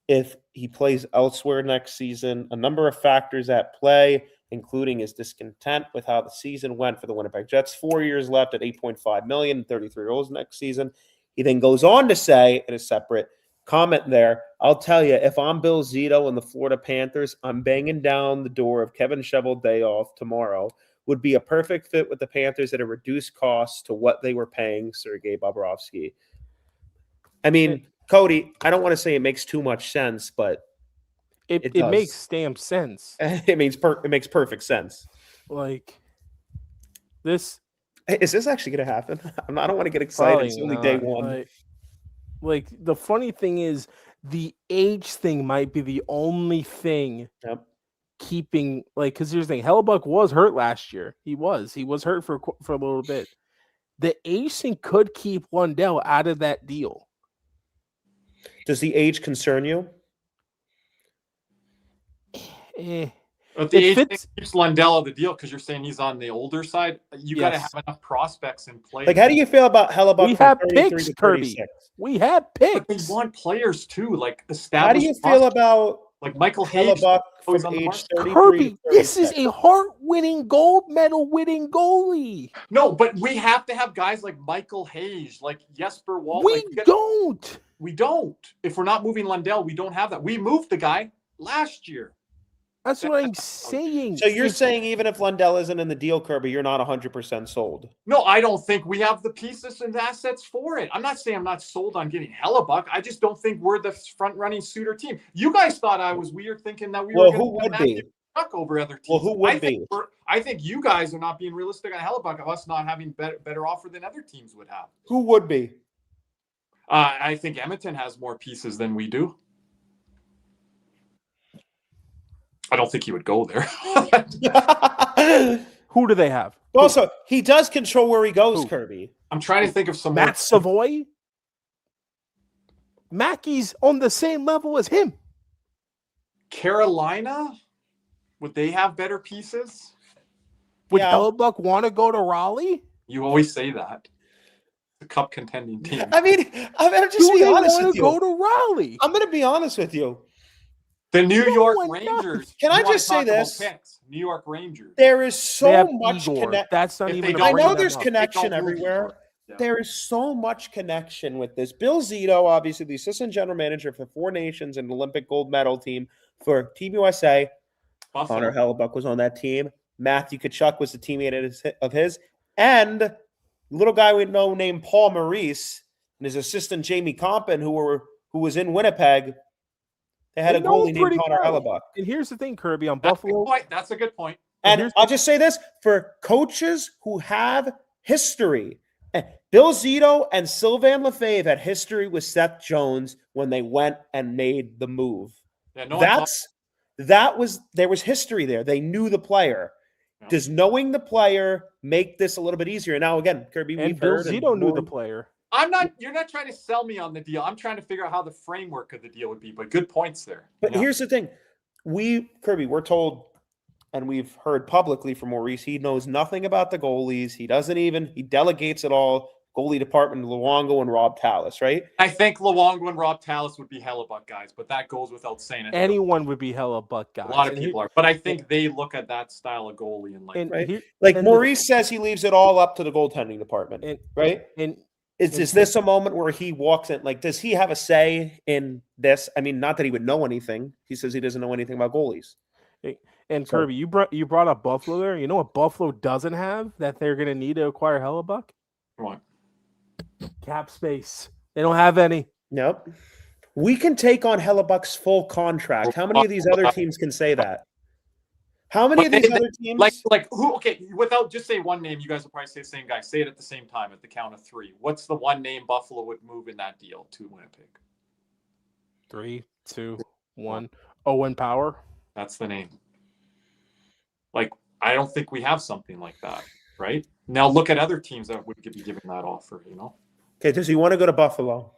if he plays elsewhere next season. A number of factors at play, including his discontent with how the season went for the Winnipeg Jets. 4 years left at $8.5 million, 33 goals next season. He then goes on to say in a separate comment there, I'll tell you, if I'm Bill Zito and the Florida Panthers, I'm banging down the door of Kevin Cheveldayoff tomorrow. Would be a perfect fit with the Panthers at a reduced cost to what they were paying Sergei Bobrovsky. I mean, Cody, I don't want to say it makes too much sense, but
it makes damn sense.
It makes perfect sense.
Like this.
Is this actually going to happen? I don't want to get excited. It's only day one.
Like the funny thing is, the age thing might be the only thing keeping because here's the thing: Hellebuck was hurt last year. He was hurt for a little bit. The age thing could keep Lundell out of that deal.
Does the age concern you?
But the age thing keeps Lundell of the deal because you're saying he's on the older side. You got to have enough prospects in play.
Like, how do you feel about Hellebuck?
We have picks, Kirby. We have picks.
But we want players too, like established.
How do you feel about
like Michael Hayes
from age 33?
Kirby, this is a heart-winning, gold medal-winning goalie.
No, but we have to have guys like Michael Hayes, like Jesper Wall.
We don't.
We don't. If we're not moving Lundell, we don't have that. We moved the guy last year.
That's what I'm saying.
So you're saying even if Lundell isn't in the deal, Kirby, you're not 100% sold?
No, I don't think we have the pieces and assets for it. I'm not saying I'm not sold on getting Hellebuck. I just don't think we're the front-running suitor team. You guys thought I was weird thinking that we were going to
be
over other teams.
Well, who would be?
I think you guys are not being realistic on Hellebuck of us not having better offer than other teams would have.
Who would be?
I think Edmonton has more pieces than we do. I don't think he would go there.
Who do they have?
Also, he does control where he goes, Kirby.
I'm trying to think of some
Matt Savoy. Mackey's on the same level as him.
Carolina? Would they have better pieces?
Would Hellebuck want to go to Raleigh?
You always say that. The cup contending team.
I mean, I'm just being honest with you.
Go to Raleigh.
I'm going to be honest with you.
The New York Rangers.
Can I just say this?
New York Rangers.
There is so much connection.
That's not even.
I know there's connection everywhere. Yeah. There is so much connection with this. Bill Zito, obviously the assistant general manager for Four Nations and Olympic gold medal team for Team USA.
Buffalo.
Connor Hellebuck was on that team. Matthew Tkachuk was the teammate of his. And a little guy we know named Paul Maurice and his assistant Jamie Compton, who was in Winnipeg. They had
They
a
know
goalie
him
named
pretty
Connor
well.
Hellebuck.
And here's the thing, Kirby, on
That's a good
Buffalo.
point. That's a good point.
And I'll just say this, for coaches who have history, Bill Zito and Sylvain Lefebvre had history with Seth Jones when they went and made the move.
Yeah, no
There was history there. They knew the player.
Yeah.
Does knowing the player make this a little bit easier? Now, again, Kirby,
And
we've
Bill
heard.
Zito knew the player.
You're not trying to sell me on the deal. I'm trying to figure out how the framework of the deal would be, but good points there.
But here's the thing. Kirby, we're told, and we've heard publicly from Maurice, he knows nothing about the goalies. He delegates it all. Goalie department, Luongo and Rob Tallis, right?
I think Luongo and Rob Tallis would be Hellebuck guys, but that goes without saying.
Anyone would be Hellebuck guys.
A lot of people are, but I think they look at that style of goalie and like,
Right? Maurice says he leaves it all up to the goaltending department, right? Is this a moment where he walks in? Like, does he have a say in this? I mean, not that he would know anything. He says he doesn't know anything about goalies.
And Kirby, you brought up Buffalo there. You know what Buffalo doesn't have that they're going to need to acquire Hellebuck?
What?
Cap space. They don't have any.
Nope. We can take on Hellebuck's full contract. How many of these other teams can say that? How many of these other teams?
Like who? Okay, without just say one name, you guys will probably say the same guy. Say it at the same time at the count of three. What's the one name Buffalo would move in that deal to Winnipeg?
3, 2, 1. Owen Power.
That's the name. Like, I don't think we have something like that, right? Now look at other teams that would be giving that offer, you know?
Okay, does he want to go to Buffalo?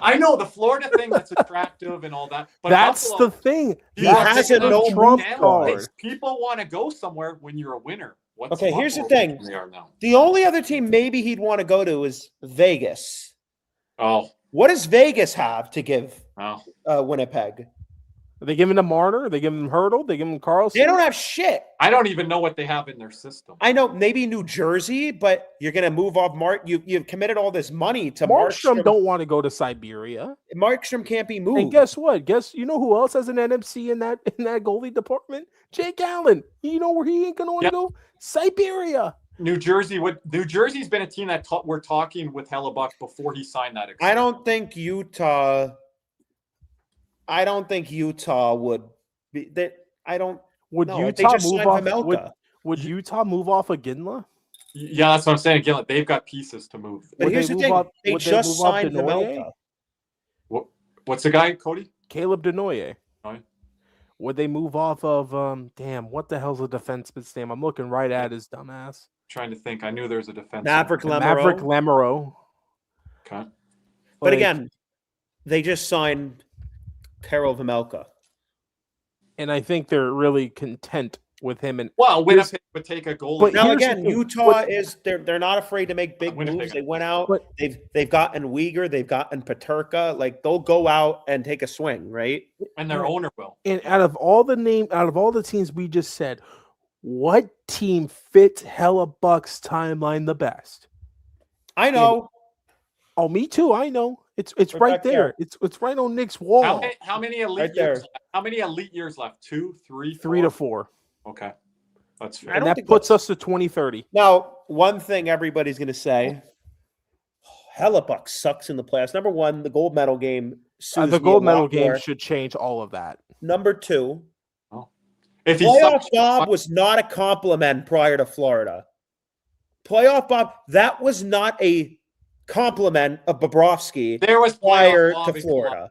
I know the Florida thing that's attractive and all that, but
that's
Buffalo,
the thing.
He has a no
Trump
move
card.
People want to go somewhere when you're a winner.
Okay, here's the thing.
They are now.
The only other team maybe he'd want to go to is Vegas.
Oh,
what does Vegas have to give
oh.
Winnipeg?
Are they giving him Marner? Are they giving him Hurdle? They giving him Carlson?
They don't have shit.
I don't even know what they have in their system.
I know maybe New Jersey, but you're going to move off You've committed all this money to
Markstrom. Don't want to go to Siberia.
Markstrom can't be moved.
And guess what? You know who else has an NMC in that goalie department? Jake Allen. You know where he ain't going to want to go? Siberia.
New Jersey's been a team that we're talking with Hellebuck before he signed that extension.
I don't think Utah would be that. I don't.
Would
no,
Utah move off? Would Utah move off of Ginla?
Yeah, that's what I'm saying. Again, they've got pieces to move.
But here's the thing: they just signed Pamelka.
What's the guy, Cody?
Caleb Denoyer.
Right.
Would they move off of? What the hell's a defenseman's name? I'm looking right at his dumbass.
Trying to think. I knew there was a defense.
Maverick Lamoureux.
Okay.
But again, they just signed Karel Vejmelka.
And I think they're really content with him. And
Winnipeg would take a goal.
But now again, Utah they're not afraid to make big moves. They went out. They've gotten Uyghur. They've gotten Peterka. Like they'll go out and take a swing, right?
And their owner will.
And out of all the teams we just said, what team fits Hellebuck's timeline the best?
I know.
Me too. I know. It's right there. It's right on Nick's wall.
How many elite years? How many elite years left? 2, 3, 4?
3 to 4.
Okay, that's fair.
And that puts us to 2030.
Now, one thing everybody's going to say: Hellebuck sucks in the playoffs. Number one, the gold medal game.
The gold medal game should change all of that.
Number two,
if
playoff Bob was not a compliment prior to Florida. Playoff Bob, that was not a compliment of Bobrovsky prior to Florida.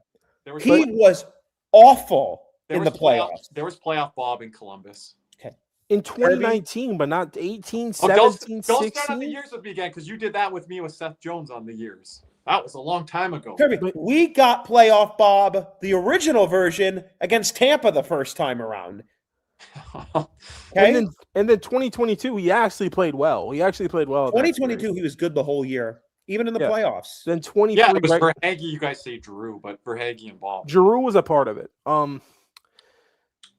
He was awful in the playoffs.
There was playoff Bob in Columbus.
Okay.
In 2019, but not 18, 17,
don't
16.
Start on the years with me again, because you did that with me with Seth Jones on the years. That was a long time ago.
We got playoff Bob, the original version, against Tampa the first time around.
Okay? And then 2022, he actually played well.
2022, he was good the whole year. Even in the playoffs.
Then 23.
Yeah, it was Verhaeghe. You guys say Giroux, but Verhaeghe and Bob.
Giroux was a part of it.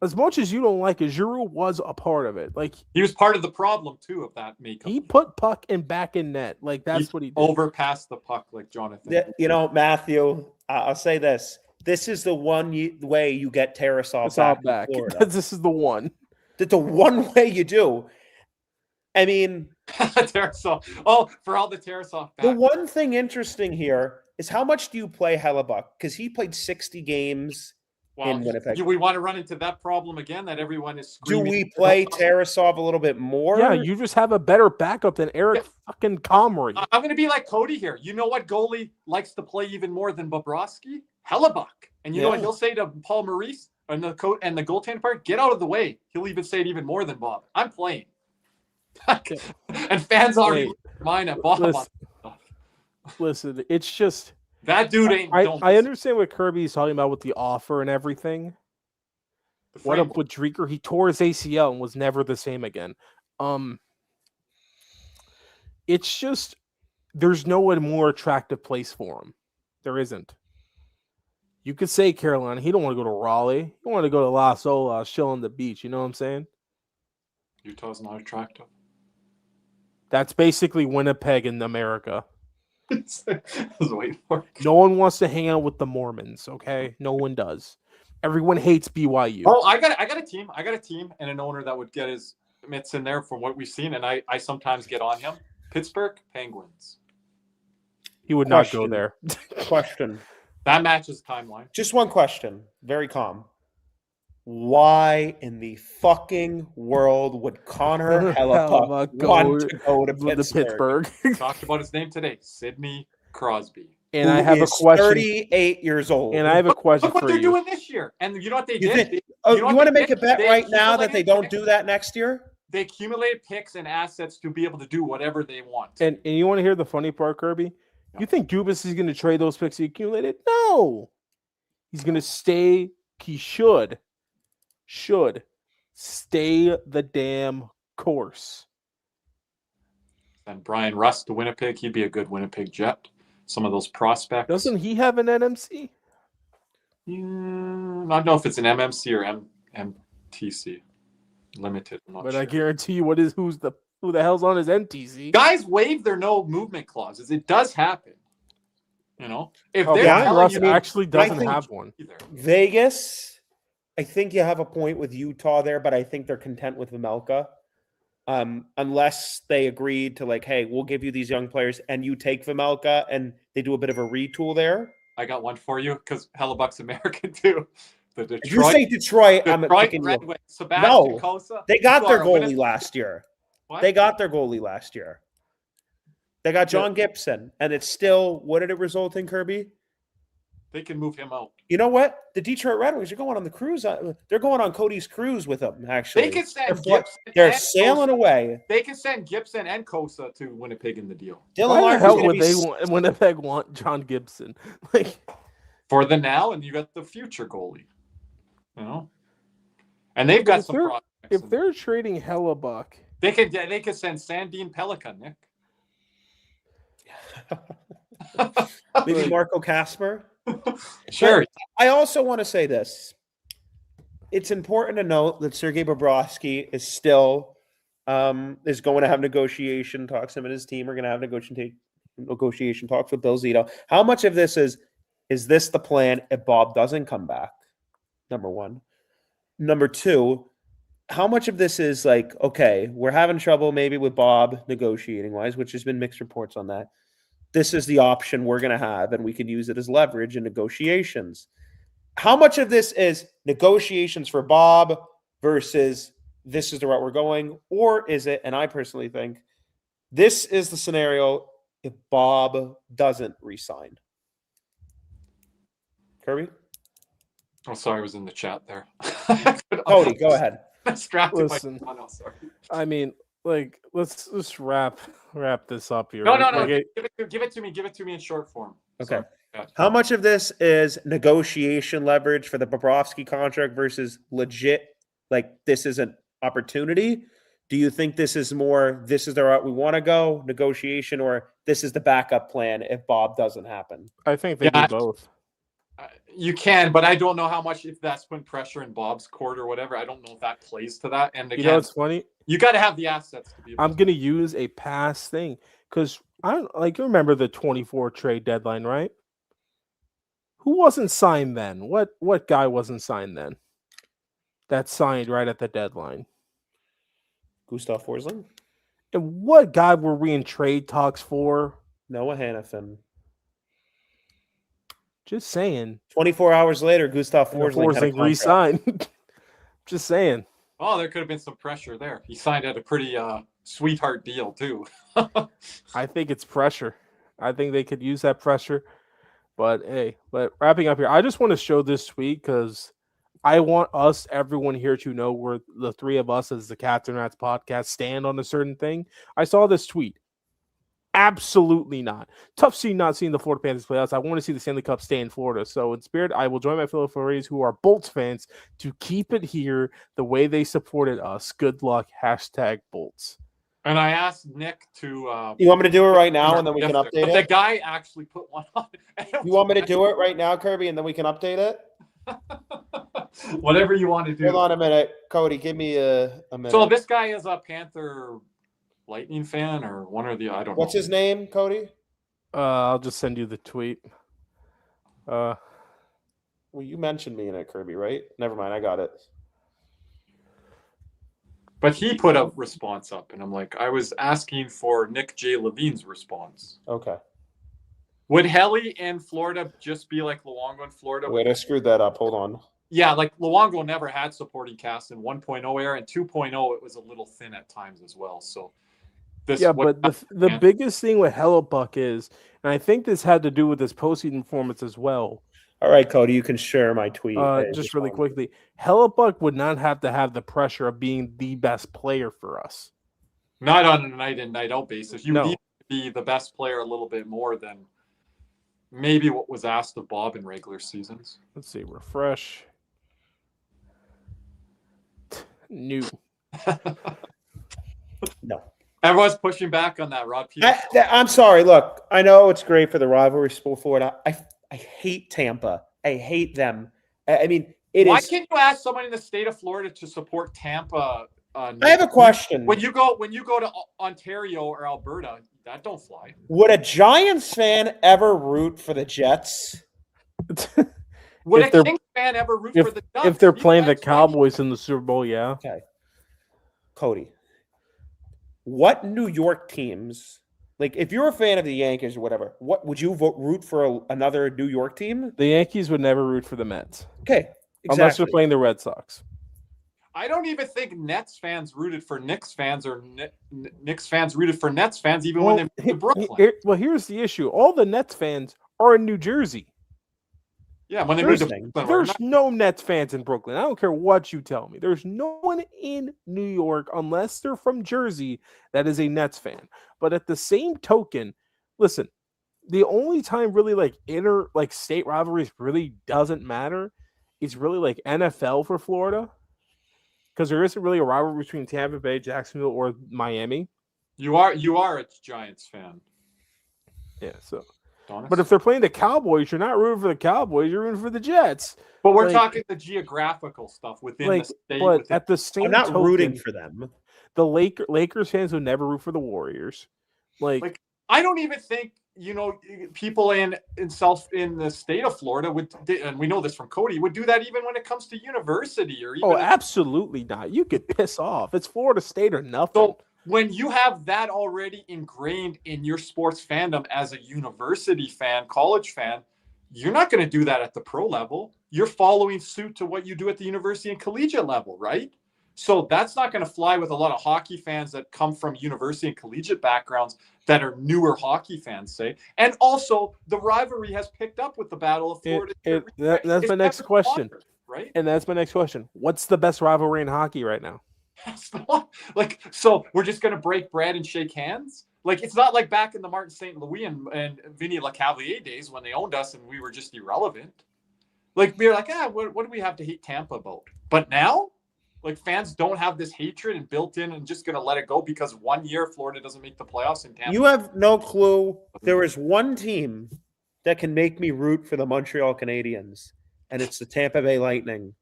As much as you don't like it, Giroux was a part of it. Like
he was part of the problem too of that makeup.
He put puck in back in net. Like that's what he did.
Overpassed the puck like Jonathan.
Matthew, I'll say this. This is the one way you get Tarasov back.
This is the one.
That's the one way you do. I mean,
Tarasov. Oh, for all the Tarasov back.
The one thing interesting here, is how much do you play Hellebuck? Because he played 60 games in Winnipeg.
Do we want to run into that problem again that everyone is
Do
screaming?
we play Tarasov a little bit more?
Yeah, you just have a better backup than Eric fucking Comrie.
I'm going to be like Cody here. You know what goalie likes to play even more than Bobrovsky? Hellebuck. And you know what he'll say to Paul Maurice and the goaltender part? Get out of the way. He'll even say it even more than Bob. I'm playing. And fans already mine at Bob.
Listen, it's just
that dude ain't.
I understand what Kirby's talking about with the offer and everything. What up with Dreeker? He tore his ACL and was never the same again. It's just there's no more attractive place for him. There isn't. You could say Carolina. He don't want to go to Raleigh. He want to go to Las Olas, chill on the beach. You know what I'm saying?
Utah's not attractive.
That's basically Winnipeg in America.
I was waiting for it.
No one wants to hang out with the Mormons, okay? No one does. Everyone hates BYU.
Oh, I got a team. I got a team and an owner that would get his mitts in there from what we've seen, and I sometimes get on him. Pittsburgh Penguins.
He would not go there.
Question.
That matches timeline.
Just one question. Very calm. Why in the fucking world would Connor Hellebuck want to go to Pittsburgh?
Talked about his name today, Sidney Crosby.
And I have a question.
38 years old.
And I have a question for you.
Look what they're doing this year. And you know what they did?
You want to make a bet right now that they don't do that next year?
They accumulate picks and assets to be able to do whatever they want.
And you want to hear the funny part, Kirby? You think Dubas is going to trade those picks he accumulated? No. He's going to stay. He should stay the damn course.
And Brian Rust to Winnipeg, he'd be a good Winnipeg Jet. Some of those prospects.
Doesn't he have an NMC?
I don't know if it's an MMC or MTC. Limited.
But I guarantee you, who the hell's on his NTC?
Guys waive their no movement clauses. It does happen. You know, if
Russ actually doesn't have one.
Vegas, I think you have a point with Utah there, but I think they're content with Vejmelka. Unless they agreed to hey, we'll give you these young players and you take Vejmelka and they do a bit of a retool there.
I got one for you because Hellebuck's American too. The Detroit,
if you say Detroit, I'm picking you.
No, Kosa,
they got their goalie last year. What? They got their goalie last year. They got John Gibson, and it's still, what did it result in, Kirby?
They can move him out.
You know what? The Detroit Red Wings are going on the cruise. They're going on Cody's cruise with them, actually.
They can send Gibson.
They're sailing away.
They can send Gibson and Kosa to Winnipeg in the deal.
Why the hell would Winnipeg want John Gibson?
For the now, and you got the future goalie. You know? And they've got some prospects.
If they're trading Hellebuck,
they could send Sandine Pelican, Nick.
Maybe Marco Kasper.
Sure.
But I also want to say this. It's important to note that Sergei Bobrovsky is still is going to have negotiation talks. Him and his team are going to have negotiation talks with Bill Zito. How much of this is this the plan if Bob doesn't come back? Number one. Number two, how much of this is okay, we're having trouble maybe with Bob negotiating wise, which has been mixed reports on that. This is the option we're going to have, and we can use it as leverage in negotiations. How much of this is negotiations for Bob versus this is the route we're going? Or is it, and I personally think, this is the scenario if Bob doesn't resign? Kirby?
Oh, sorry, I was in the chat there.
Cody, go ahead.
Listen, I mean, let's just wrap this up here.
No. Give it to me. Give it to me in short form.
Okay. Sorry. How much of this is negotiation leverage for the Bobrovsky contract versus legit, this is an opportunity? Do you think this is more, this is the route we want to go, negotiation, or this is the backup plan if Bob doesn't happen?
I think they do both.
You can, but I don't know how much, if that's putting pressure in Bob's court or whatever. I don't know if that plays to that. And again,
it's funny.
You got to have the assets to be able
I'm going to use a past thing because I don't you remember the 24 trade deadline, right? Who wasn't signed then? What guy wasn't signed then? That signed right at the deadline.
Gustav Forsling.
And what guy were we in trade talks for?
Noah Hannafin.
Just saying.
24 hours later, Gustav Forsling had a
Forsling
contract.
re-signed. Just saying.
Oh, there could have been some pressure there. He signed at a pretty sweetheart deal too.
I think it's pressure. I think they could use that pressure. But hey, wrapping up here, I just want to show this tweet because I want everyone here to know where the three of us as the Cats and Rats podcast stand on a certain thing. I saw this tweet. Absolutely not. Tough scene not seeing the Florida Panthers playoffs. I want to see the Stanley Cup stay in Florida. So in spirit, I will join my fellow Floridians who are Bolts fans to keep it here the way they supported us. Good luck. #Bolts.
And I asked Nick to.
You want me to do it right now, and then we can update
The
it?
guy actually put one on.
You want me to do it right now, Kirby, and then we can update it?
Whatever you want to do.
Hold on a minute. Cody, give me a minute.
So this guy is a Panther Lightning fan or one or the I don't know.
What's his name, Cody?
I'll just send you the tweet.
Well, you mentioned me in it, Kirby, right? Never mind, I got it.
But he put a response up, and I'm like, I was asking for Nick J. Levine's response.
Okay.
Would Helly in Florida just be like Luongo in Florida?
Wait, I screwed that up. Hold on.
Yeah, like Luongo never had supporting cast in 1.0 era, and 2.0 it was a little thin at times as well. So this
but the biggest thing with Hellebuck is, and I think this had to do with his postseason performance as well.
All right, Cody, you can share my tweet.
Just really quickly, Hellebuck would not have to have the pressure of being the best player for us.
Not on a night in, night out basis. You
No.
need to be the best player a little bit more than maybe what was asked of Bob in regular seasons.
Let's see, refresh. New.
No.
Everyone's pushing back on that, Rod Peters.
I'm sorry. Look, I know it's great for the rivalry for Florida. I hate Tampa. I hate them. I mean,
Why can't you ask someone in the state of Florida to support Tampa?
I have a question.
When you go to Ontario or Alberta, that don't fly.
Would a Giants fan ever root for the Jets?
Would
If
a
they're-
Kings fan ever root for the Ducks?
If they're
You
playing the
guys, right?
Cowboys in the Super Bowl, yeah.
Okay. Cody, what New York teams, like if you're a fan of the Yankees or whatever, what would you root for another New York team?
The Yankees would never root for the Mets.
Okay.
Unless they're
Exactly.
playing the Red Sox.
I don't even think Nets fans rooted for Knicks fans or Knicks fans rooted for Nets fans, even when they moved to Brooklyn.
Here's the issue. All the Nets fans are in New Jersey.
Yeah, when they moved to
Interesting.
Brooklyn.
There's no Nets fans in Brooklyn. I don't care what you tell me. There's no one in New York, unless they're from Jersey, that is a Nets fan. But at the same token, listen, the only time really like state rivalries really doesn't matter is really like NFL for Florida. Because there isn't really a rivalry between Tampa Bay, Jacksonville, or Miami.
You are a Giants fan.
Yeah, so.
Donis.
But if they're playing the Cowboys, you're not rooting for the Cowboys. You're rooting for the Jets.
But we're
like-
talking the geographical stuff within the state.
But
within-
at the same
I'm not
token,
rooting for them.
the Lakers fans would never root for the Warriors. Like
I don't even think people in the state of Florida would, and we know this from Cody, would do that even when it comes to university or even.
oh, absolutely not. You could piss off. It's Florida State or nothing.
So when you have that already ingrained in your sports fandom as a university fan, college fan, you're not going to do that at the pro level. You're following suit to what you do at the university and collegiate level, right? So that's not going to fly with a lot of hockey fans that come from university and collegiate backgrounds that are newer hockey fans, say. And also, the rivalry has picked up with the Battle of Florida.
that's
It's
my next
never
question.
watered, right?
And that's my next question. What's the best rivalry in hockey right now?
That's the one. So we're just going to break bread and shake hands? It's not like back in the Martin St. Louis and Vinny LeCavalier days when they owned us and we were just irrelevant. We were like, what do we have to hate Tampa about? But now, fans don't have this hatred and built in and just going to let it go because 1 year Florida doesn't make the playoffs in Tampa.
You have no clue. There is one team that can make me root for the Montreal Canadiens, and it's the Tampa Bay Lightning.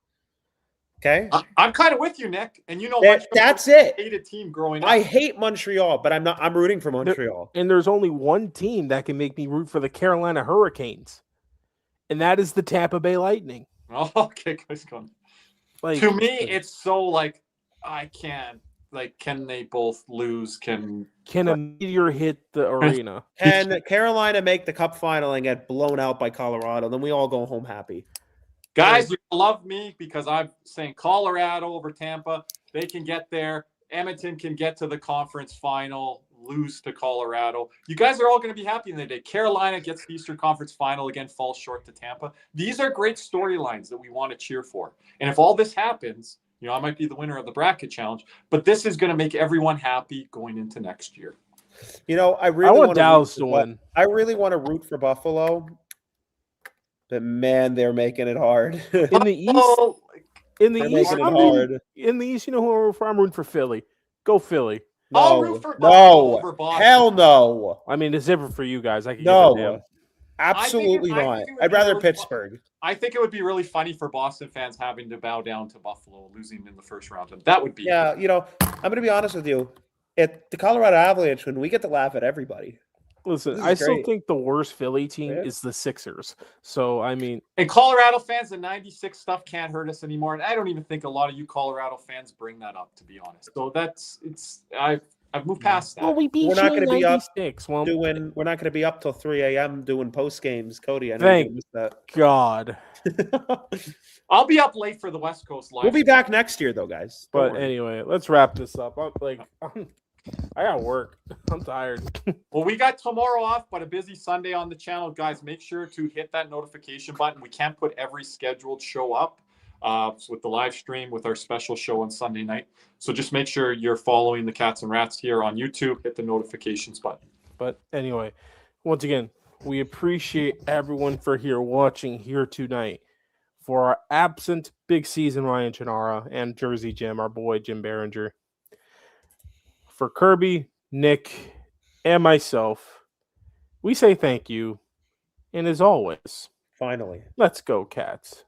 Okay?
I'm kind of with you, Nick. And
That's it.
I hated team growing up.
I hate Montreal, but I'm rooting for Montreal.
And there's only one team that can make me root for the Carolina Hurricanes. And that is the Tampa Bay Lightning.
Oh, okay, guys, going. To me, it's so I can't like, can they both lose?
Can a meteor hit the arena?
Can Carolina make the Cup final and get blown out by Colorado? Then we all go home happy.
Guys, you love me because I'm saying Colorado over Tampa. They can get there. Edmonton can get to the conference final, lose to Colorado. You guys are all going to be happy in the day. Carolina gets the Eastern Conference final, again, falls short to Tampa. These are great storylines that we want to cheer for. And if all this happens, I might be the winner of the bracket challenge, but this is going to make everyone happy going into next year.
I really
want Dallas to win.
I really want to root for Buffalo, but man, they're making it hard.
In the East, you know who I'm rooting for? I'm rooting for Philly. Go Philly.
I'll root for Buffalo over Boston.
Hell no.
I mean, it's different for you guys. I can
no. Absolutely not. I'd rather Pittsburgh.
I think it would be really funny for Boston fans having to bow down to Buffalo losing in the first round. That would be.
Yeah, I'm going to be honest with you. At the Colorado Avalanche, when we get to laugh at everybody.
Listen, I still think the worst Philly team is the Sixers. So, I mean.
And Colorado fans, the 96 stuff can't hurt us anymore. And I don't even think a lot of you Colorado fans bring that up, to be honest. So I've moved past that.
Well, we're not going to be up
we're not going to be up till 3 a.m. doing post games, Cody. I know
thank
you missed that.
God.
I'll be up late for the West Coast live.
We'll be back next year, though, guys.
But anyway, let's wrap this up. I got work. I'm tired.
Well, we got tomorrow off, but a busy Sunday on the channel. Guys, make sure to hit that notification button. We can't put every scheduled show up with the live stream with our special show on Sunday night. So just make sure you're following the Cats and Rats here on YouTube. Hit the notifications button.
But anyway, once again, we appreciate everyone for watching here tonight. For our absent big season Ryan Chinara and Jersey Jim, our boy Jim Behringer. For Kirby, Nick, and myself, we say thank you. And as always,
finally,
let's go, Cats.